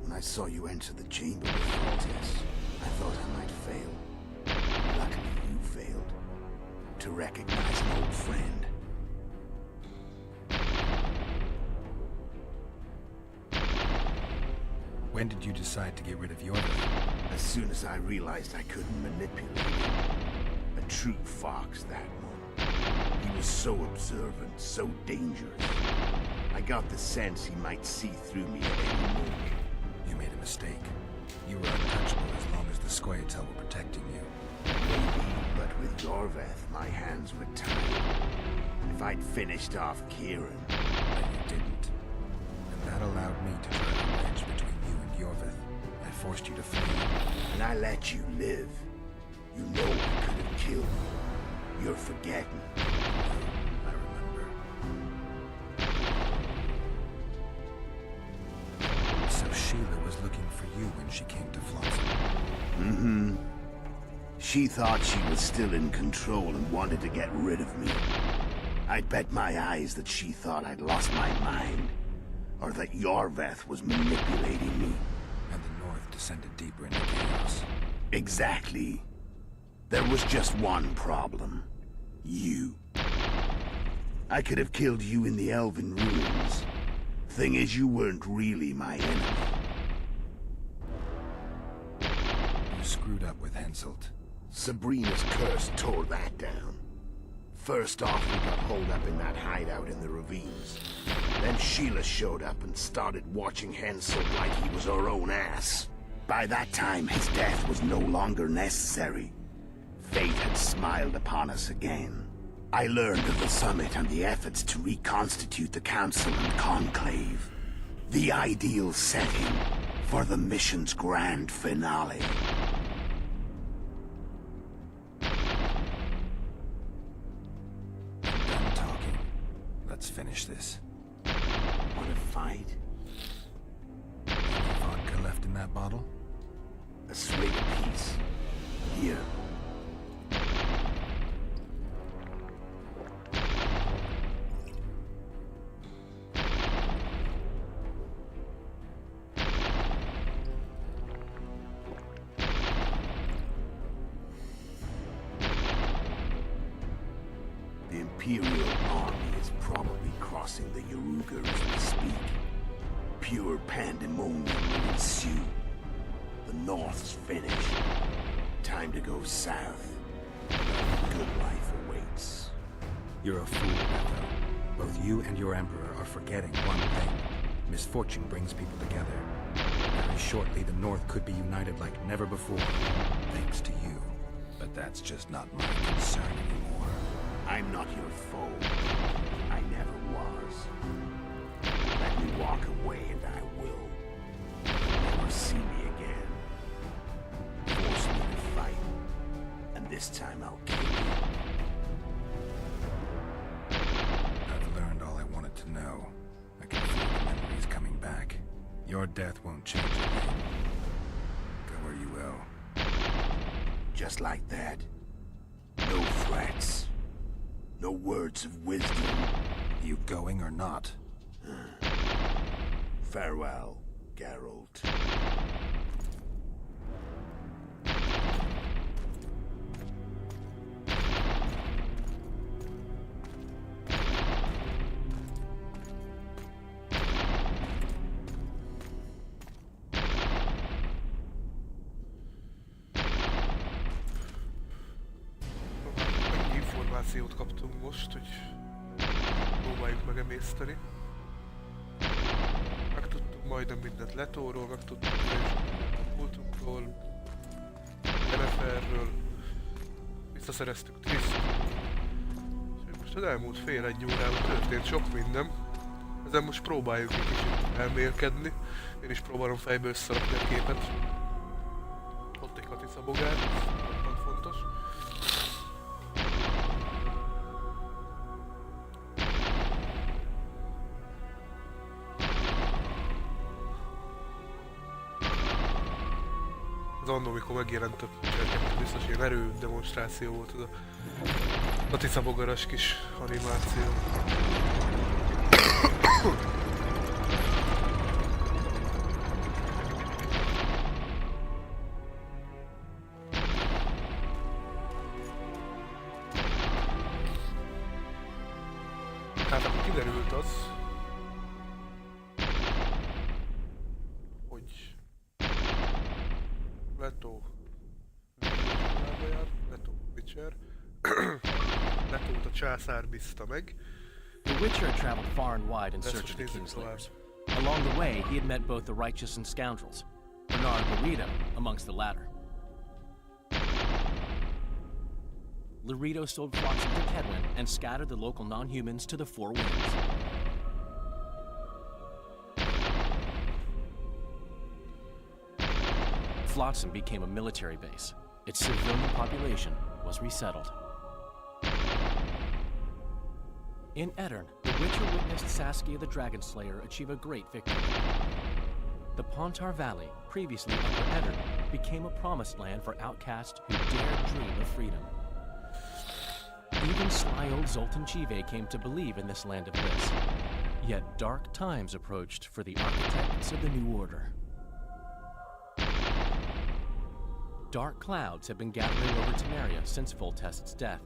When I saw you enter the chamber with Foltest, I thought I might fail. Luckily, you failed. To recognize an old friend. When did you decide to get rid of Yorveth? As soon as I realized I couldn't manipulate him. A true fox, that one. He was so observant, so dangerous. I got the sense he might see through me at any moment. You made a mistake. You were untouchable as long as the Scoia'tael were protecting you. Maybe, but with Yorveth, my hands were tied. If I'd finished off Kieran... But you didn't. And that allowed me to try the wedge between you and Yorveth. I forced you to flee. And I let you live. You know I could have killed you. You're forgetting. I remember. So Sheila was looking for you when she came to Flotsam. Mm-hmm. She thought she was still in control and wanted to get rid of me. I'd bet my eyes that she thought I'd lost my mind. Or that Yorveth was manipulating me. And the North descended deeper into chaos. Exactly. There was just one problem. You. I could have killed you in the Elven ruins. Thing is, you weren't really my enemy. You screwed up with Henselt. Sabrina's curse tore that down. First off, we got holed up in that hideout in the ravines. Then Sheila showed up and started watching Henselt like he was her own ass. By that time, his death was no longer necessary. Fate had smiled upon us again. I learned of the summit and the efforts to reconstitute the Council and Conclave. The ideal setting for the mission's grand finale. I'm done talking. Let's finish this. Wanna fight? Any vodka left in that bottle? A swig apiece. Here. The Imperial army is probably crossing the Yaruga as we speak. Pure pandemonium will ensue. The North's finished. Time to go south. A good life awaits. You're a fool, Letho. Both you and your Emperor are forgetting one thing. Misfortune brings people together. Very shortly, the North could be united like never before, thanks to you. But that's just not my concern anymore. I'm not your foe. I never was. Let me walk away and I will. You'll never see me again. Force me to fight. And this time I'll kill you. I've learned all I wanted to know. I can feel the memories coming back. Your death won't change a thing. Go where you will. Just like that. No threats. No words of wisdom. You going or not? Farewell, Geralt. információt kaptunk most, hogy próbáljuk megemészteni. Megtudtuk majdnem mindent Letóról, megtudtuk a múltunkról, Yenneferről, visszaszereztük Triszt. És most az elmúlt fél egy órában történt sok minden. Ezen most próbáljuk egy kicsit elmélkedni. Én is próbálom fejből összerakni a képet. Ott egy katicabogár, ez roppant fontos. Az annól, mikor megjelent a Witcher, biztos ilyen erődemonstráció volt, az a katicaboggaras kis animáció. Tehát akkor kiderült az, hogy Leto Witcher Letót a császár bízta meg. The Witcher traveled far and wide in search of the Kingslayers. Along the way, he had met both the righteous and scoundrels, Bernard Laredo amongst the latter. Laredo sold Flotsam to Kedwin and scattered the local non-humans to the four winds. Flotsam became a military base. Its civilian population was resettled. In Edirn, the Witcher witnessed Saskia the Dragon Slayer achieve a great victory. The Pontar Valley, previously Upper Edirn, became a promised land for outcasts who dared dream of freedom. Even sly old Zoltan Chive came to believe in this land of bliss. Yet dark times approached for the architects of the New Order. Dark clouds had been gathering over Temeria since Foltest's death.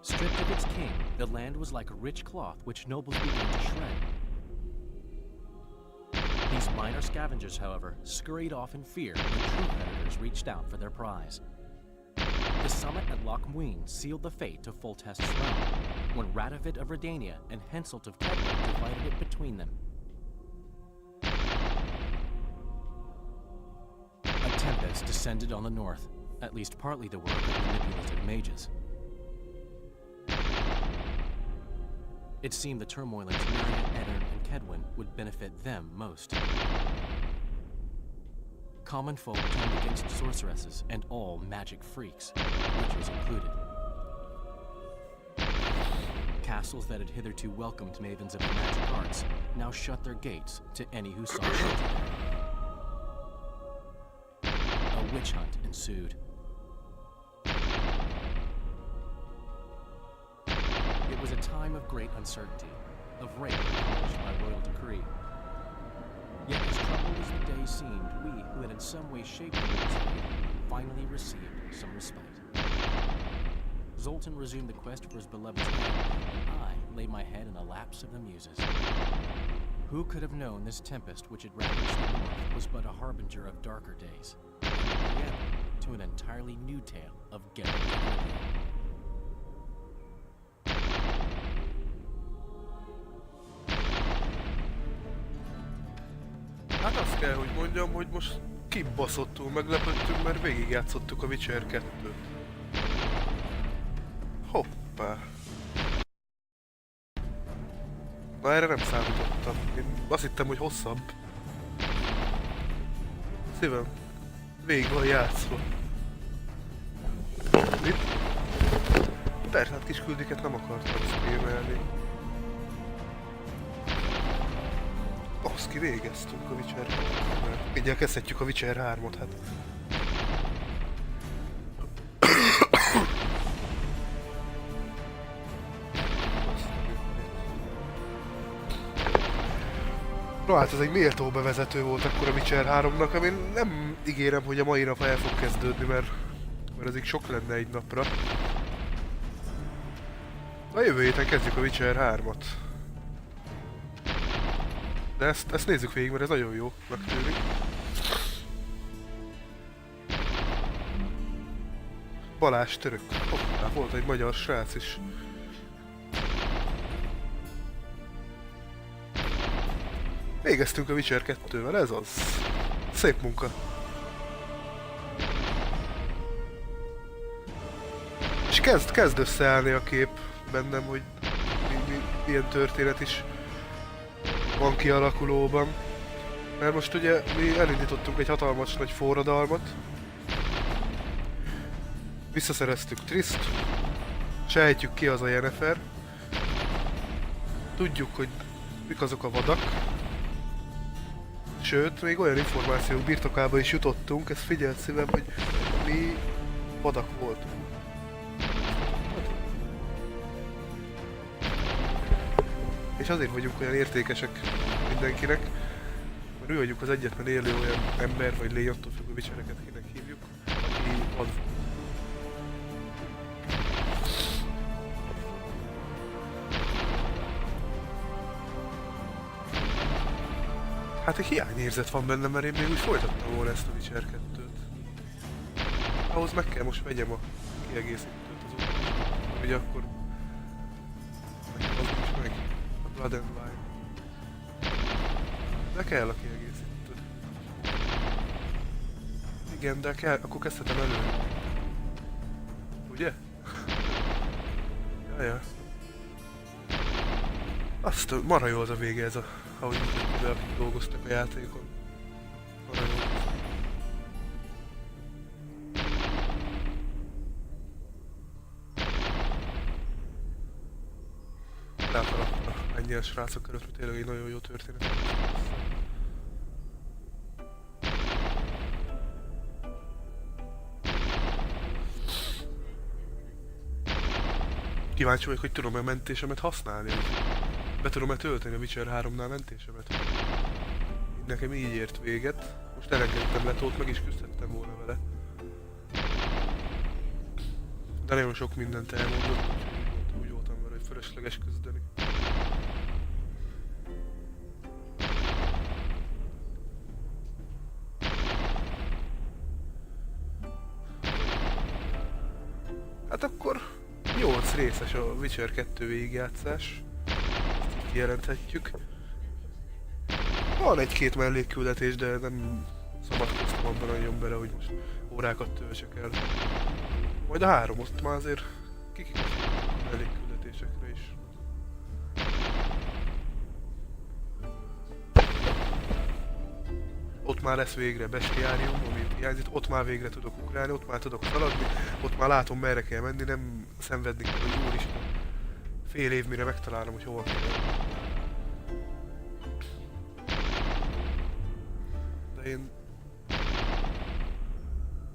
Stripped of its king, the land was like a rich cloth which nobles began to shred. These minor scavengers, however, scurried off in fear when true predators reached out for their prize. The summit at Loch Muin sealed the fate of Foltest's realm, when Radovid of Redania and Henselt of Kedwin divided it between them. A tempest descended on the north, at least partly the work of manipulative mages. It seemed the turmoil in Temeria, Edirn, and Kedwin would benefit them most. Common folk turned against sorceresses and all magic freaks, witches included. Castles that had hitherto welcomed mavens of the magic arts now shut their gates to any who sought shelter there. A witch hunt ensued. It was a time of great uncertainty, of rape accomplished by royal decree. Yet as troubled as the day seemed, we, who had in some way shaped the world's fate, finally received some respite. Zoltan resumed the quest for his beloved's hand, and I laid my head in the laps of the muses. Who could have known this tempest which had ravaged the north was but a harbinger of darker days, and the preamble to an entirely new tale of Geralt of Rivia. Hát azt kell, hogy mondjam, hogy most kibaszottul meglepődtünk, mert végigjátszottuk a Witcher 2-t. Hoppá! Na erre nem számítottam. Én azt hittem, hogy hosszabb. Szívem, végig van játszva. Mit? Persze, hát kis küldiket nem akartam streamelni. Baszki, végeztünk a Witcher 3-nál. Mindjárt kezdhetjük a Witcher 3-ot, hát. No hát ez egy méltó bevezető volt akkor a Witcher 3-nak, amin nem ígérem, hogy a mai nap el fog kezdődni, mert ez így sok lenne egy napra. A jövő héten kezdjük a Witcher 3-at. De ezt nézzük végig, mert ez nagyon jó, megtűnik. Balázs török. Hoppá, volt egy magyar srác is. Végeztünk a Witcher 2-vel, ez az. Szép munka. És kezd összeállni a kép bennem, hogy milyen történet is van kialakulóban. Mert most ugye mi elindítottunk egy hatalmas nagy forradalmat. Visszaszereztük Triszt. Sejtjük ki az a Yennefer. Tudjuk, hogy mik azok a vadak. Sőt, még olyan információk birtokába is jutottunk, ezt figyelt szívem, hogy mi vadak voltunk. És azért vagyunk olyan értékesek mindenkinek, mert mi vagyunk az egyetlen élő olyan ember, vagy lény, attól függő Witchereket kinek hívjuk, aki vad. Hát egy hiányérzet van bennem, mert én még úgy folytattam volna ezt a Witcher 2-t. Ahhoz meg kell most vegyem a kiegészítőt az úton. Ugye akkor... Nekem az nincs meg. A Blood and Wine. De kell a kiegészítő. Igen, de kell, akkor kezdhetem előre. Ugye? Jaja. Azt marha jó az a vége ez a... ahogy mutatja be, akik dolgoztak a játékon. Marha jó. Látalapta ennyi a srácok előtt, hogy tényleg egy nagyon jó történet. Kíváncsi vagyok, hogy tudom-e a mentésemet használni. Be tudom-e tölteni a Witcher 3-nál mentésemet? Nekem így ért véget. Most elengedtem Letót, meg is küzdhettem volna vele. De nagyon sok mindent elmondott, úgyhogy úgy voltam vele, hogy fölösleges küzdeni. Hát akkor 8 részes a Witcher 2 végigjátszás. Kijelenthetjük. Van egy-két mellékküldetés, de nem szabadkoztam abban nagyon bele, hogy most órákat töltsek el. Majd a 3, ott már azért kikikasztottuk a mellékküldetésekre is. Ott már lesz végre bestiárium, amit hiányzik, ott már végre tudok ugrálni, ott már tudok szaladni, ott már látom merre kell menni, nem szenvedni kell, hogy úristen. Fél év mire megtalálom, hogy hova kell. De én...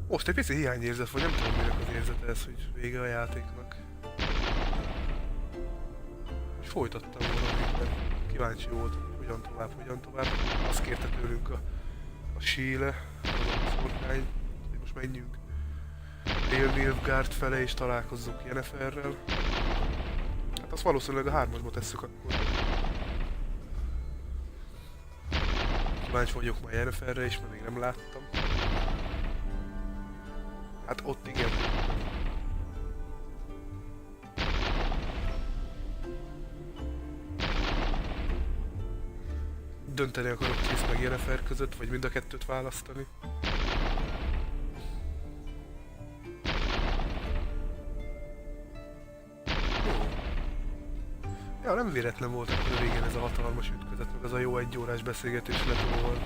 Most egy pici hiányérzet, vagy nem tudom minek az érzete ez, hogy vége a játéknak. És folytattam volna még, mert kíváncsi volt, hogy hogyan tovább. Azt kérte tőlünk a síle, a szorkány, hogy most menjünk Nilfgaard fele és találkozzunk Yenneferrel. Hát azt valószínűleg a 3-asba tesszük akkor. Kíváncsi vagyok már Yenneferre is, mert még nem láttam. Hát ott igen. Dönteni akarok Triss meg Yennefer között, vagy mind a kettőt választani. Ja, nem véletlen volt akkor a végén ez a hatalmas ütközet, meg az a jó 1 órás beszélgetés Letóval.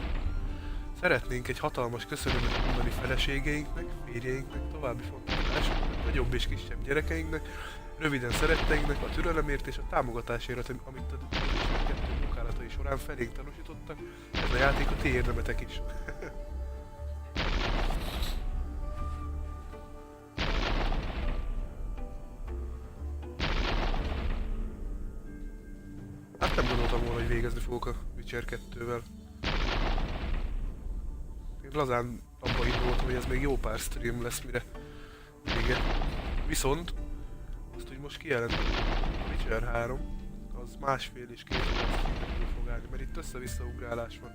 Szeretnénk egy hatalmas köszönömet mondani feleségeinknek, férjeinknek, további fontos társunknak, nagyobb és kisebb gyerekeinknek, röviden szeretteinknek, a türelemért és a támogatásért, amit a Witcher 2 munkálatai során felénk tanúsítottak. Ez a játék a ti érdemetek is. Hát nem gondoltam volna, hogy végezni fogok a Witcher 2-vel. Én lazán abban indultam, hogy ez még jó pár stream lesz, mire vége. Viszont, azt úgy most kijelentem, a Witcher 3, az 1,5 és 2 órás streamekből fog állni, mert itt össze-vissza ugrálás van.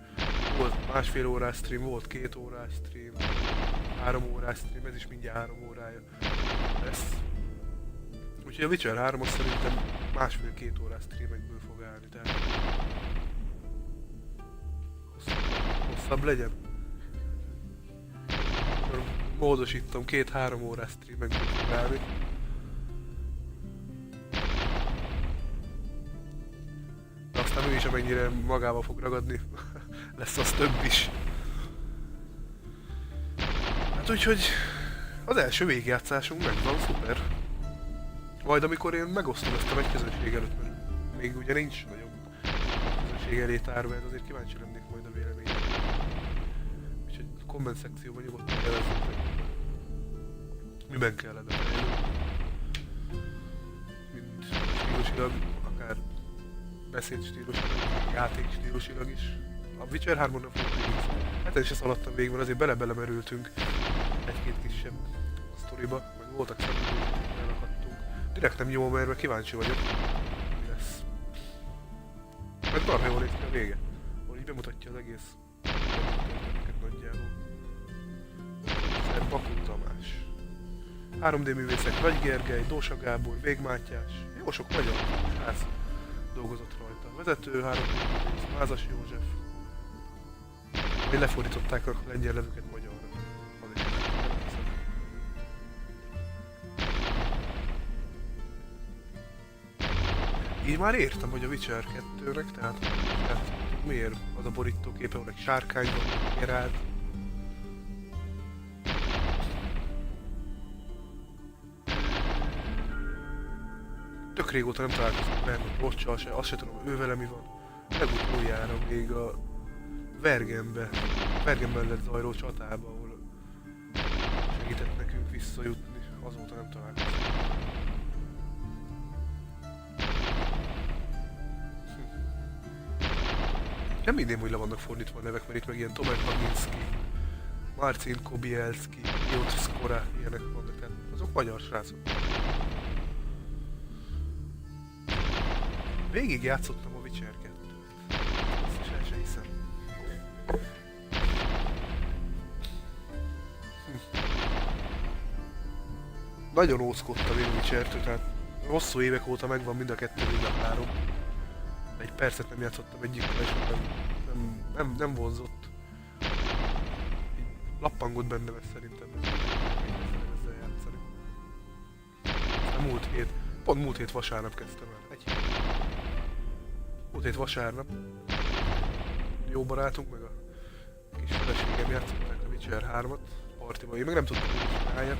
Volt 1,5 órás stream, volt 2 órás stream, 3 órás stream, ez is mindjárt 3 órája. lesz. Úgyhogy a Witcher 3 azt szerintem 1,5-2 órás streamekből fog állni, tehát hosszabb legyen. Akkor módosítom, 2-3 órás streamekből fog állni. De aztán ő is amennyire magával fog ragadni, lesz az több is. Hát úgyhogy az első végigjátszásunk megvan, szuper. Majd amikor én megosztom ezt a nagy közönség előtt, mert még ugye nincs nagyon közönség elé tárva, ez azért kíváncsi lennék majd a véleményre. Úgyhogy a komment szekcióban nyugodtan jelezzük meg, miben kellene fejlődni. Mind stílusilag, akár beszédstílusilag, játékstílusilag is. A Witcher 3-on nem fogok végig. Hát én se szaladtam végig, mert azért bele-bele merültünk egy-két kisebb sztoriba, meg voltak szemben, elakadtunk. Direkt nem nyomom, mert kíváncsi vagyok, mi lesz. Mert marha jól néz ki a vége, ahol így bemutatja az egész történeteket nagyjából. Szer Bakun Tamás. 3D művészek Nagy Gergely, Dósa Gábor, Vég Mátyás, jó sok magyar srác dolgozott rajta. Vezető 3D művész Mázas József. Majd lefordították a lengyel nevüket magyarra. Így már értem, hogy a Witcher 2-nek, tehát miért az a borítóképe, ahol egy sárkány van, Geralt. Tök régóta nem találkoztam Bernard Rothschild se, azt se tudom, ő vele mi van. Legutoljára még a Vergenben lett zajló csatába, ahol segített nekünk visszajutni, azóta nem találkoztam. Nem minden úgy le vannak fordítva a nevek, mert itt meg ilyen Tomek Baginski, Marcin Kobielski, Piotr Skora, ilyenek vannak, tehát azok magyar srácok. Végig játszottam a Witcher 2-t. Ezt el se hiszem. Nagyon óckodtam én a Witcher-től, tehát hosszú évek óta megvan mind a 2, mind a 3. Egy percet nem játszottam egyikkel, és nem vonzott. Így lappangott bennem ez szerintem, ezzel játszani. Aztán múlt hét vasárnap kezdtem el. Múlt hét vasárnap. Jó barátunk, meg a kis feleségem játszották a Witcher 3-at partiban. Én meg nem tudtam, hogy is csináljak.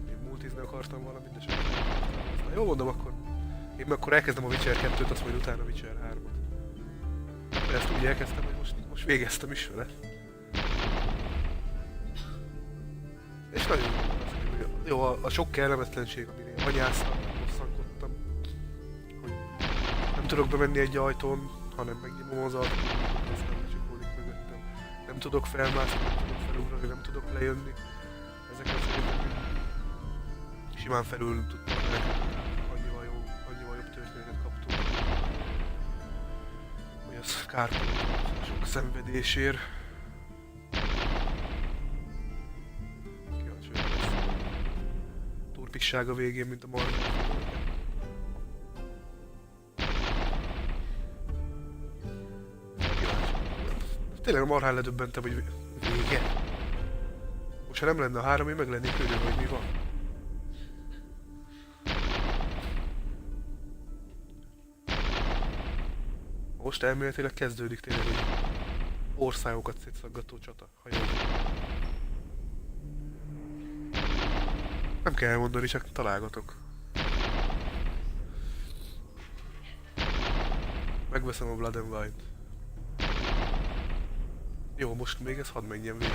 Én multizni akartam valamit, de sem nem akartam. Aztán jól mondom, akkor én meg akkor elkezdem a Witcher 2-t, azt majd utána a Witcher 3-at. Ezt úgy elkezdtem, hogy most végeztem is vele. És nagyon jó, a sok kellemetlenség, amire anyáztam, bosszankodtam. Hogy nem tudok bemenni egy ajtón, hanem megnyomom az ajtót, aztán lecsukódik mögöttem. Nem tudok felmászni, nem tudok felugrani, nem tudok lejönni. Ezeket szerintem simán felül tudtam menni. Annyival jobb történetet kaptunk. Hogy az kárpótol sok szenvedésért. Kíváncsi vagyok lesz. Turpisság a végén, mint a marha. Kíváncsi. Tényleg a marhán ledöbbentem, hogy vége. Most ha nem lenne a 3, én meg lennék örülve, hogy mi van. Most elméletileg kezdődik tényleg egy országokat szétszaggató csata, ha jól van. Nem kell elmondani, csak találgatok. Megveszem a Blood and Wine-t. Jó, most még ez hadd menjen végig.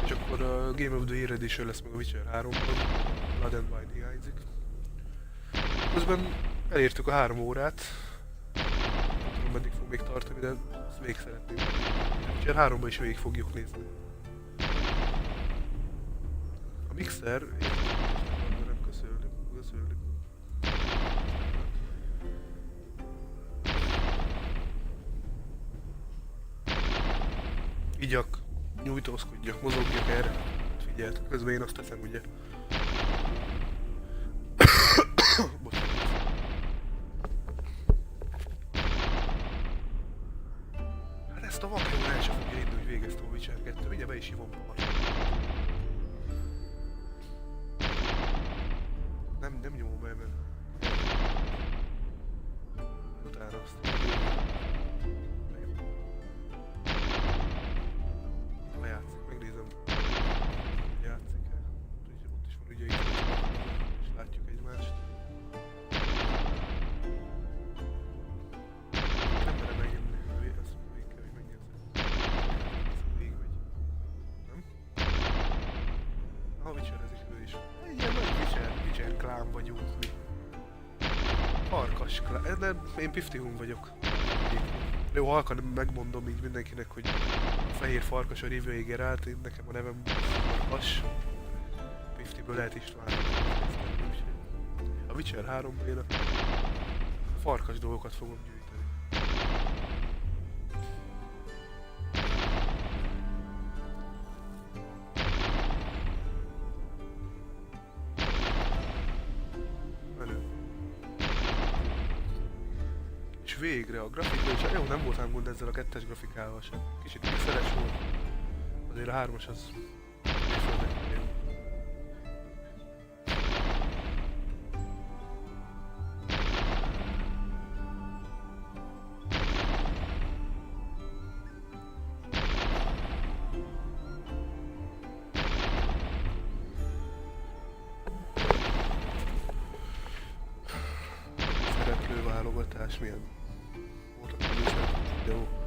És akkor a Game of the Year Edition lesz meg a Witcher 3-ban. Blood and Wine hiányzik. Közben elértük a 3 órát. Nem tudom, meddig fog még tartani, de ezt végig szeretném. Witcher 3-ban is végig fogjuk nézni. A mixer... nem köszönlük. Igyak, nyújtózkodjak, mozogjak erre. Figyeld, közben én azt teszem, ugye. Bocsánat. Hát ezt a vakember el sem fogja hinni, hogy végeztem a Witcher 2. Ugye be is hívom a Nem nyomom be, mert... Utána azt... Lejátszik, megnézem. Játszik-e? Ott is van ugye itt, és látjuk egymást. Én nem merem megnyomni, ezt még kell, hogy megnézzem. Végigmegy. Nem? Witcherezik ő is. Ilyen nagy Witcher klán vagyunk mi. Farkas klán, de én Piftihun vagyok. Jó, halkan megmondom így mindenkinek, hogy a fehér farkas a Rivői Geralt, én nekem a nevem Farkas. Piftiből lehet István. A Witcher 3-ban én a farkas dolgokat fogom gyűjteni. És végre a grafika is, jó, nem voltam gond ezzel a 2-es grafikával sem. Kicsit pixeles volt. Azért a 3-as az mérföldeknél jó. Szereplőválogatás milyen? Voltak a szereplő videók.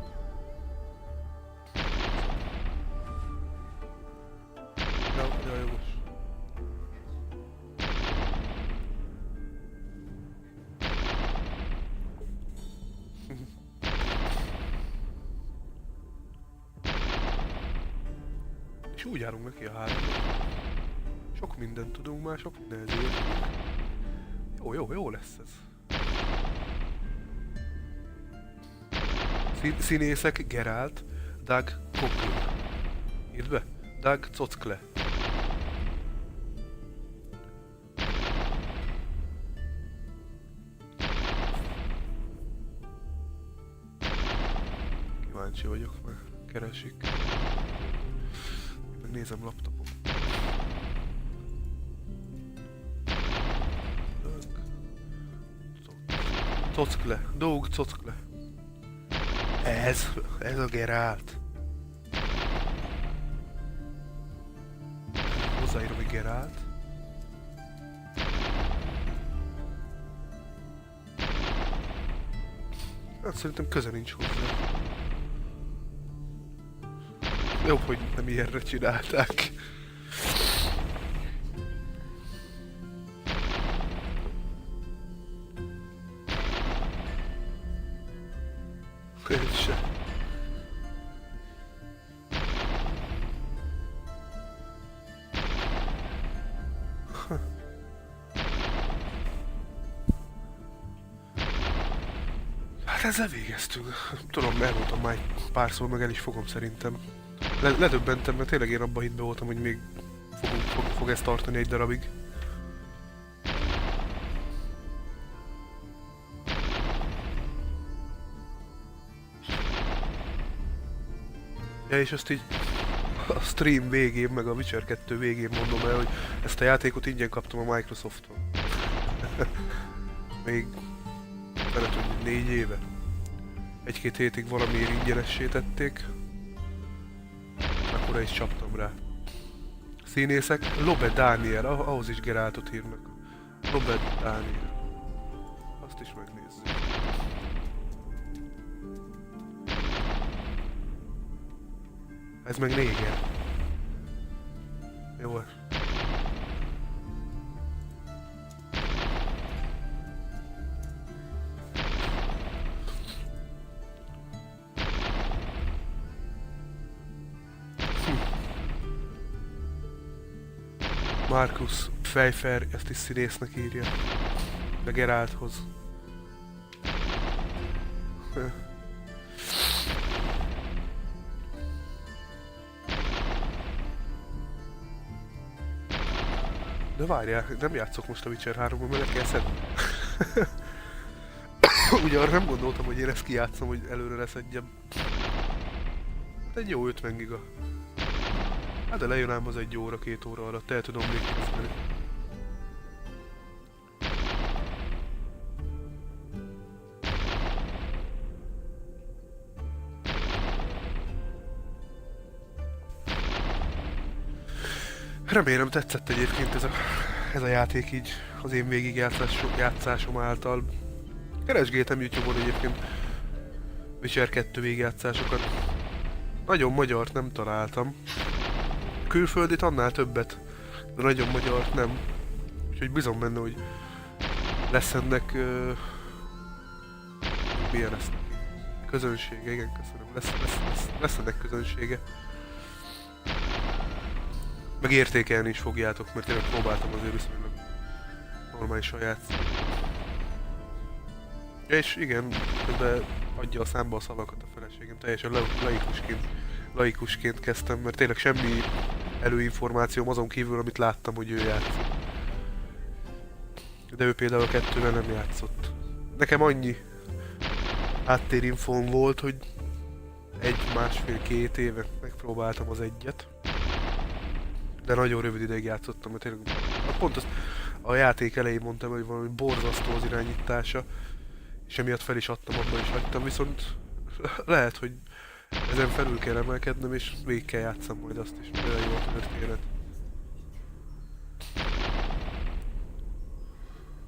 Ja, jogos. És úgy járunk neki a 3-ra. Sok mindent tudunk már, sok mindent értünk. Jó lesz ez. Színészek Geralt, Doug Cockle. Írd be? Doug Cockle. Kíváncsi vagyok, mert keresik. Én megnézem laptopom. Cockle. Doug Cockle. Ez a Geralt. Hozzáírom, hogy Geralt. Hát szerintem köze nincs hozzá. Jobb, hogy nem ilyenre csinálták. Se. Hát ezzel végeztünk. Tudom, elmondtam már egy párszor, meg el is fogom szerintem. Ledöbbentem, mert tényleg én abban hitben voltam, hogy még fog ezt tartani egy darabig. Ja, és azt így a stream végén, meg a Witcher 2 végén mondom el, hogy ezt a játékot ingyen kaptam a Microsofttól. Még felett, hogy 4 éve. 1-2 hétig valamiért ingyenessé tették. Akkor is csaptam rá. Színészek, Lobe Daniel, ahhoz is Geraltot írnak. Lobe Daniel. Azt is megnézzük. Ez meg néger. Jó. Markus Pfeiffer, ezt is színésznek írja. De Geralthoz. De várjál, nem játszok most a Witcher 3-ban, mert le kell szedni. Ugye arra nem gondoltam, hogy én ezt kijátszom, hogy előre leszedjem. Hát egy jó 50 giga. Hát de lejön ám az 1 óra, 2 óra alatt, el tudom még kezdeni. Remélem tetszett egyébként ez a játék így az én végigjátszásom által. Keresgéltem YouTube-on egyébként Witcher 2 végigjátszásokat. Nagyon magyart nem találtam. Külföldit annál többet, de nagyon magyart nem. Úgyhogy bízom benne, hogy lesz ennek... milyen lesz neki? Közönsége, igen, köszönöm. Lesz ennek közönsége. Meg értékelni is fogjátok, mert tényleg próbáltam azért viszonylag normálisan játszani. És igen, közben adja a számba a szavakat a feleségem, teljesen laikusként kezdtem, mert tényleg semmi előinformációm azon kívül, amit láttam, hogy ő játszik. De ő például a 2-vel nem játszott. Nekem annyi háttérinfón volt, hogy 1-1,5-2 éve megpróbáltam az 1-et. De nagyon rövid ideig játszottam, mert tényleg pont azt a játék elején mondtam, hogy valami borzasztó az irányítása, és emiatt fel is adtam, abban is hagytam, viszont lehet, hogy ezen felül kell emelkednem, és végig kell játszam majd azt is, mert olyan jó a történet.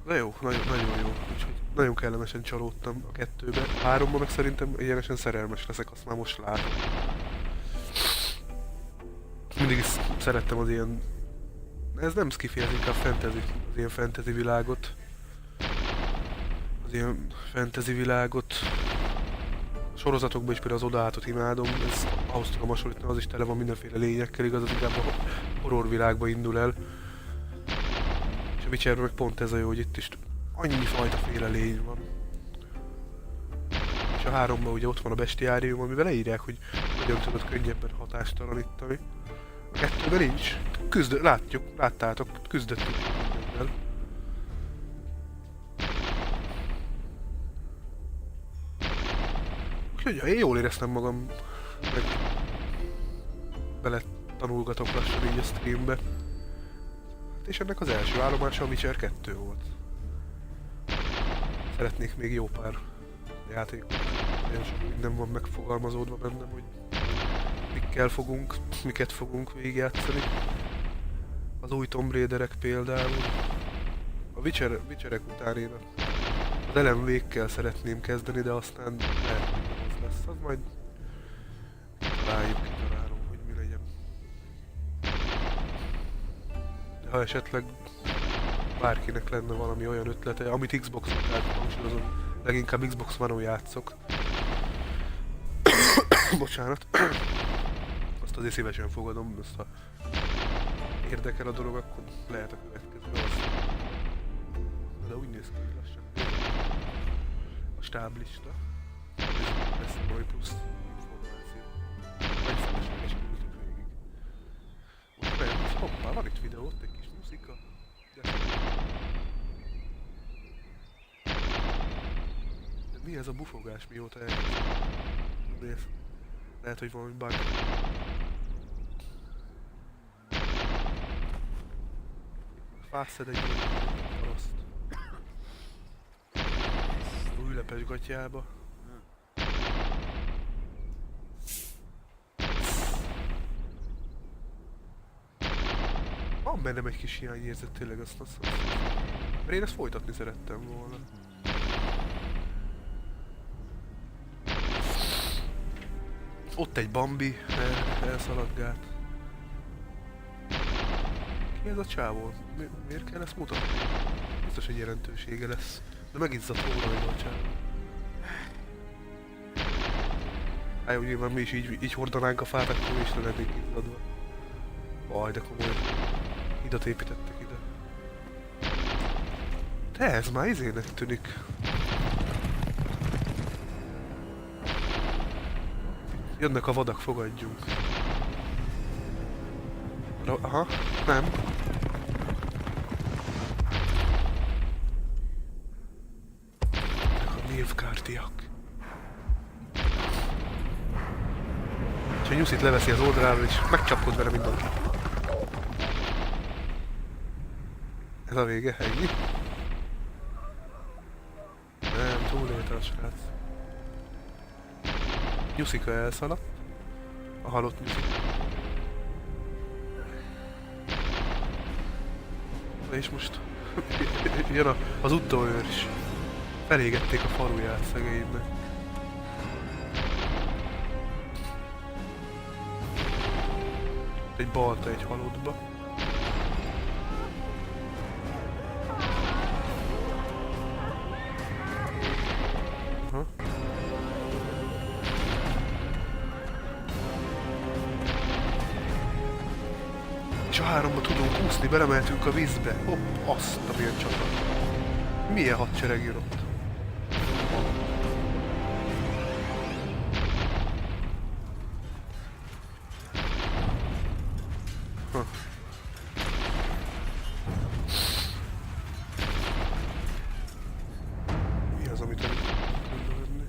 De jó, nagyon jó, úgyhogy nagyon kellemesen csalódtam a 2-be. A 3-ban meg szerintem egyenesen szerelmes leszek, azt már most látom. Mindig is szerettem az ilyen... Ez nem skifi, ez inkább fantasy, az ilyen fantasy világot. Az ilyen fantasy világot. A sorozatokban is például az Odaátot imádom, ez ahhoz tudom hasonlítani, az is tele van mindenféle lényekkel, igaz, az inkább a horror világba indul el. És a Witcherben meg pont ez a jó, hogy itt is annyi fajta féle lény van. És a 3-ban ugye ott van a bestiárium, amivel leírják, hogy hogyan tudod könnyebben hatástalanítani. A 2-ben nincs. Láttátok, küzdöttünk mindennel. Úgyhogy én jól éreztem magam, meg bele tanulgatok lassan így a streambe. Hát és ennek az első állomása a Witcher 2 volt. Szeretnék még jó pár játékot. Nagyon sok minden van megfogalmazódva bennem, hogy miket fogunk végigjátszani. Az új Tomb Raiderek például. A Witcherek után én az Ellen Wake-kel szeretném kezdeni, de aztán lehet, hogy nem az lesz. Az majd kitalálom, hogy mi legyen. De ha esetleg bárkinek lenne valami olyan ötlete, amit Xbox-on, tehát hangsúlyozom, leginkább Xbox One-on játszok. Bocsánat. Azt azért szívesen fogadom, azt ha érdekel a dolog, akkor lehet a következő az. De úgy néz ki, hogy lassan a stáblista. Lesz valami plusz információ. Vagy feleslegesen ültök végig. Most nem, hoppá, van itt videó, ott egy kis muzika. De mi ez a bufogás, mióta elkezdtem? Lehet, hogy valami bug. Fásszed egy paraszt. Új lepes gatyába. Van bennem egy kis hiányérzet, tényleg azt. Mert én ezt folytatni szerettem volna. Ott egy Bambi elszaladgált. Ki ez a csávó? Miért kell ezt mutatni? Biztos, hogy jelentősége lesz. De megizzadt volna a csávó. Hát jó, nyilván mi is így hordanánk a fát, akkor mi is le lennénk izzadva. Aj, de komolyan. Hidat építettek ide. De ez már izének tűnik. Jönnek a vadak, fogadjunk. Aha, nem. Nilfgaardiak. És a nyuszit leveszi az oldaláról, és megcsapkod vele mindenki. Ez a vége, ennyi. Nem, túlélte a srác. Nyuszika elszaladt. A halott nyuszik. Na és most jön az utóőr is. Felégették a faluját szegénynek. Egy balta egy halottba. Aha. És a háromba tudunk úszni, belemeltünk a vízbe. Hopp, azt a milyen csapat. Milyen hadsereg jön ott? Mi az, amit el kell venni?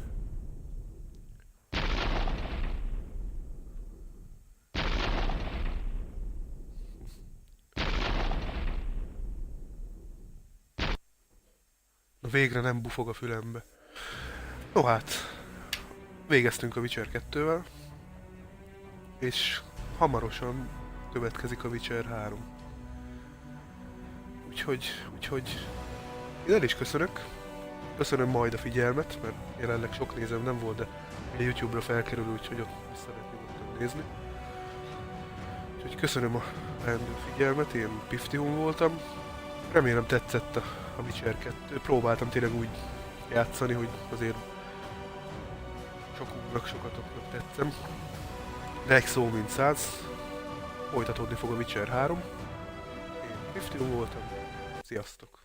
Na végre nem bufog a fülembe. No hát, végeztünk a Witcher 2-vel, és hamarosan következik a Witcher 3. Úgyhogy én el is köszönök. Köszönöm majd a figyelmet, mert jelenleg sok nézőm nem volt, de a YouTube-ra felkerül, úgyhogy ott vissza lehet nyugodtan nézni. Úgyhogy köszönöm a leendő figyelmet, én Piftihun voltam. Remélem tetszett a Witcher 2. Próbáltam tényleg úgy játszani, hogy azért sokunknak, sokatoknak tetszem. De egy szó mint 100. Folytatódni fog a Witcher 3. Én Piftihun voltam. Sziasztok!